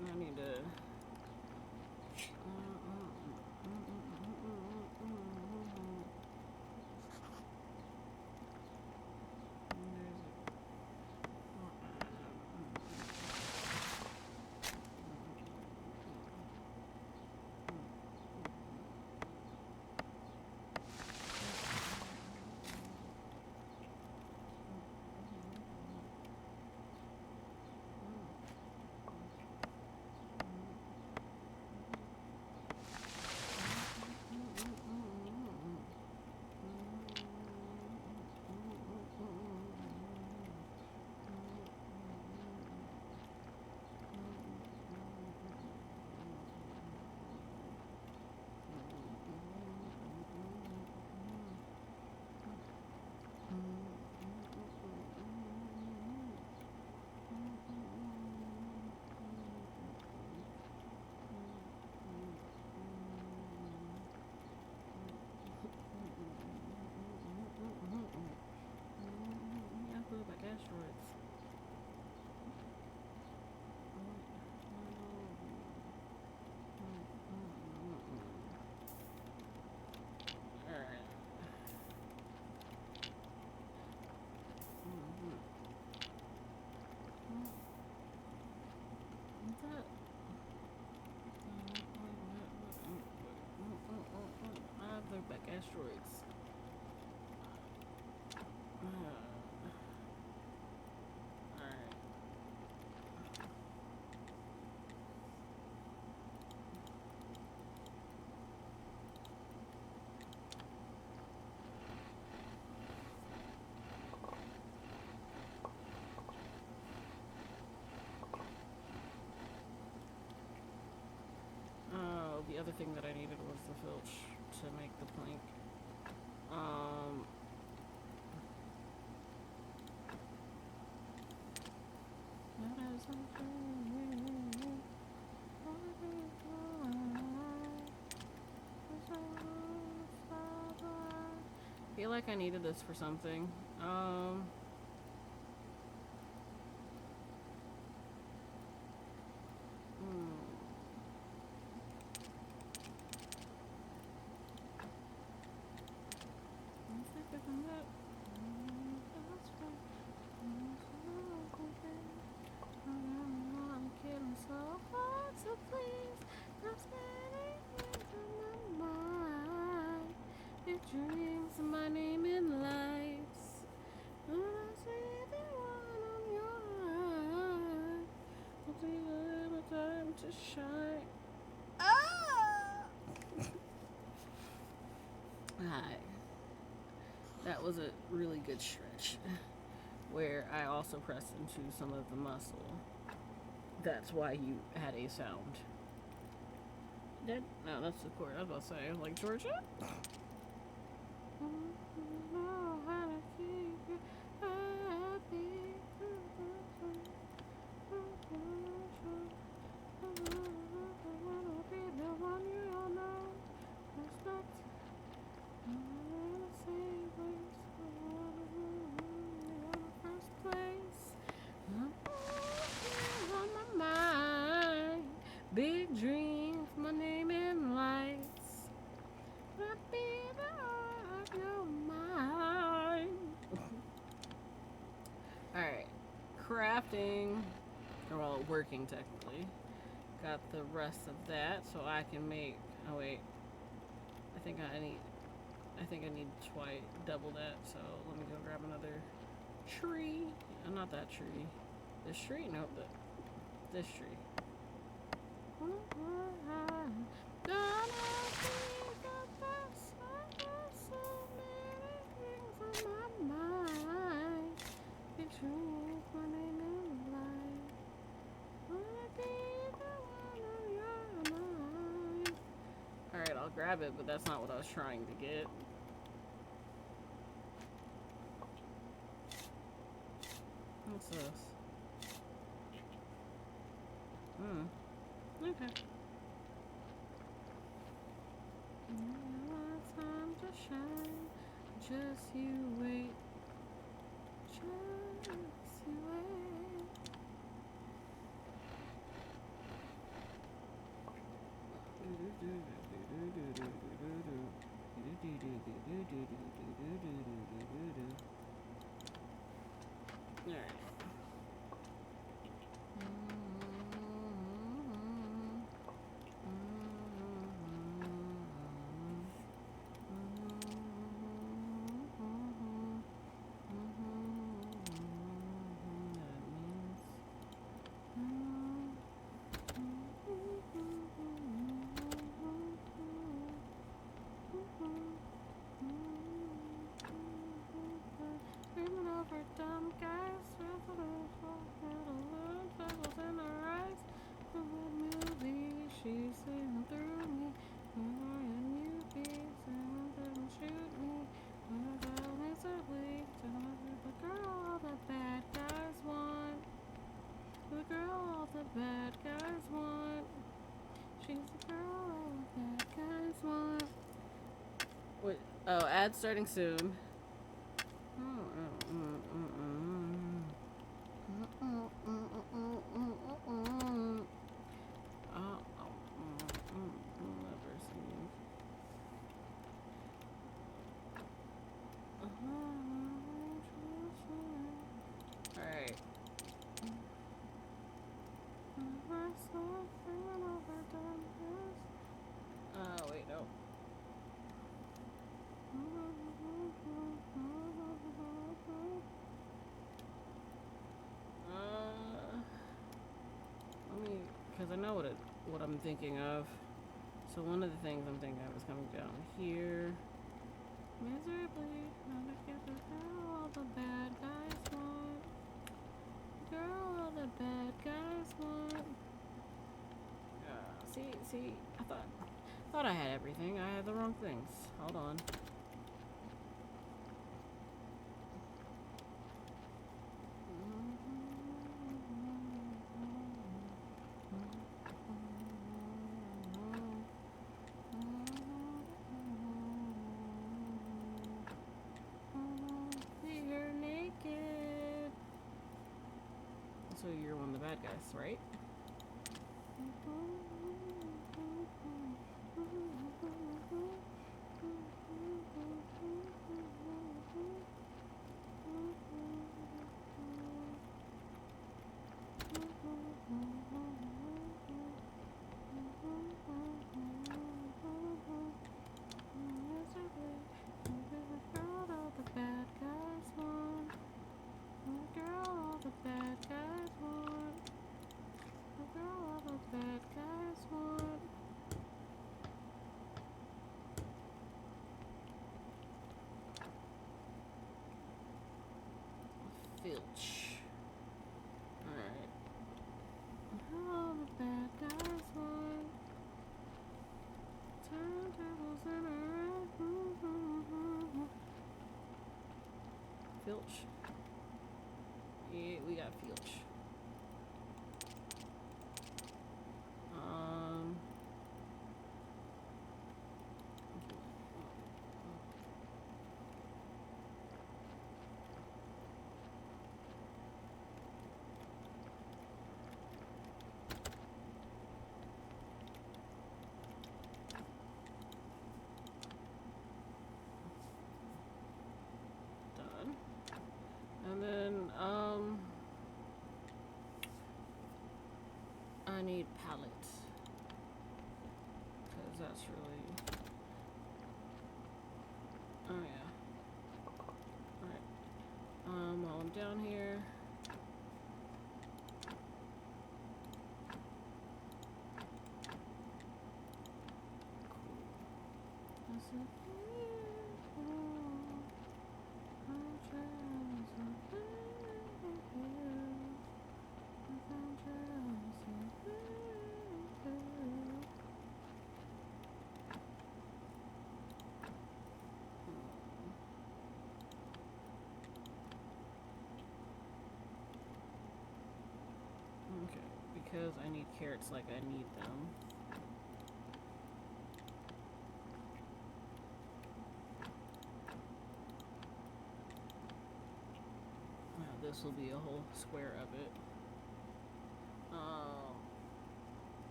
I need to... other thing that I needed was the filch to make the plank. I feel like I needed this for something. I'm getting so hard to please. I'm spinning in my mind. It dreams my name in lights. When I see the one on your eye, I'll take a little time to shine. Ah! Hi. That was a really good stretch where I also pressed into some of the muscle. That's why you had a sound. No, that's the chord. I was about to say, like Georgia. Big dreams, my name in lights. I'll be the of your mind. Alright. Crafting. Or, well, working technically. Got the rest of that so I can make. Oh, wait. I think I need twice double that, so let me go grab another tree. Not that tree. This tree? Nope, this tree. Alright, I'll grab it, but that's not what I was trying to get. What's this? Okay. Time to shine. Just you wait. Just you wait. Alright. Dumb guys, in her eyes. The movie she's singing through me. And you be saying don't shoot me. When I fell is a week, the girl all the bad guys want. The girl all the bad guys want. She's the girl all the bad guys want. Wait, oh, ad starting soon. Alright. Wait, no. Let me, because I know what I'm thinking of. So one of the things I'm thinking of is coming down here. Miserably, not to get the girl all the bad guys want. Girl all the bad guys want. See, I Thought I had everything. I had the wrong things. Hold on. You're naked. So you're one of the bad guys, right? Filch. Alright. All the bad guys want. Turntables in a Filch. Yeah, we got Filch. Done. And then, I need pallets. Because that's really... Oh, yeah. Alright. While I'm down here... Okay, because I need carrots like I need them. Now this will be a whole square of it.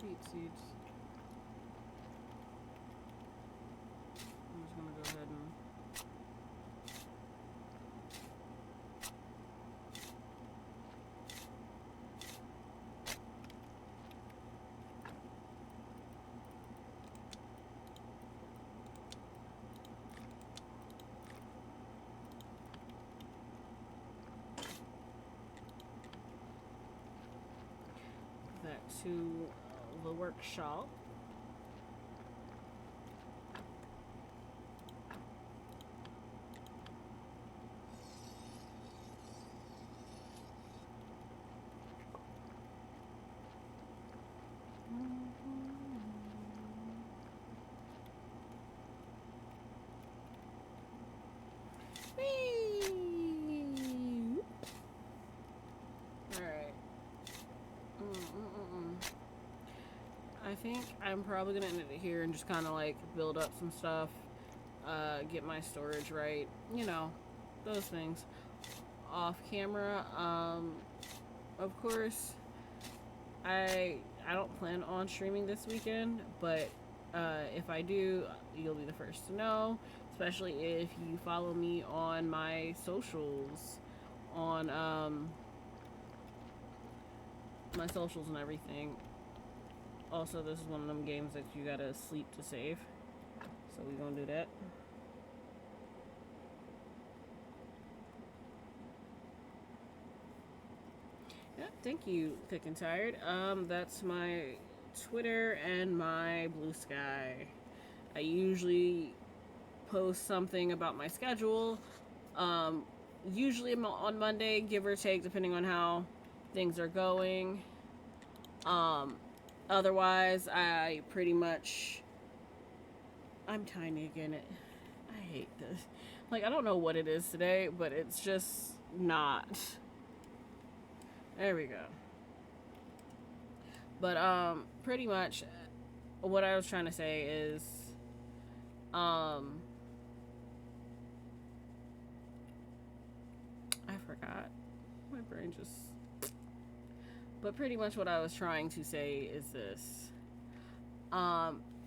Beet seeds. I'm just gonna go ahead and that to the workshop. Alright. I think I'm probably gonna end it here and just kind of like build up some stuff, get my storage right, you know, those things off camera. Of course, I don't plan on streaming this weekend, but if I do, you'll be the first to know, especially if you follow me on my socials, on my socials and everything. Also, this is one of them games that you gotta sleep to save, so we're gonna do that. Yeah, thank you, Thick and Tired. That's my Twitter and my Blue Sky. I usually post something about my schedule. Usually on Monday, give or take, depending on how things are going. Otherwise, I pretty much. I'm tiny again. I hate this. Like, I don't know what it is today, but it's just not. There we go. But, pretty much what I was trying to say is, I forgot. My brain just. But pretty much what I was trying to say is this.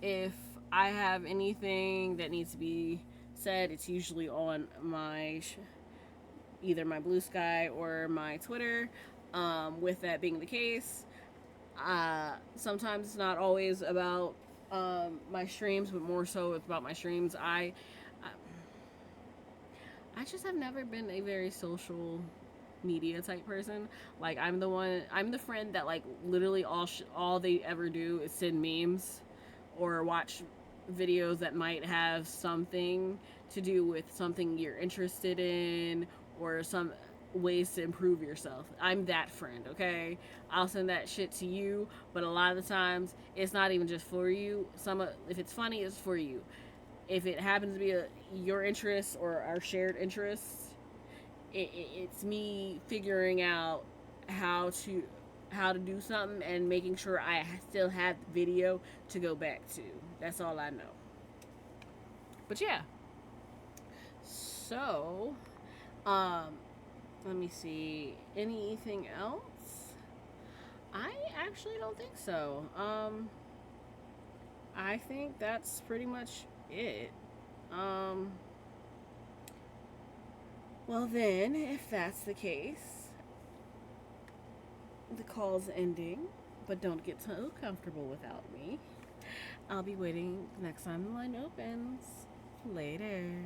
If I have anything that needs to be said, it's usually on my either my Blue Sky or my Twitter. With that being the case, sometimes it's not always about my streams, but more so it's about my streams. I just have never been a very social media type person. Like, I'm the friend that, like, literally all they ever do is send memes or watch videos that might have something to do with something you're interested in or some ways to improve yourself. I'm that friend, okay? I'll send that shit to you, but a lot of the times it's not even just for you. If it's funny, it's for you. If it happens to be your interests or our shared interests, it's me figuring out how to do something and making sure I still have the video to go back to. That's all I know. But yeah. So, let me see. Anything else? I actually don't think so. I think that's pretty much it. Well then, if that's the case, the call's ending, but don't get too comfortable without me. I'll be waiting next time the line opens. Later.